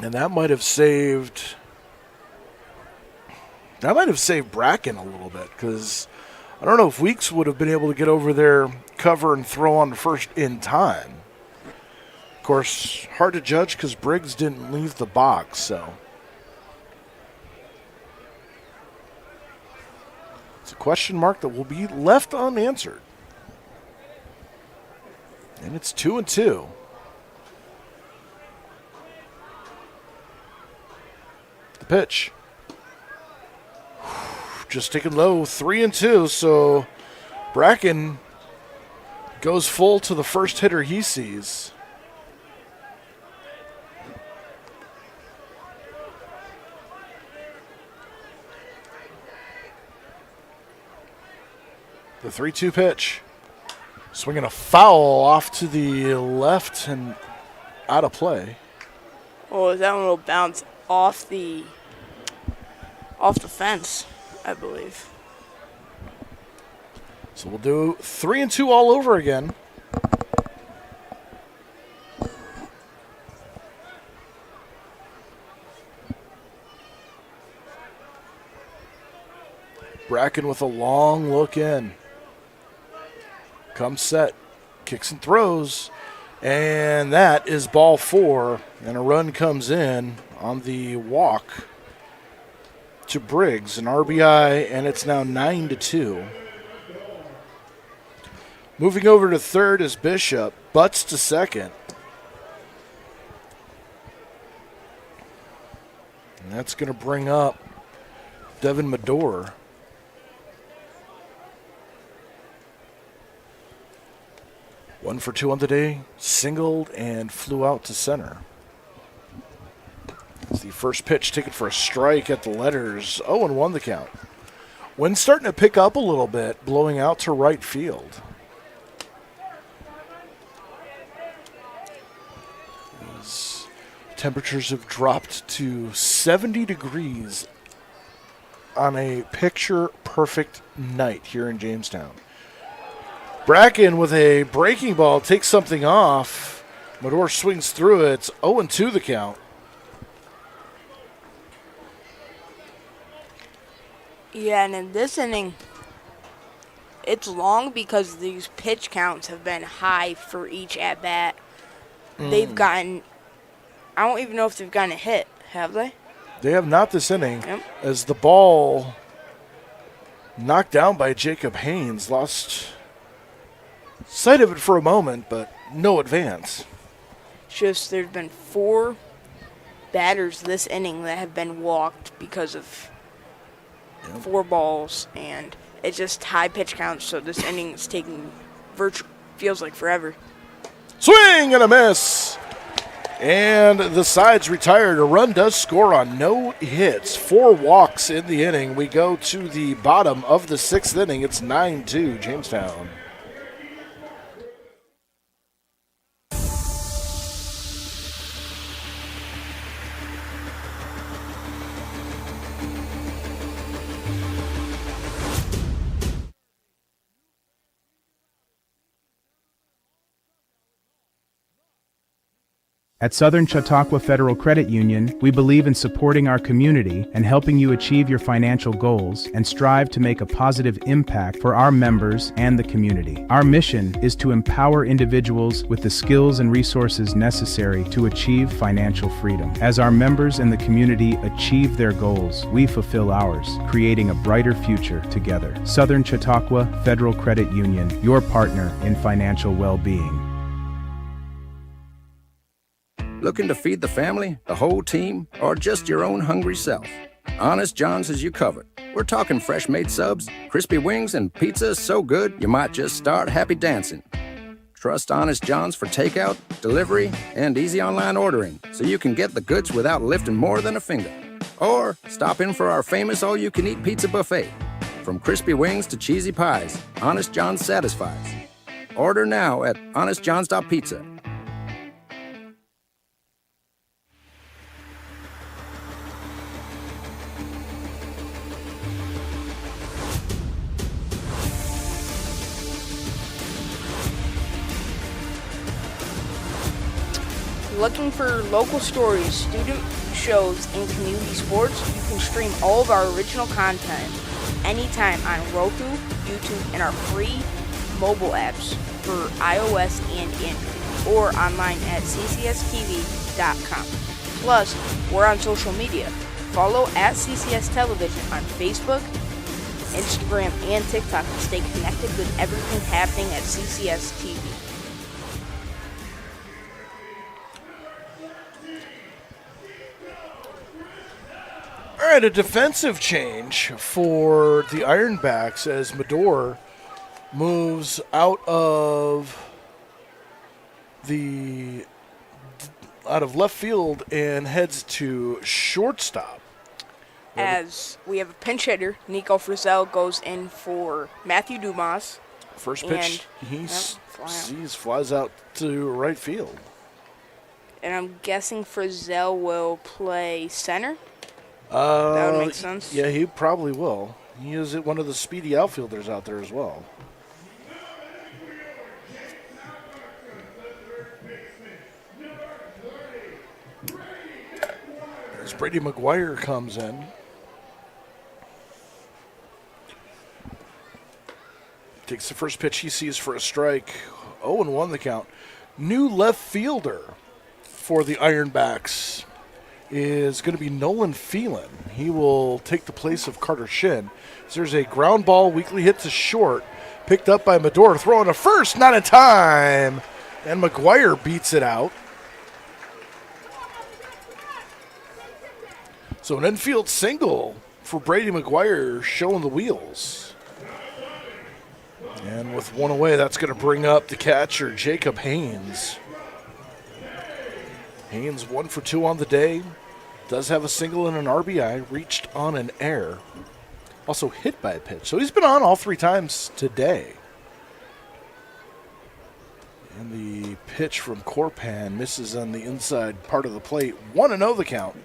And that might have saved Bracken a little bit, because I don't know if Weeks would have been able to get over there, cover, and throw on first in time. Of course, hard to judge because Briggs didn't leave the box, so. It's a question mark that will be left unanswered. And it's 2-2. The pitch. Just taken low, 3-2, so Bracken goes full to the first hitter he sees. The 3-2 pitch. Swinging a foul off to the left and out of play. Oh, that one will bounce off the fence, I believe. So we'll do 3-2 all over again. Bracken with a long look in. Comes set, kicks and throws, and that is ball 4. And a run comes in on the walk to Briggs, an RBI, and it's now 9-2. Moving over to third is Bishop, butts to second. And that's going to bring up Devin Medore. One for 2 on the day, singled and flew out to center. It's the first pitch taken for a strike at the letters. 0-1 the count. Wind's starting to pick up a little bit, blowing out to right field. As temperatures have dropped to 70 degrees on a picture-perfect night here in Jamestown. Bracken with a breaking ball takes something off. Medore swings through it. It's 0-2 the count. Yeah, and in this inning, it's long because these pitch counts have been high for each at-bat. They've gotten, I don't even know if they've gotten a hit, have they? They have not this inning. As the ball knocked down by Jacob Haynes, lost sight of it for a moment, but no advance. Just there's been 4 batters this inning that have been walked because of 4 balls, and it's just high pitch counts, so this inning is taking feels like forever. Swing and a miss. And the side's retired. A run does score on no hits. 4 walks in the inning. We go to the bottom of the 6th inning. It's 9-2 Jamestown. At Southern Chautauqua Federal Credit Union, we believe in supporting our community and helping you achieve your financial goals and strive to make a positive impact for our members and the community. Our mission is to empower individuals with the skills and resources necessary to achieve financial freedom. As our members and the community achieve their goals, we fulfill ours, creating a brighter future together. Southern Chautauqua Federal Credit Union, your partner in financial well-being. Looking to feed the family, the whole team, or just your own hungry self? Honest John's has you covered. We're talking fresh-made subs, crispy wings, and pizza so good you might just start happy dancing. Trust Honest John's for takeout, delivery, and easy online ordering, so you can get the goods without lifting more than a finger. Or stop in for our famous all-you-can-eat pizza buffet. From crispy wings to cheesy pies, Honest John's satisfies. Order now at honestjohns.pizza. Looking for local stories, student shows, and community sports? You can stream all of our original content anytime on Roku, YouTube, and our free mobile apps for iOS and Android, or online at CCS-TV.com. Plus, we're on social media. Follow at CCS Television on Facebook, Instagram, and TikTok to stay connected with everything happening at CCS-TV. All right, a defensive change for the Ironbacks as Medore moves out of left field and heads to shortstop. As we have a pinch hitter, Nico Frizzell goes in for Matthew Dumas. First pitch, he flies out to right field. And I'm guessing Frizzell will play center? That would make sense. Yeah, he probably will. He is one of the speedy outfielders out there as well. As Brady McGuire comes in. Takes the first pitch he sees for a strike. 0-1 the count. New left fielder for the Ironbacks is going to be Nolan Phelan. He will take the place of Carter Shin. So there's a ground ball, weakly hit to short, picked up by Medor, throwing to first, not in time. And McGuire beats it out. So an infield single for Brady McGuire, showing the wheels. And with one away, that's going to bring up the catcher, Jacob Haynes. Haynes 1 for 2 on the day. Does have a single and an RBI, reached on an error. Also hit by a pitch. So he's been on all 3 times today. And the pitch from Corpan misses on the inside part of the plate. 1-0 the count.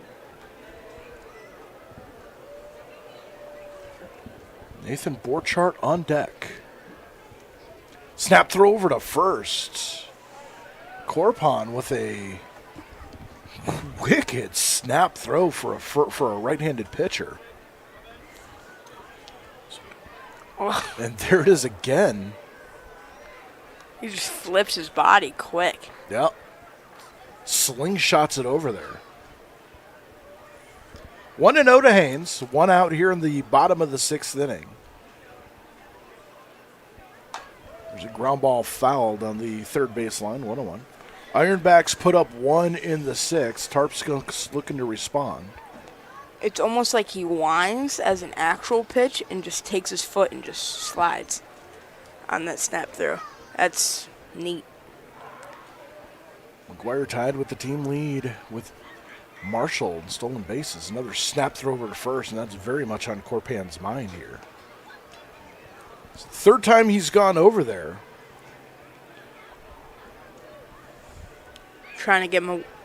Nathan Borchardt on deck. Snap throw over to first. Corpan with a wicked snap throw for a right-handed pitcher. And there it is again. He just flips his body quick. Yep. Slingshots it over there. 1-0 to Haynes. 1 out here in the bottom of the 6th inning. There's a ground ball fouled on the third baseline, 1-1. Ironbacks put up 1 in the 6th. Tarp Skunks looking to respond. It's almost like he whines as an actual pitch and just takes his foot and just slides on that snap throw. That's neat. McGuire tied with the team lead with Marshall and stolen bases. Another snap throw over to first, and that's very much on Corpan's mind here. It's the 3rd time he's gone over there. Trying to get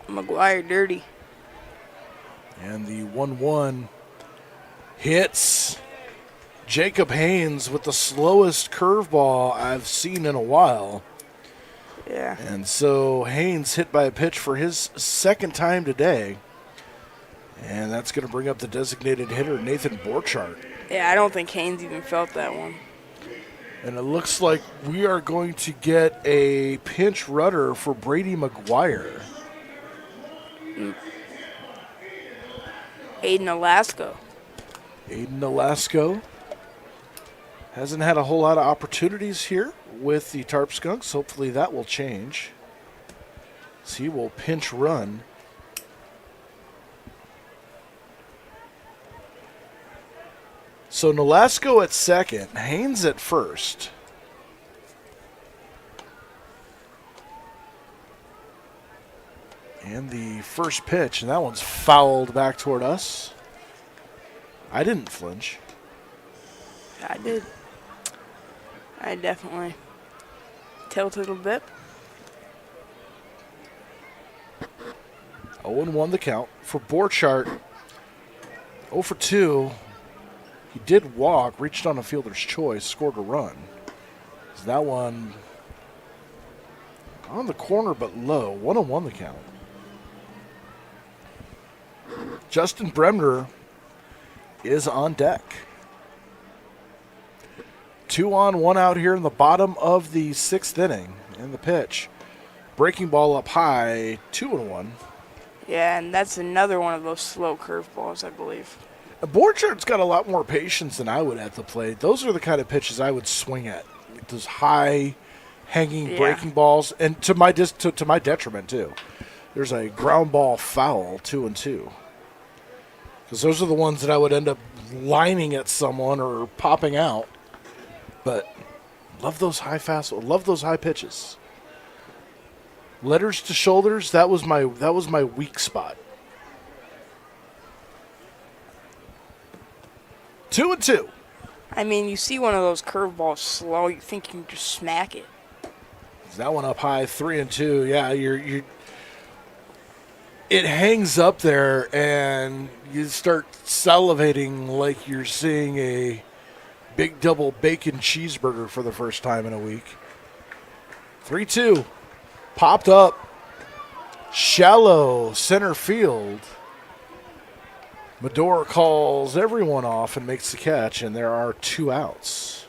McGuire dirty. And the 1-1 hits Jacob Haynes with the slowest curveball I've seen in a while. Yeah. And so Haynes hit by a pitch for his 2nd time today. And that's going to bring up the designated hitter, Nathan Borchardt. Yeah, I don't think Haynes even felt that one. And it looks like we are going to get a pinch runner for Brady McGuire. Aiden Alasko. Aiden Alasko hasn't had a whole lot of opportunities here with the Tarp Skunks. Hopefully that will change. So he will pinch run. So Nolasco at second, Haynes at first. And the first pitch, and that one's fouled back toward us. I didn't flinch. I did. I definitely tilted a bit. 0-1 the count for Borchardt. 0 for 2. He did walk, reached on a fielder's choice, scored a run. So that one on the corner but low. 1-1 the count. Justin Bremner is on deck. 2 on, 1 out here in the bottom of the 6th inning. And the pitch. Breaking ball up high, 2-1. Yeah, and that's another one of those slow curveballs, I believe. Borchardt's got a lot more patience than I would at the plate. Those are the kind of pitches I would swing at. Like those high hanging breaking balls, and to my detriment too. There's a ground ball foul, 2-2. Because those are the ones that I would end up lining at someone or popping out. But Love those high love those high pitches. Letters to shoulders, that was my weak spot. 2-2. I mean, you see one of those curveballs slow, you think you can just smack it. That one up high, 3-2. Yeah, it hangs up there, and you start salivating like you're seeing a big double bacon cheeseburger for the first time in a week. 3-2. Popped up. Shallow center field. Medor calls everyone off and makes the catch, and there are 2 outs.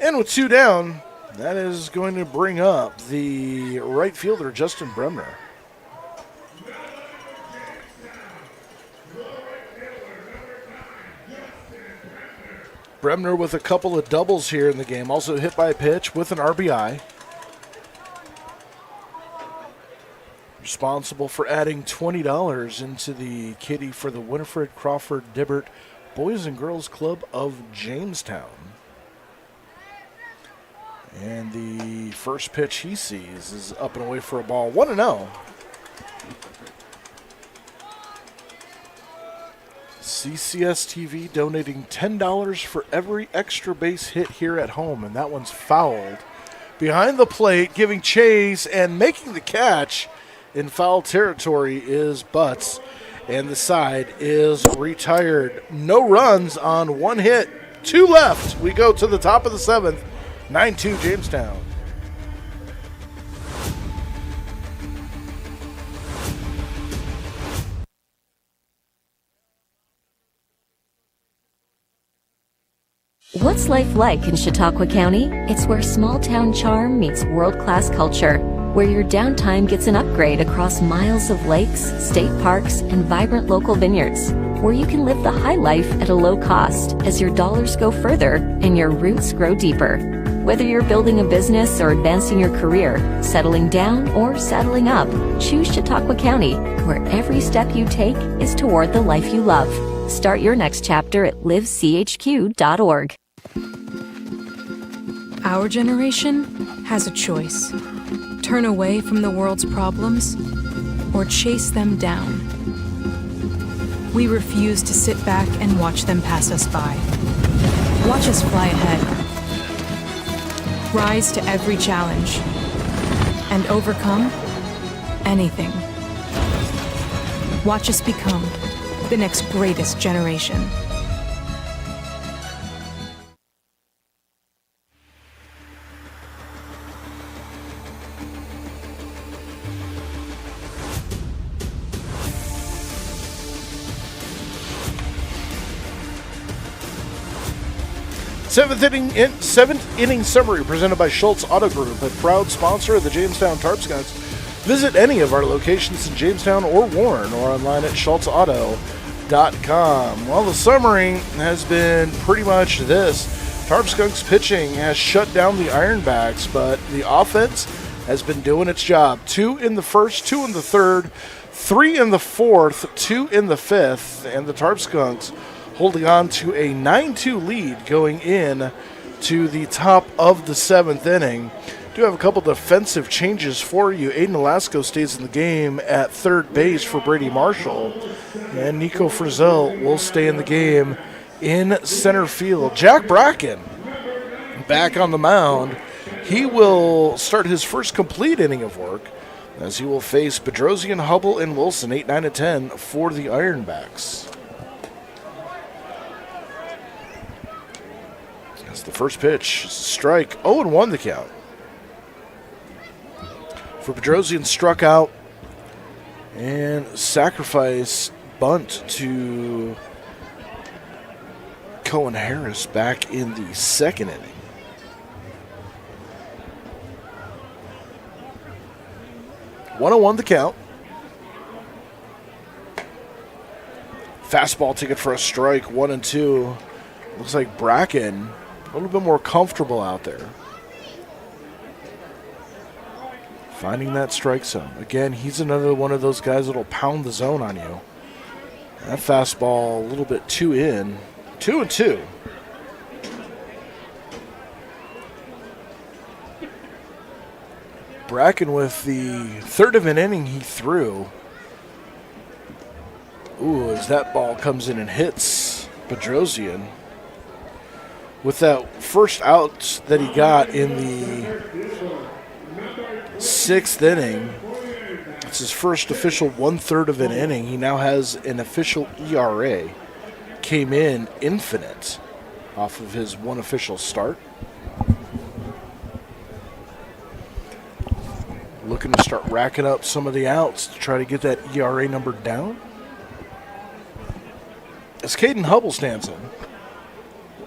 And with 2 down, that is going to bring up the right fielder, Justin Bremner. Bremner with a couple of doubles here in the game, also hit by a pitch with an RBI. Responsible for adding $20 into the kitty for the Winifred Crawford Dibbert Boys and Girls Club of Jamestown. And the first pitch he sees is up and away for a ball. 1-0. CCS-TV donating $10 for every extra base hit here at home, and that one's fouled. Behind the plate, giving chase and making the catch in foul territory is Butts, and the side is retired. No runs on 1 hit, 2 left. We go to the top of the 7th, 9-2 Jamestown. What's life like in Chautauqua County? It's where small-town charm meets world-class culture, where your downtime gets an upgrade across miles of lakes, state parks, and vibrant local vineyards, where you can live the high life at a low cost as your dollars go further and your roots grow deeper. Whether you're building a business or advancing your career, settling down or settling up, choose Chautauqua County, where every step you take is toward the life you love. Start your next chapter at livechq.org. Our generation has a choice. Turn away from the world's problems or chase them down. We refuse to sit back and watch them pass us by. Watch us fly ahead. Rise to every challenge and overcome anything. Watch us become the next greatest generation. Seventh inning summary presented by Schultz Auto Group, a proud sponsor of the Jamestown Tarp Skunks. Visit any of our locations in Jamestown or Warren or online at schultzauto.com. Well, the summary has been pretty much this. Tarp Skunks pitching has shut down the Ironbacks, but the offense has been doing its job. 2 in the first, 2 in the third, 3 in the fourth, 2 in the fifth, and the Tarp Skunks holding on to a 9-2 lead going in to the top of the 7th inning. Do have a couple defensive changes for you. Aiden Alasko stays in the game at third base for Brady Marshall, and Nico Frizzell will stay in the game in center field. Jack Bracken back on the mound. He will start his first complete inning of work as he will face Bedrosian, Hubble, and Wilson, 8, 9, and 10 for the Ironbacks. As the first pitch, strike, 0-1 the count. For Bedrosian, struck out and sacrifice bunt to Cohen Harris back in the second inning. (1-1) the count. Fastball ticket for a strike, 1-2. Looks like Bracken a little bit more comfortable out there, finding that strike zone. Again, he's another one of those guys that'll pound the zone on you. That fastball a little bit too in, 2-2. Bracken with the third of an inning he threw. Ooh, as that ball comes in and hits Bedrosian. With that first out that he got in the 6th inning, it's his first official 1/3 of an inning. He now has an official ERA. Came in infinite off of his one official start. Looking to start racking up some of the outs to try to get that ERA number down. As Caden Hubble stands in,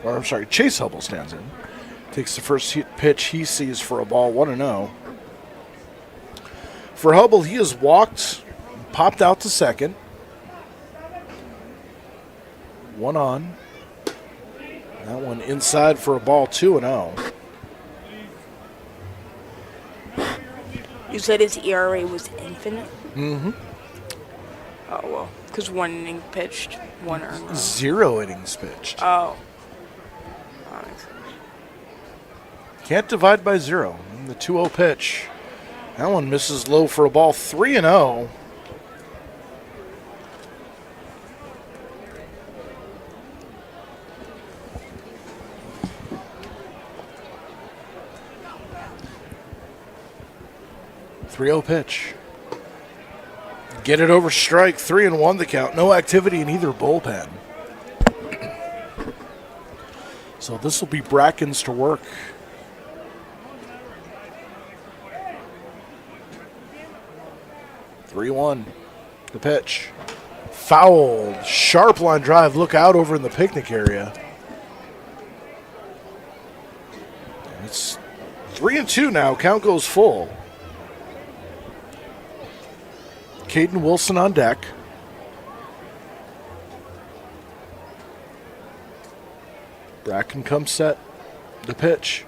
or I'm sorry, Chase Hubble stands in, takes the first pitch he sees for a ball, 1-0. For Hubble, he has walked, popped out to second. 1 on. That one inside for a ball, 2-0. You said his ERA was infinite? Mm-hmm. Oh, well, because 1 inning pitched, 1 earned run. 0 innings pitched. Oh. Can't divide by 0. The 2-0 pitch. That one misses low for a ball, 3-0. Pitch. Get it over strike, 3-1 the count. No activity in either bullpen. So this will be Bracken's to work. (3-1) the pitch. Fouled. Sharp line drive. Look out over in the picnic area. It's 3-2 now. Count goes full. Caden Wilson on deck. Bracken comes set. The pitch.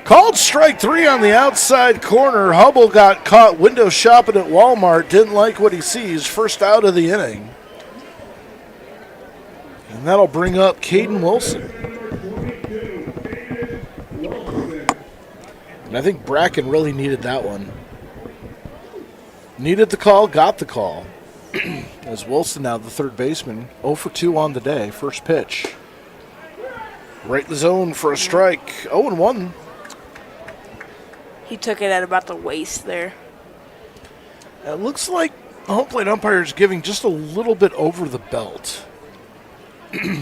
Called strike 3 on the outside corner. Hubble got caught window shopping at Walmart. Didn't like what he sees. First out of the inning. And that'll bring up Caden Wilson. And I think Bracken really needed that one. Needed the call, got the call. As Wilson now the third baseman, 0 for 2 on the day. First pitch. Right in the zone for a strike. 0-1. He took it at about the waist there. It looks like the home plate umpire is giving just a little bit over the belt.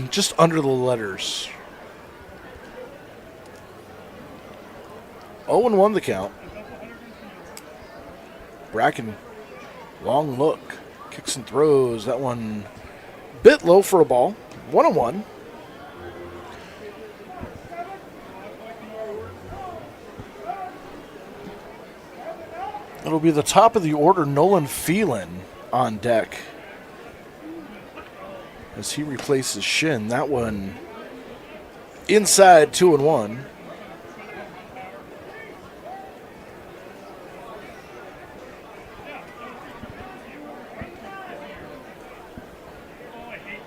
Just under the letters. 0-1 the count. Bracken, long look, kicks and throws. That one bit low for a ball. 1-1. It'll be the top of the order, Nolan Phelan on deck as he replaces Shin. That one inside, 2-1.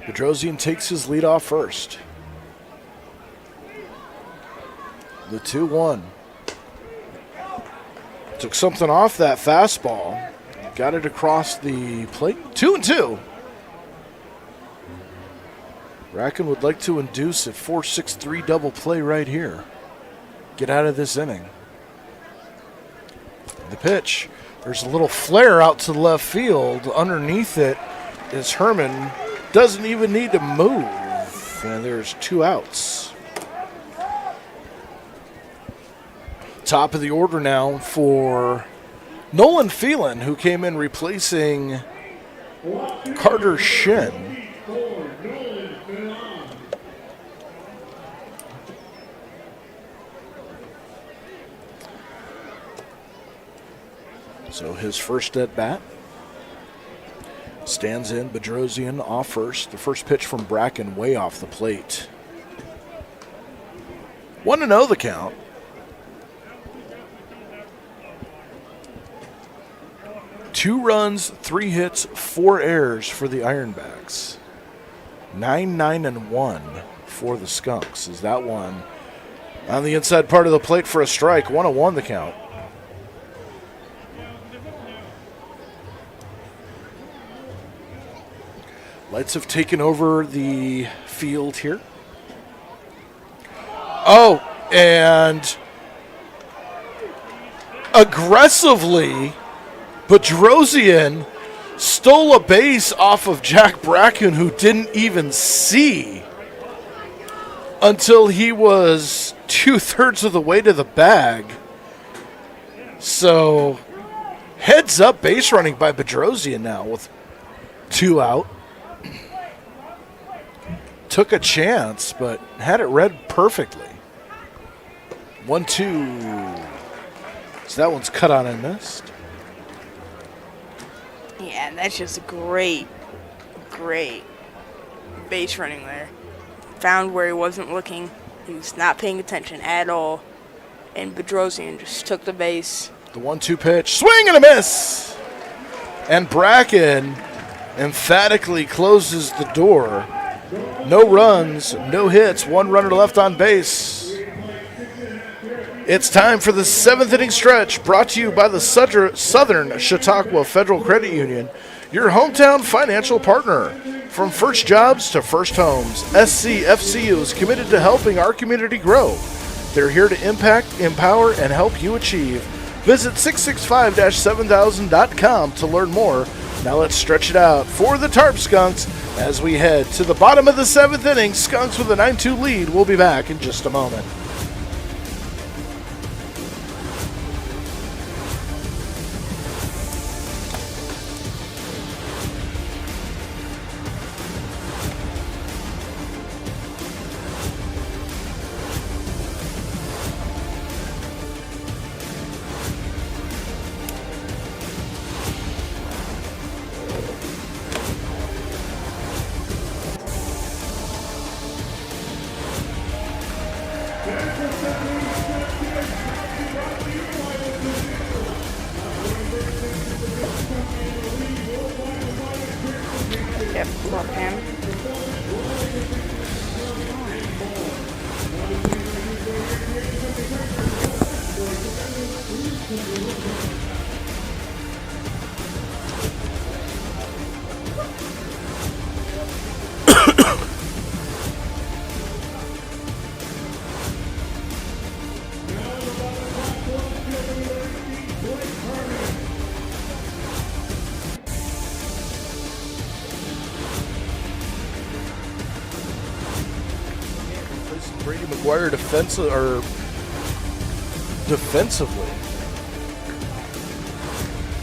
Bedrosian takes his lead off first. The 2-1. Took something off that fastball. Got it across the plate. 2-2. Bracken would like to induce a 4-6-3 double play right here. Get out of this inning. The pitch. There's a little flare out to the left field. Underneath it is Herman. Doesn't even need to move. And there's 2 outs. Top of the order now for Nolan Phelan, who came in replacing Carter Shin. So his first at bat. Stands in, Bedrosian off first. The first pitch from Bracken way off the plate. 1-0 the count. Two runs, 3 hits, 4 errors for the Ironbacks. 9-9-1 for the Skunks. Is that one on the inside part of the plate for a strike? 1-1 the count. Lights have taken over the field here. Oh, and aggressively, Bedrosian stole a base off of Jack Bracken, who didn't even see until he was 2/3 of the way to the bag. So, heads up base running by Bedrosian now with 2 out. Took a chance, but had it read perfectly. 1-2. So that one's cut on and missed. Yeah, and that's just great base running there. Found where he wasn't looking. He was not paying attention at all. And Bedrosian just took the base. The 1-2 pitch. Swing and a miss! And Bracken emphatically closes the door. No runs, no hits, 1 runner left on base. It's time for the 7th inning stretch, brought to you by the Southern Chautauqua Federal Credit Union, your hometown financial partner. From first jobs to first homes, SCFCU is committed to helping our community grow. They're here to impact, empower, and help you achieve. Visit 665-7000.com to learn more. Now let's stretch it out for the Tarp Skunks as we head to the bottom of the 7th inning. Skunks with a 9-2 lead. We'll be back in just a moment. Yep, left hand. Brady McGuire defensively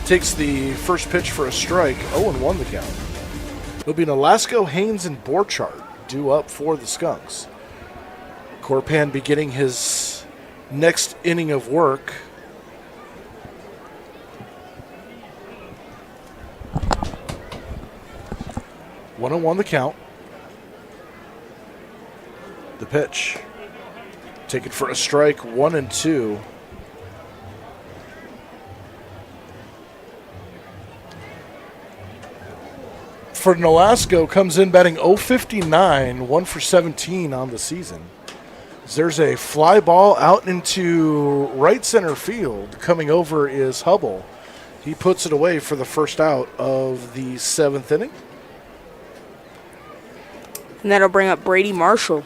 takes the first pitch for a strike. 0-1 the count. It'll be Nolasco, Haynes, and Borchardt due up for the Skunks. Corpan beginning his next inning of work. One on one the count. The pitch. Taken for a strike, 1-2. For Nolasco, comes in batting .059, 1 for 17 on the season. There's a fly ball out into right center field. Coming over is Hubble. He puts it away for the first out of the 7th inning. And that'll bring up Brady Marshall.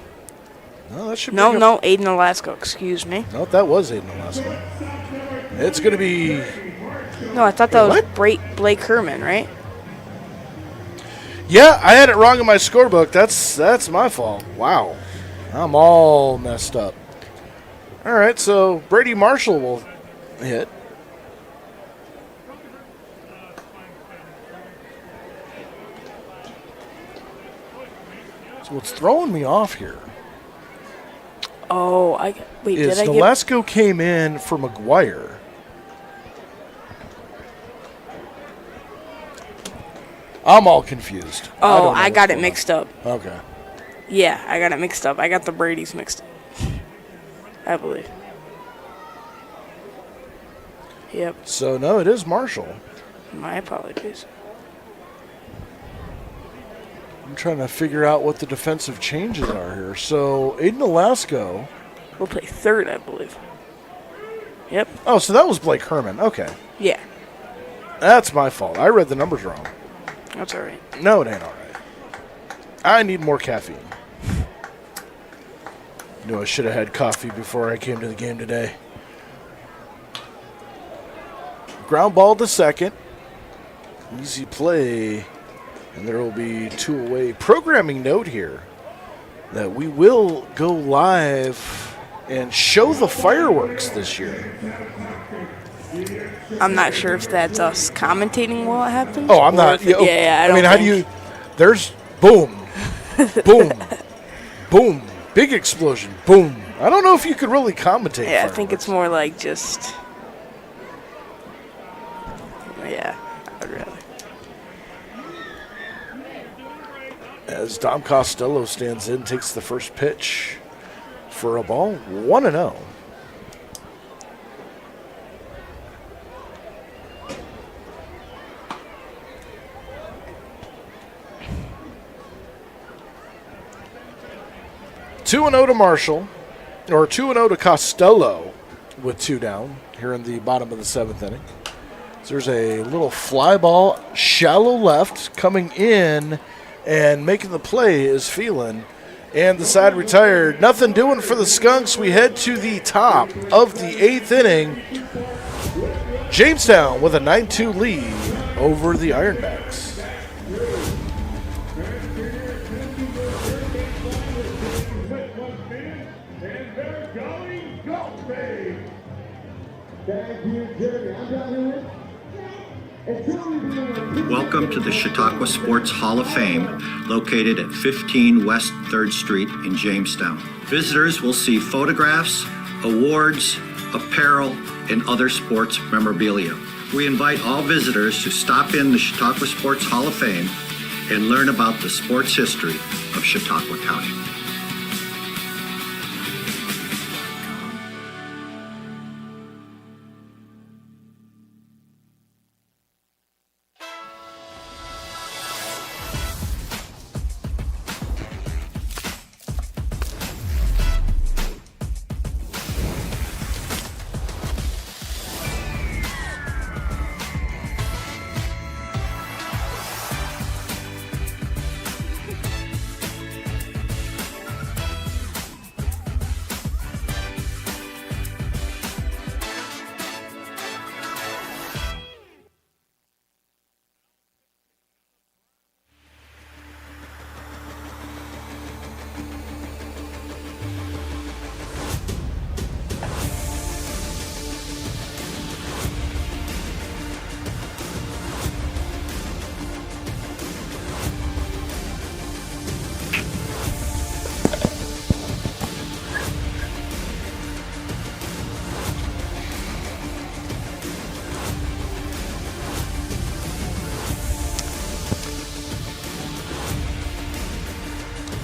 No, that should no, Aiden Nolasco, excuse me. No, that was Aiden Nolasco. It's going to be... No, I thought that was Blake Herman, right? Yeah, I had it wrong in my scorebook. That's my fault. Wow. I'm all messed up. All right, so Brady Marshall will hit. So what's throwing me off here? Oh, wait, did I get... Nolasco came in for McGuire. I'm all confused. Oh, I got it mixed up. Okay. Yeah, I got it mixed up. I got the Brady's mixed up. I believe. Yep. So, no, it is Marshall. My apologies. I'm trying to figure out what the defensive changes are here. So Aiden Alasko will play third, I believe. Yep. Oh, so that was Blake Herman. Okay. Yeah. That's my fault. I read the numbers wrong. That's all right. No, it ain't all right. I need more caffeine. Knew I should have had coffee before I came to the game today. Ground ball to second. Easy play. And there will be 2 away. Programming note here that we will go live and show the fireworks this year. I'm not sure if that's us commentating while it happens. Oh, I'm not. Yeah, I mean, how do you? There's boom, boom, boom, big explosion, boom. I don't know if you could really commentate. Yeah, I think it's more like just. Yeah, I'd rather. As Dom Costello stands in, takes the first pitch for a ball, 1-0. Two and 0 to Marshall, or 2-0 to Costello with 2 down here in the bottom of the 7th inning. So there's a little fly ball, shallow left, coming in and making the play is Phelan. And the side retired. Nothing doing for the Skunks. We head to the top of the 8th inning. Jamestown with a 9-2 lead over the Ironbacks. Welcome to the Chautauqua Sports Hall of Fame, located at 15 West 3rd Street in Jamestown. Visitors will see photographs, awards, apparel, and other sports memorabilia. We invite all visitors to stop in the Chautauqua Sports Hall of Fame and learn about the sports history of Chautauqua County.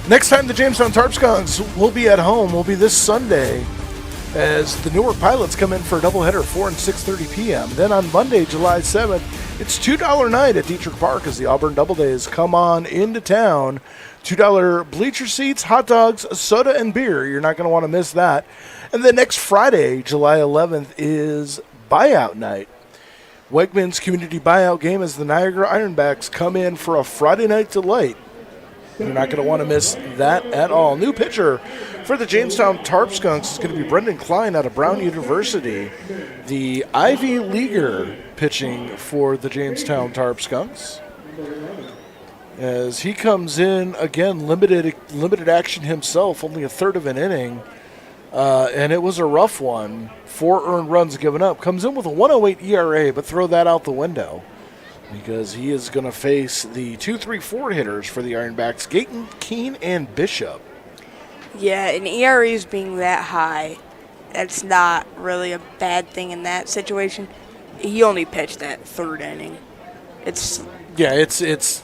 Next time the Jamestown Tarp Skunks will be at home will be this Sunday as the Newark Pilots come in for a doubleheader, 4 and 6:30 p.m. Then on Monday, July 7th, it's $2 night at Detrick Park as the Auburn Doubledays come on into town. $2 bleacher seats, hot dogs, soda, and beer. You're not going to want to miss that. And then next Friday, July 11th, is buyout night. Wegmans Community Buyout Game as the Niagara Ironbacks come in for a Friday night delight. You're not going to want to miss that at all. New pitcher for the Jamestown Tarp Skunks is going to be Brendan Klein out of Brown University, the Ivy Leaguer pitching for the Jamestown Tarp Skunks. As he comes in, again, limited action himself, only a third of an inning, and it was a rough one. 4 earned runs given up. Comes in with a 1.08 ERA, but throw that out the window, because he is going to face the 2-3-4 hitters for the Ironbacks, Gayton, Keene, and Bishop. Yeah, and ERAs being that high, that's not really a bad thing in that situation. He only pitched that 3rd inning. It's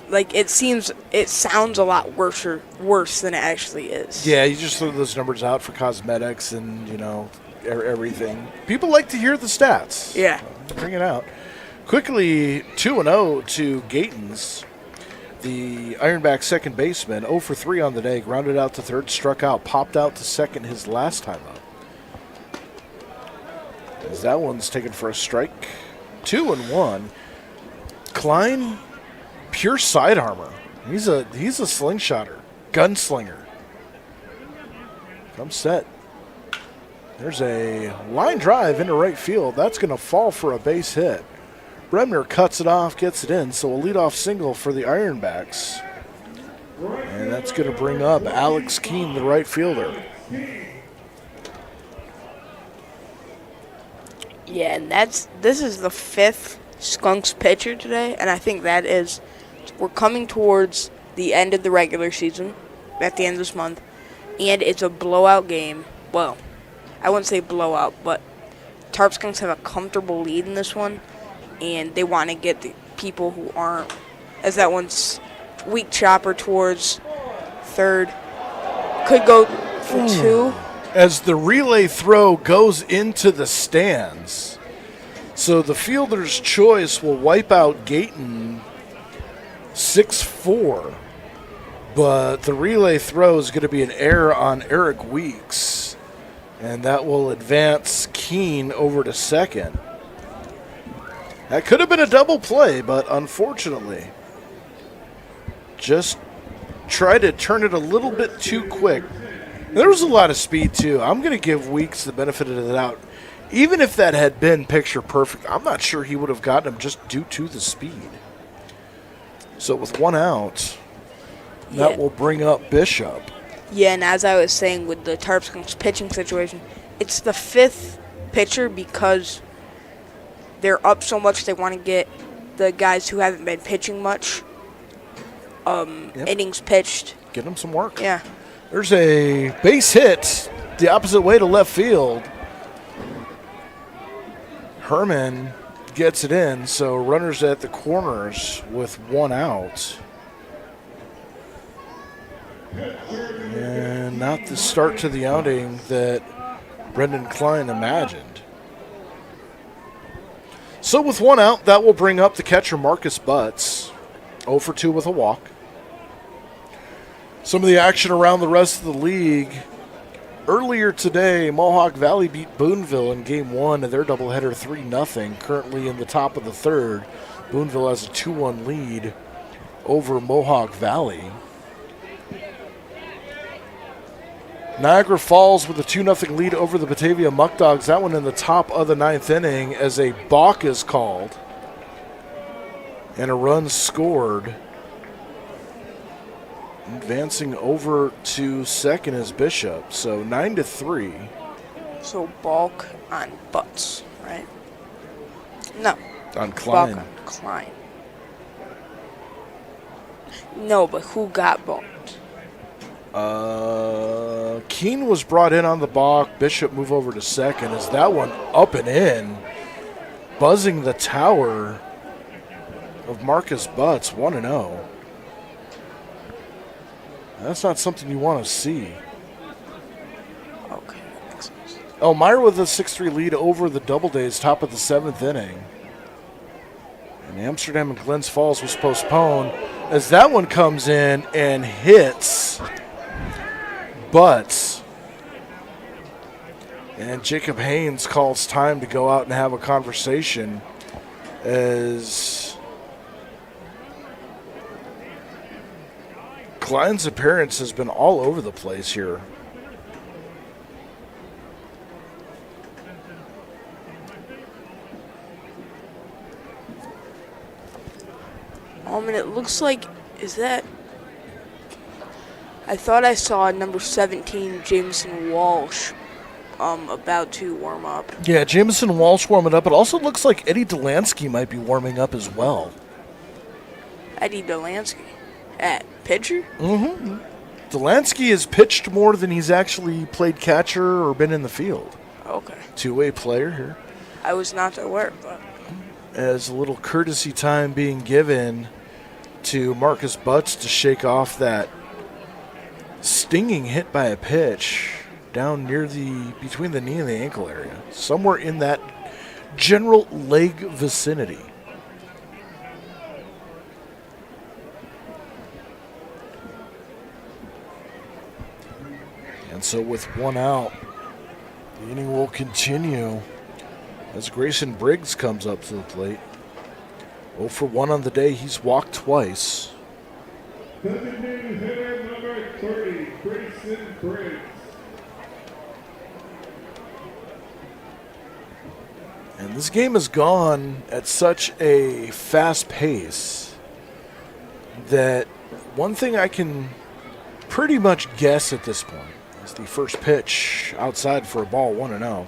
like it sounds a lot worse than it actually is. Yeah, you just throw those numbers out for cosmetics and everything. People like to hear the stats. Yeah, bring it out. Quickly, 2-0 to Gayton's. the Ironbacks second baseman, 0 for 3 on the day, grounded out to third, struck out, popped out to second his last time up. As that one's taken for a strike. 2-1. Klein, pure side armor. He's a slingshotter, gunslinger. Come set. There's a line drive into right field. That's going to fall for a base hit. Bremner cuts it off, gets it in, so a leadoff single for the Ironbacks. And that's going to bring up Alex Keene, the right fielder. Yeah, and this is the 5th Skunks pitcher today, and I think we're coming towards the end of the regular season, at the end of this month, and it's a blowout game. Well, I wouldn't say blowout, but Tarp Skunks have a comfortable lead in this one, and they want to get the people who aren't, as that one's weak chopper towards third, could go for 2. As the relay throw goes into the stands, so the fielder's choice will wipe out Gayton 6-4, but the relay throw is going to be an error on Eric Weeks, and that will advance Keene over to second. That could have been a double play, but unfortunately, just try to turn it a little bit too quick. There was a lot of speed, too. I'm going to give Weeks the benefit of the doubt. Even if that had been picture perfect, I'm not sure he would have gotten him just due to the speed. So with 1 out, that will bring up Bishop. Yeah, and as I was saying with the Tarp Skunks pitching situation, it's the 5th pitcher because they're up so much they want to get the guys who haven't been pitching much innings pitched. Get them some work. Yeah. There's a base hit the opposite way to left field. Herman gets it in, so runners at the corners with 1 out. And not the start to the outing that Brendan Klein imagined. So with 1 out, that will bring up the catcher Marcus Butts, 0 for 2 with a walk. Some of the action around the rest of the league. Earlier today, Mohawk Valley beat Boonville in Game 1 of their doubleheader 3-0, currently in the top of the 3rd. Boonville has a 2-1 lead over Mohawk Valley. Niagara Falls with a 2-0 lead over the Batavia Muck Dogs. That one in the top of the 9th inning as a balk is called and a run scored. Advancing over to second is Bishop, so 9-3. So balk on Butts, right? No. On Klein. Balk on Klein. No, but who got balked? Keene was brought in on the balk. Bishop move over to second. Is that one up and in? Buzzing the tower of Marcus Butts, 1-0. That's not something you want to see. Okay, that makes sense. Elmira with a 6-3 lead over the Doubledays, top of the 7th inning. And Amsterdam and Glens Falls was postponed as that one comes in and hits Butts. And Jacob Haynes calls time to go out and have a conversation as Klein's appearance has been all over the place here. And it looks like, is that, I thought I saw number 17, Jameson Walsh, about to warm up. Yeah, Jameson Walsh warming up. It also looks like Eddie Delansky might be warming up as well. Eddie Delansky at pitcher? Mm-hmm. Delansky has pitched more than he's actually played catcher or been in the field. Okay. Two-way player here. I was not aware, but. As a little courtesy time being given to Marcus Butts to shake off that stinging hit by a pitch down near between the knee and the ankle area, somewhere in that general leg vicinity. so with one out, the inning will continue as Grayson Briggs comes up to the plate. 0 for 1 on the day. He's walked twice. Designated hitter number 30, Grayson Briggs. And this game has gone at such a fast pace that one thing I can pretty much guess at this point is the first pitch outside for a ball, 1-0,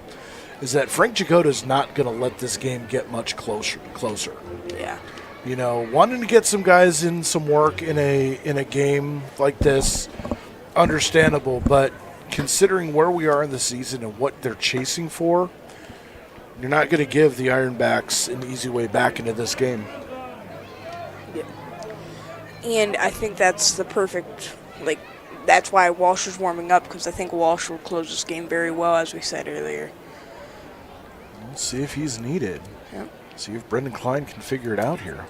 is that Frank Jagoda's not going to let this game get much closer. Yeah. You know, wanting to get some guys in some work in a game like this, understandable, but considering where we are in the season and what they're chasing for, you're not going to give the Ironbacks an easy way back into this game. Yeah. And I think that's the perfect, that's why Walsh is warming up, because I think Walsh will close this game very well, as we said earlier. Let's see if he's needed. Yep. See if Brendan Klein can figure it out here.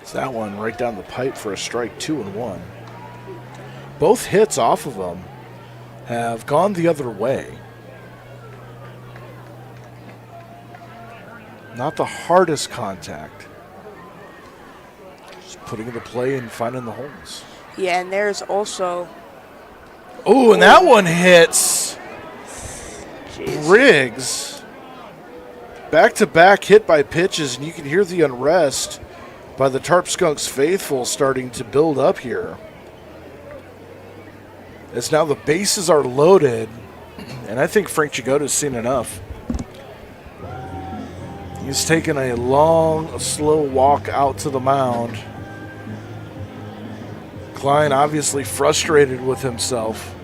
It's that one right down the pipe for a strike, 2-1. Both hits off of him have gone the other way. Not the hardest contact. Just putting the play and finding the holes. Yeah, and there's also... Oh, and that one hits Briggs. Back-to-back hit by pitches, and you can hear the unrest by the Tarp Skunks faithful starting to build up here. As now the bases are loaded, and I think Frank Jagoda's seen enough. He's taken a long, slow walk out to the mound. Klein obviously frustrated with himself.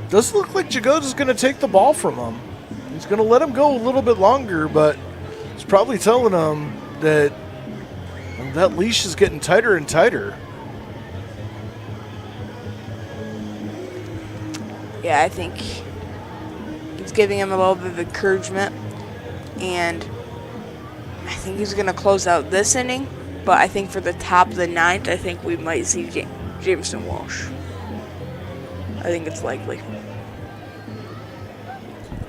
Doesn't look like Jagoda's going to take the ball from him. He's going to let him go a little bit longer, but he's probably telling him that that leash is getting tighter and tighter. Yeah, I think he's giving him a little bit of encouragement, and I think he's going to close out this inning, but I think for the top of the ninth, I think we might see Jameson Walsh. I think it's likely.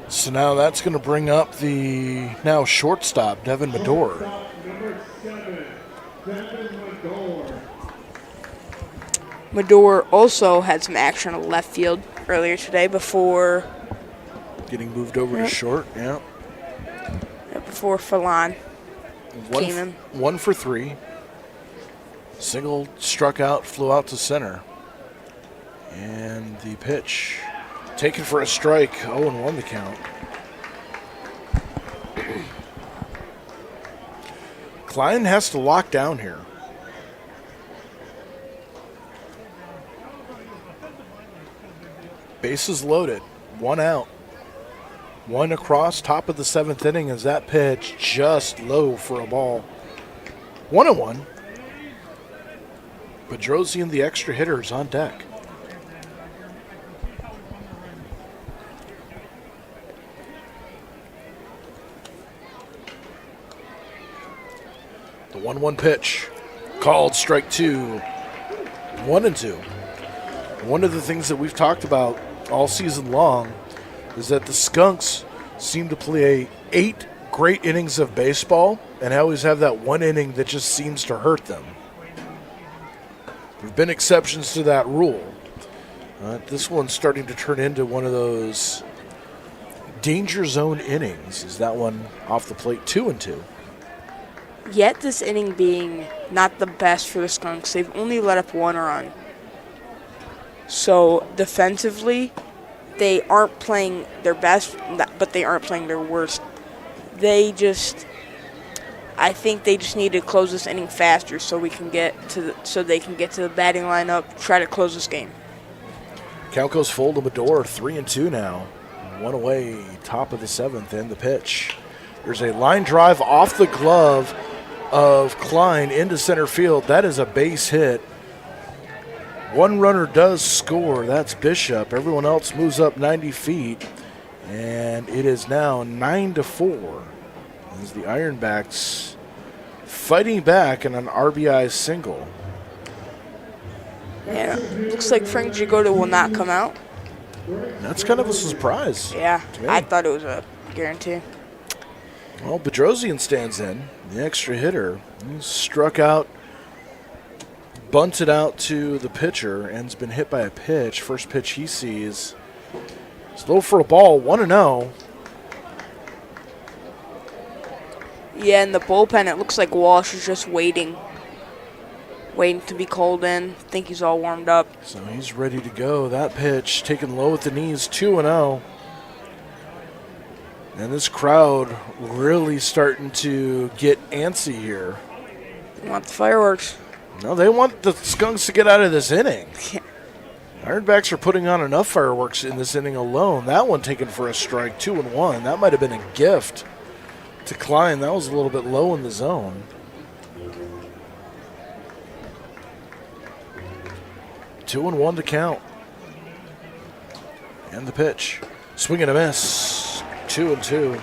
So now that's going to bring up the now shortstop, Devin Medor. Number 7, Devin Medor. Medor also had some action on the left field earlier today before getting moved over to short, yeah. Before Fallon came in. 1 for 3. Single struck out, flew out to center. And the pitch taken for a strike, 0-1 the count. Klein has to lock down here. Bases loaded, 1 out. 1 across, top of the 7th inning as that pitch just low for a ball. 1-1. Pedrosi and the extra hitters on deck. The 1-1 pitch, called strike 2, 1-2. One of the things that we've talked about all season long is that the Skunks seem to play 8 great innings of baseball and always have that one inning that just seems to hurt them. There have been exceptions to that rule. This one's starting to turn into one of those danger zone innings. Is that one off the plate, 2-2? Yet this inning being not the best for the Skunks, they've only let up 1 run. So defensively, they aren't playing their best, but they aren't playing their worst. I think they just need to close this inning faster so they can get to the batting lineup, try to close this game. Count goes full to Medor, 3-2 now. 1 away, top of the 7th, and the pitch. There's a line drive off the glove of Klein into center field. That is a base hit. 1 runner does score. That's Bishop. Everyone else moves up 90 feet. And it is now 9-4. As the Ironbacks fighting back in an RBI single. Yeah, looks like Frank Jagoda will not come out. That's kind of a surprise. Yeah, I thought it was a guarantee. Well, Bedrosian stands in, the extra hitter. He struck out, bunted out to the pitcher, and has been hit by a pitch. First pitch he sees. It's low for a ball, 1-0. Yeah, in the bullpen, it looks like Walsh is just waiting to be called in. I think he's all warmed up. So he's ready to go. That pitch taken low at the knees, 2-0. And this crowd really starting to get antsy here. They want the fireworks. No, they want the Skunks to get out of this inning. Ironbacks are putting on enough fireworks in this inning alone. That one taken for a strike, 2-1. That might have been a gift to Klein. That was a little bit low in the zone. 2-1 to count. And the pitch. Swing and a miss. 2-2.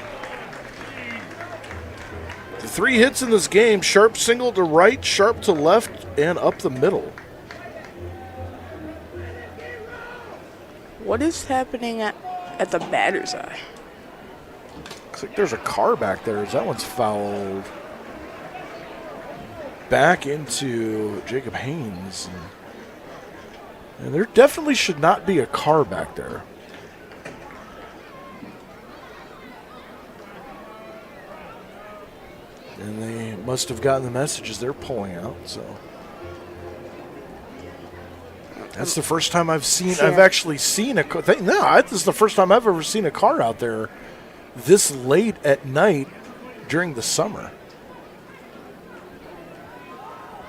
The 3 hits in this game. Sharp single to right, Sharp to left, and up the middle. What is happening at the batter's eye? Looks like there's a car back there. That one's fouled back into Jacob Haynes. And there definitely should not be a car back there. And they must have gotten the messages they're pulling out, so. That's the first time I've actually seen a car. This is the first time I've ever seen a car out there this late at night during the summer.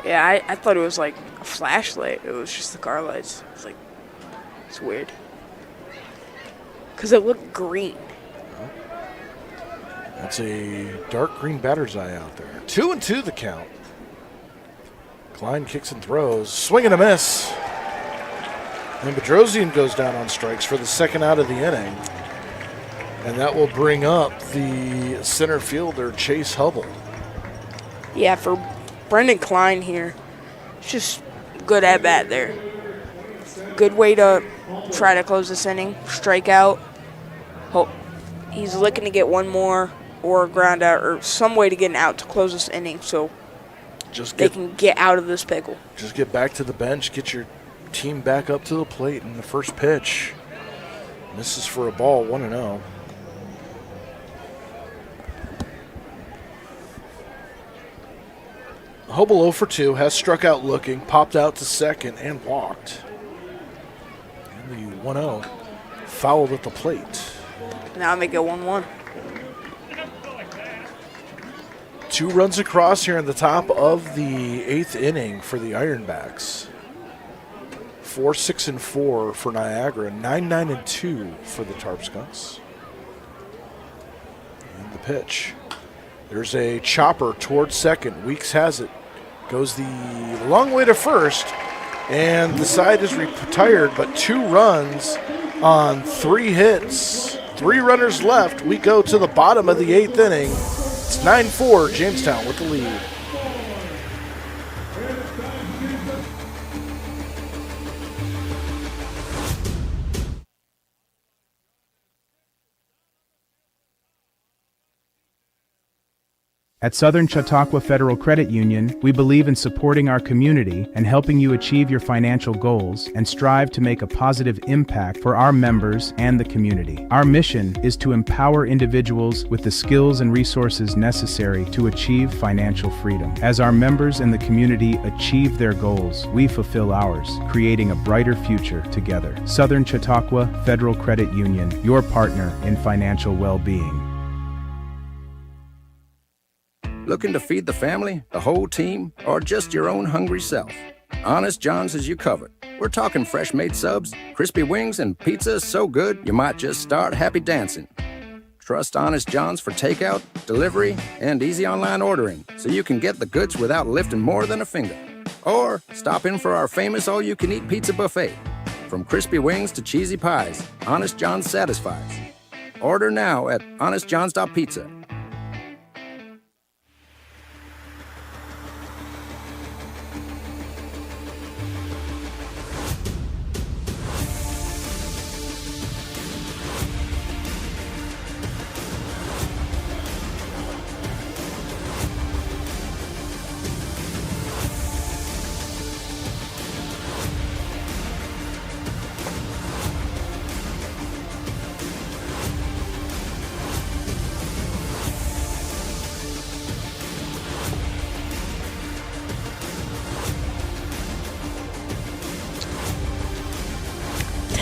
Yeah, I thought it was like a flashlight. It was just the car lights. It's weird. Because it looked green. That's a dark green batter's eye out there. 2-2 the count. Klein kicks and throws. Swing and a miss. And Bedrosian goes down on strikes for the second out of the inning. And that will bring up the center fielder, Chase Hubble. Yeah, for Brendan Klein here, it's just good at bat there. Good way to try to close this inning. Strike out. He's looking to get one more or a ground out or some way to get an out to close this inning so they can get out of this pickle. Just get back to the bench, get your team back up to the plate in the first pitch. Misses for a ball, 1-0. Hubble 0 for 2, has struck out looking, popped out to second, and walked. And the 1-0 fouled at the plate. Now make it 1-1. 2 runs across here in the top of the 8th inning for the Ironbacks. 4-6-4 for Niagara, 9-9-2 for the Tarp Skunks. And the pitch. There's a chopper towards second. Weeks has it. Goes the long way to first. And the side is retired, but 2 runs on 3 hits. 3 runners left. We go to the bottom of the 8th inning. It's 9-4, Jamestown with the lead. At Southern Chautauqua Federal Credit Union, we believe in supporting our community and helping you achieve your financial goals and strive to make a positive impact for our members and the community. Our mission is to empower individuals with the skills and resources necessary to achieve financial freedom. As our members and the community achieve their goals, we fulfill ours, creating a brighter future together. Southern Chautauqua Federal Credit Union, your partner in financial well-being. Looking to feed the family, the whole team, or just your own hungry self? Honest John's has you covered. We're talking fresh-made subs, crispy wings, and pizza so good you might just start happy dancing. Trust Honest John's for takeout, delivery, and easy online ordering so you can get the goods without lifting more than a finger. Or stop in for our famous all-you-can-eat pizza buffet. From crispy wings to cheesy pies, Honest John's satisfies. Order now at honestjohns.pizza.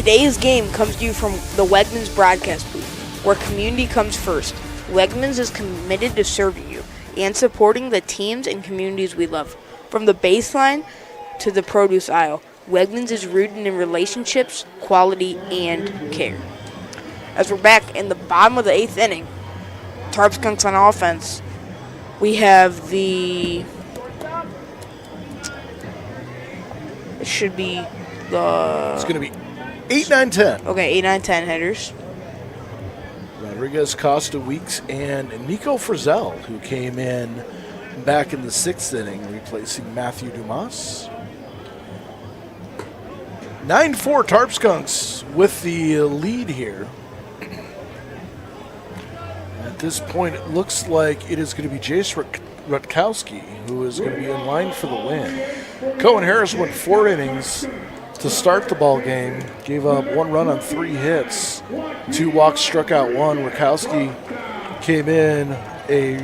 Today's game comes to you from the Wegmans broadcast booth, where community comes first. Wegmans is committed to serving you and supporting the teams and communities we love. From the baseline to the produce aisle, Wegmans is rooted in relationships, quality, and care. As we're back in the bottom of the 8th inning, Tarp Skunks on offense, we have the... It should be the... It's going to be 8, 9, 10. Okay, 8, 9, 10 hitters. Rodriguez, Costa, Weeks, and Nico Frizzell, who came in back in the 6th inning, replacing Matthew Dumas. 9-4 Tarp Skunks with the lead here. At this point, it looks like it is going to be Jace Rutkowski who is going to be in line for the win. Cohen Harris went 4 innings to start the ball game, gave up 1 run on 3 hits, 2 walks, struck out 1. Rutkowski came in a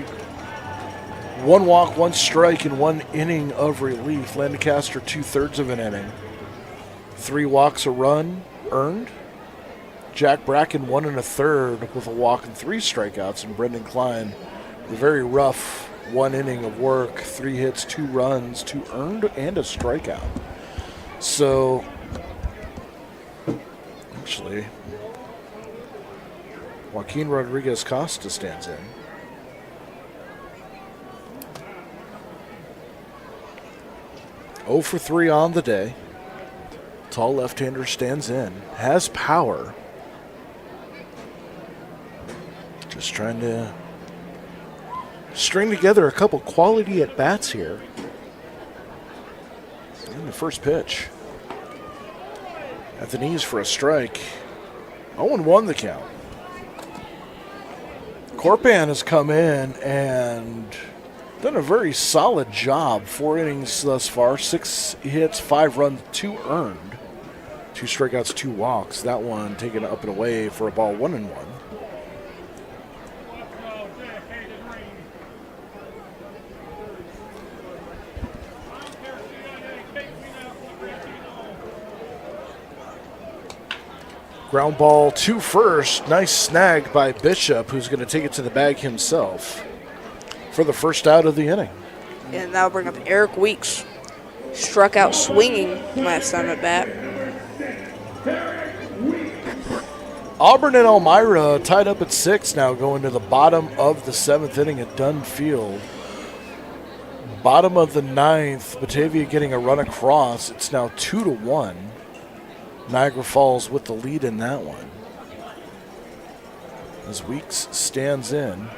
1 walk, 1 strike in 1 inning of relief. Lancaster 2/3 of an inning. 3 walks, a run earned. Jack Bracken 1 1/3 with a walk and 3 strikeouts, and Brendan Klein, a very rough 1 inning of work, 3 hits, 2 runs, 2 earned, and a strikeout. So, actually, Joaquin Rodriguez Costa stands in. Oh for 3 on the day. Tall left-hander stands in, has power. Just trying to string together a couple quality at-bats here. And the first pitch. At the knees for a strike. 0-1 the count. Corpan has come in and done a very solid job. 4 innings thus far, 6 hits, 5 runs, 2 earned. 2 strikeouts, 2 walks. That one taken up and away for a ball, 1-1. Ground ball to first. Nice snag by Bishop, who's going to take it to the bag himself for the first out of the inning. And that'll bring up Eric Weeks. Struck out swinging last time at bat. Auburn and Elmira tied up at 6 now, going to the bottom of the 7th inning at Dunn Field. Bottom of the 9th, Batavia getting a run across. It's now 2-1. Niagara Falls with the lead in that one. As Weeks stands in.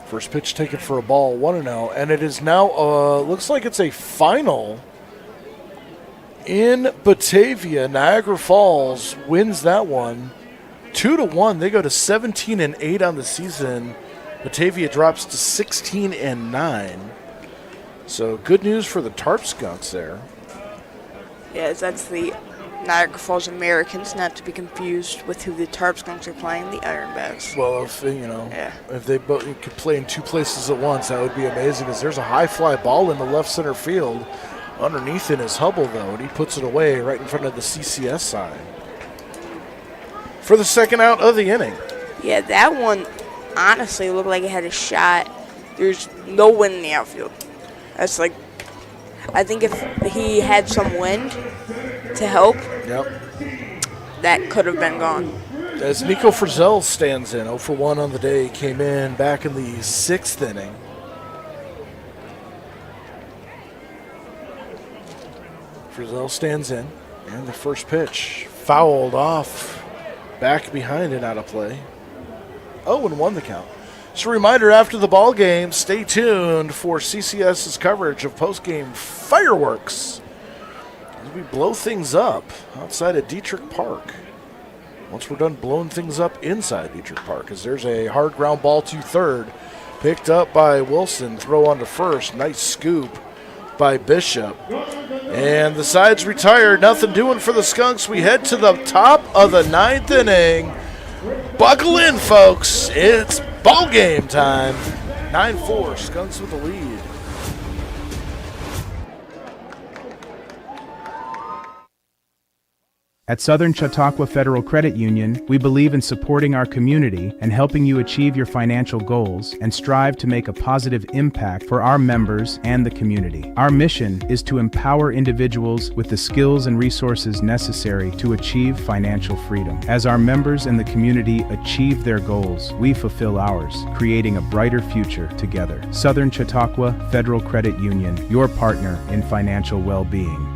First pitch taken for a ball, 1-0, and it is now, looks like it's a final in Batavia. Niagara Falls wins that one, 2-1. They go to 17-8 on the season. Batavia drops to 16-9. So good news for the Tarp Skunks there. Yes, that's the Niagara Falls Americans, not to be confused with who the Tarp Skunks are playing, the Ironbacks. Well, if if they both could play in 2 places at once, that would be amazing. Because there's a high fly ball in the left center field, underneath in his Hubble though, and he puts it away right in front of the CCS sign for the second out of the inning. Yeah, that one honestly looked like it had a shot. There's no wind in the outfield. That's like, I think if he had some wind to help, that could have been gone. As Nico Frizzell stands in, 0 for 1 on the day, came in back in the 6th inning. Frizzell stands in, and the first pitch fouled off, back behind and out of play. 0-1 the count. Just a reminder, after the ball game, stay tuned for CCS's coverage of post-game fireworks as we blow things up outside of Detrick Park. Once we're done blowing things up inside Detrick Park, as there's a hard ground ball to third, picked up by Wilson, throw on to first, nice scoop by Bishop. And the side's retired, nothing doing for the Skunks. We head to the top of the 9th inning. Buckle in, folks. It's ball game time. 9-4, Skunks with the lead. At Southern Chautauqua Federal Credit Union, we believe in supporting our community and helping you achieve your financial goals and strive to make a positive impact for our members and the community. Our mission is to empower individuals with the skills and resources necessary to achieve financial freedom. As our members and the community achieve their goals, we fulfill ours, creating a brighter future together. Southern Chautauqua Federal Credit Union, your partner in financial well-being.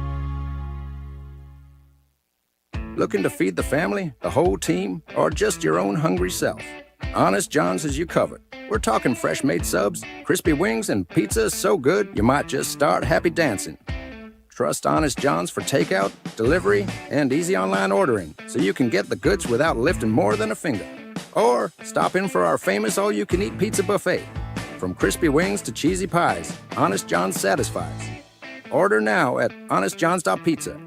Looking to feed the family, the whole team, or just your own hungry self? Honest John's has you covered. We're talking fresh-made subs, crispy wings, and pizza so good you might just start happy dancing. Trust Honest John's for takeout, delivery, and easy online ordering, so you can get the goods without lifting more than a finger. Or stop in for our famous all-you-can-eat pizza buffet. From crispy wings to cheesy pies, Honest John's satisfies. Order now at honestjohns.pizza.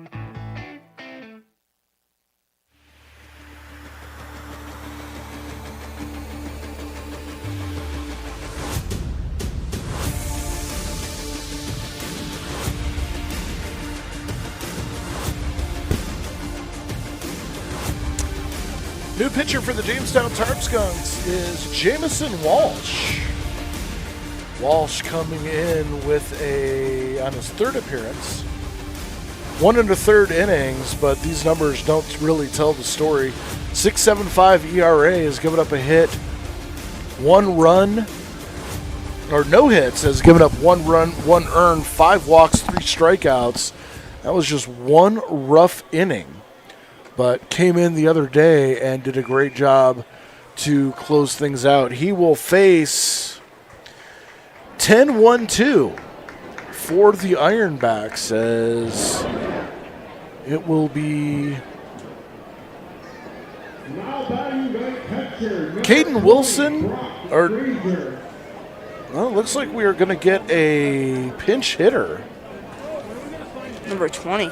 New pitcher for the Jamestown Tarp Skunks is Jamison Walsh. Walsh coming in with on his third appearance. 1 1/3 innings, but these numbers don't really tell the story. 6.75 ERA, has given up a hit, 1 run, or no hits, has given up 1 run, 1 earned, 5 walks, 3 strikeouts. That was just one rough inning, but came in the other day and did a great job to close things out. He will face 10-1-2 for the Ironbacks, as it will be Caden Wilson, or well, it looks like we are going to get a pinch hitter. Number 20.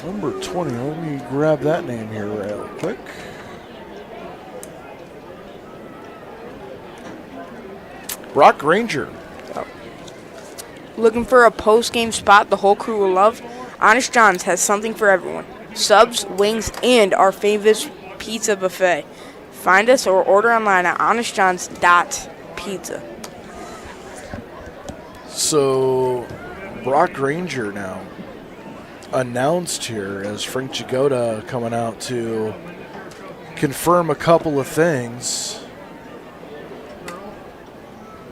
Number 20. Let me grab that name here real quick. Brock Granger. Looking for a post-game spot the whole crew will love? Honest John's has something for everyone. Subs, wings, and our famous pizza buffet. Find us or order online at honestjohns.pizza. So, Brock Granger now announced here as Frank Jagoda coming out to confirm a couple of things,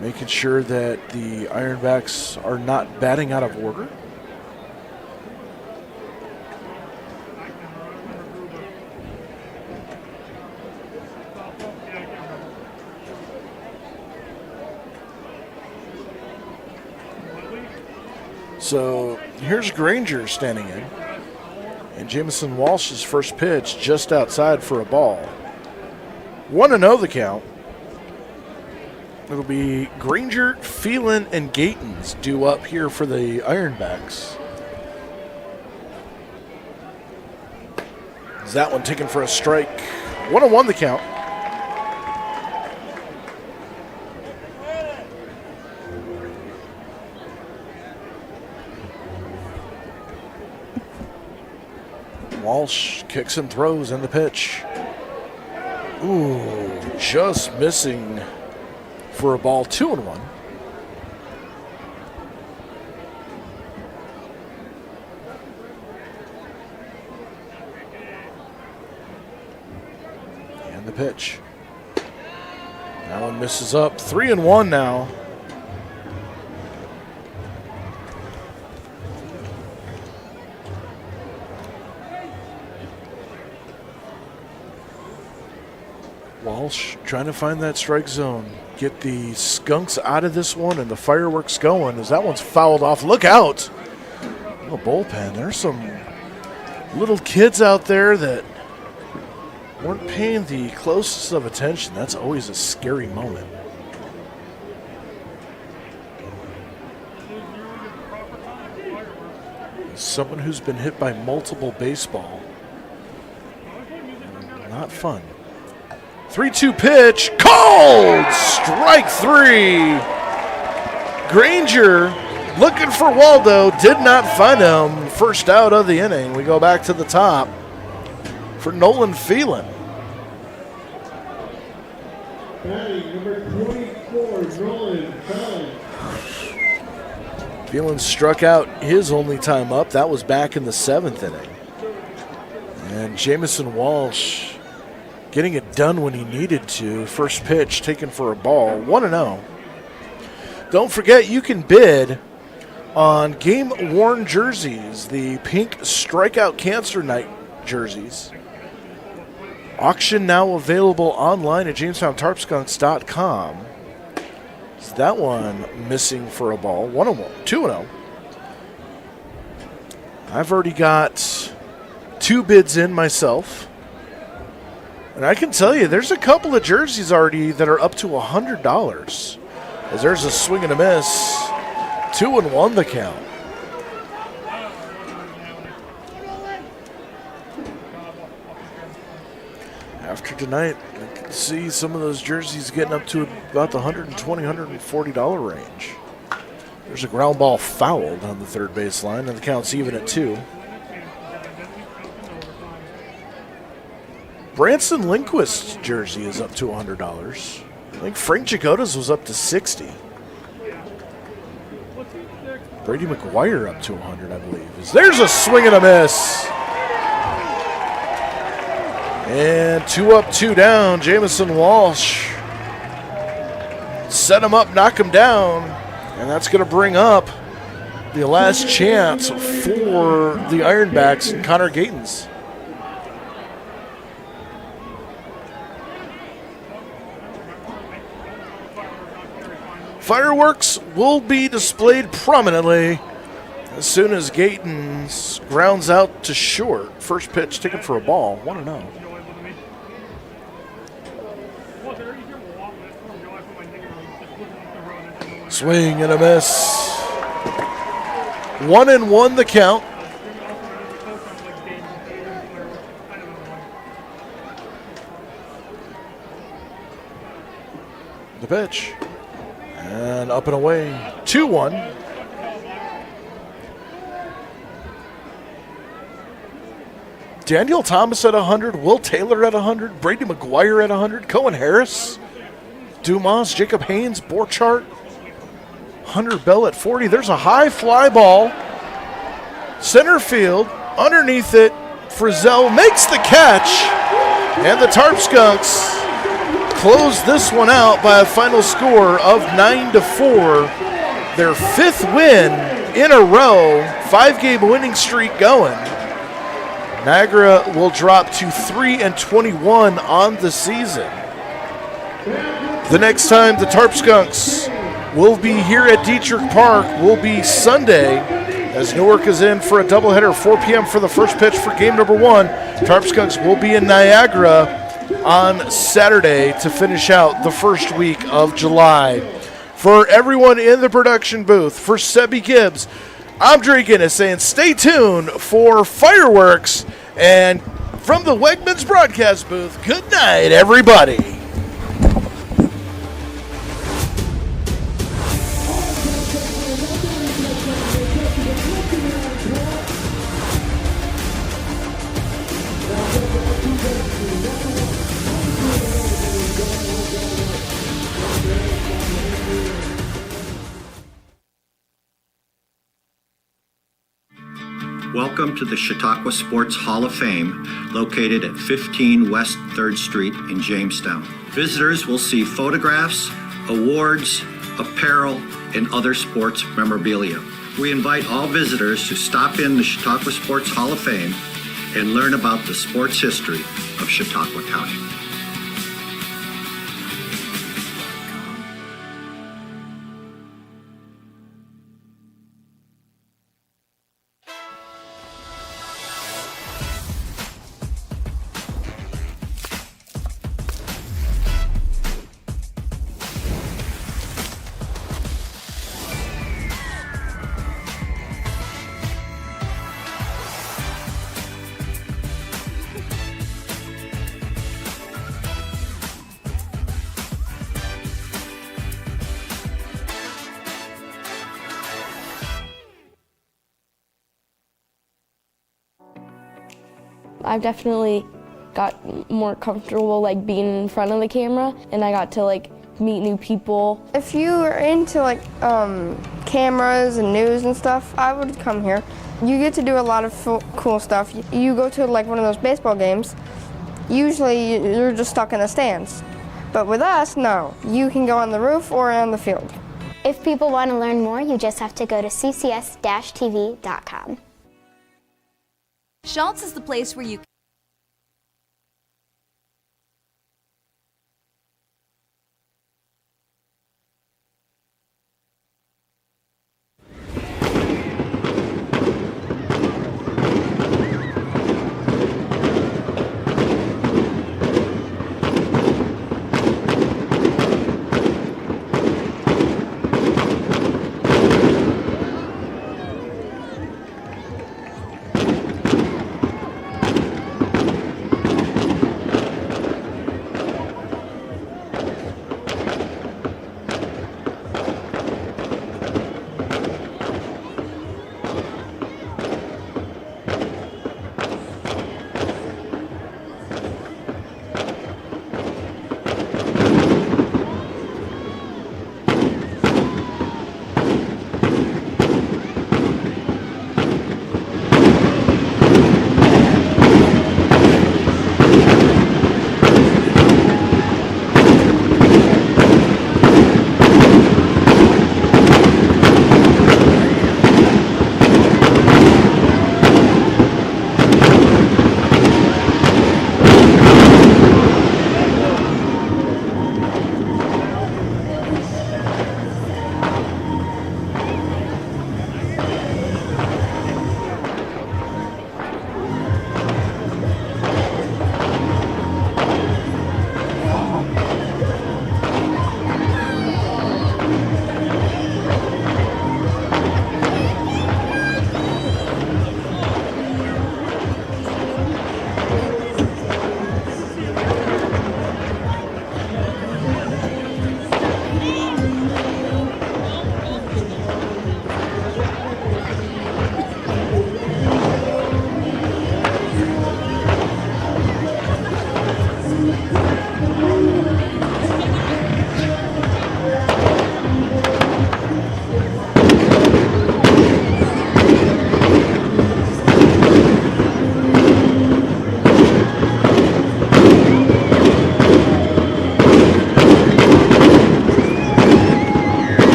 making sure that the Ironbacks are not batting out of order. So here's Granger standing in, and Jamison Walsh's first pitch just outside for a ball. 1-0 the count. It'll be Granger, Phelan, and Gatons due up here for the Ironbacks. Is that one taken for a strike? 1-1 the count. Walsh kicks and throws in the pitch. Ooh, just missing for a ball. 2-1. And the pitch. That one misses up. 3-1 now. Walsh trying to find that strike zone. Get the Skunks out of this one and the fireworks going as that one's fouled off. Look out. Oh, bullpen. There's some little kids out there that weren't paying the closest of attention. That's always a scary moment. Someone who's been hit by multiple baseball. Not fun. 3-2 pitch, called! Strike 3. Granger looking for Waldo, did not find him. First out of the inning. We go back to the top. for Nolan Phelan. Batting number 24, Nolan Phelan. Phelan struck out his only time up. That was back in the 7th inning. And Jamison Walsh getting it done when he needed to. First pitch taken for a ball, 1-0. Don't forget, you can bid on game-worn jerseys, the pink Strikeout Cancer Night jerseys. Auction now available online at JamestownTarpSkunks.com. Is that one missing for a ball? 1-1, 2-0. I've already got 2 bids in myself. And I can tell you, there's a couple of jerseys already that are up to $100. As there's a swing and a miss. 2-1 the count. After tonight, I can see some of those jerseys getting up to about the $120, $140 range. There's a ground ball fouled on the third base line, and the count's even at 2. Branson Lindquist's jersey is up to $100. I think Frank Jagoda's was up to $60. Brady McGuire up to $100, I believe. There's a swing and a miss. And 2 up, 2 down. Jamison Walsh set him up, knock him down. And that's going to bring up the last chance for the Ironbacks and Connor Gatens. Fireworks will be displayed prominently as soon as Gatens grounds out to short. First pitch taken for a ball, 1-0. Swing and a miss. 1-1 the count. The pitch. And up and away, 2-1. Daniel Thomas at 100, Will Taylor at 100, Brady McGuire at 100, Cohen Harris, Dumas, Jacob Haynes, Borchardt, Hunter Bell at 40. There's a high fly ball. Center field, underneath it, Frizzell makes the catch, and the Tarp Skunks close this one out by a final score of 9-4. Their 5th win in a row, 5-game winning streak going. Niagara will drop to 3-21 on the season. The next time the Tarp Skunks will be here at Detrick Park will be Sunday, as Newark is in for a doubleheader, 4 p.m. for the first pitch for game number 1. Tarp Skunks will be in Niagara on Saturday to finish out the first week of July. For everyone in the production booth, for Sebby Gibbs, I'm Dre Guinness saying stay tuned for fireworks. And from the Wegmans broadcast booth, good night, everybody. Welcome to the Chautauqua Sports Hall of Fame, located at 15 West 3rd Street in Jamestown. Visitors will see photographs, awards, apparel, and other sports memorabilia. We invite all visitors to stop in the Chautauqua Sports Hall of Fame and learn about the sports history of Chautauqua County. I've definitely got more comfortable like being in front of the camera, and I got to like meet new people. If you are into like cameras and news and stuff, I would come here. You get to do a lot of cool stuff. You go to like one of those baseball games, usually you're just stuck in the stands. But with us, no. You can go on the roof or on the field. If people want to learn more, you just have to go to CCS-TV.com. Schultz is the place where you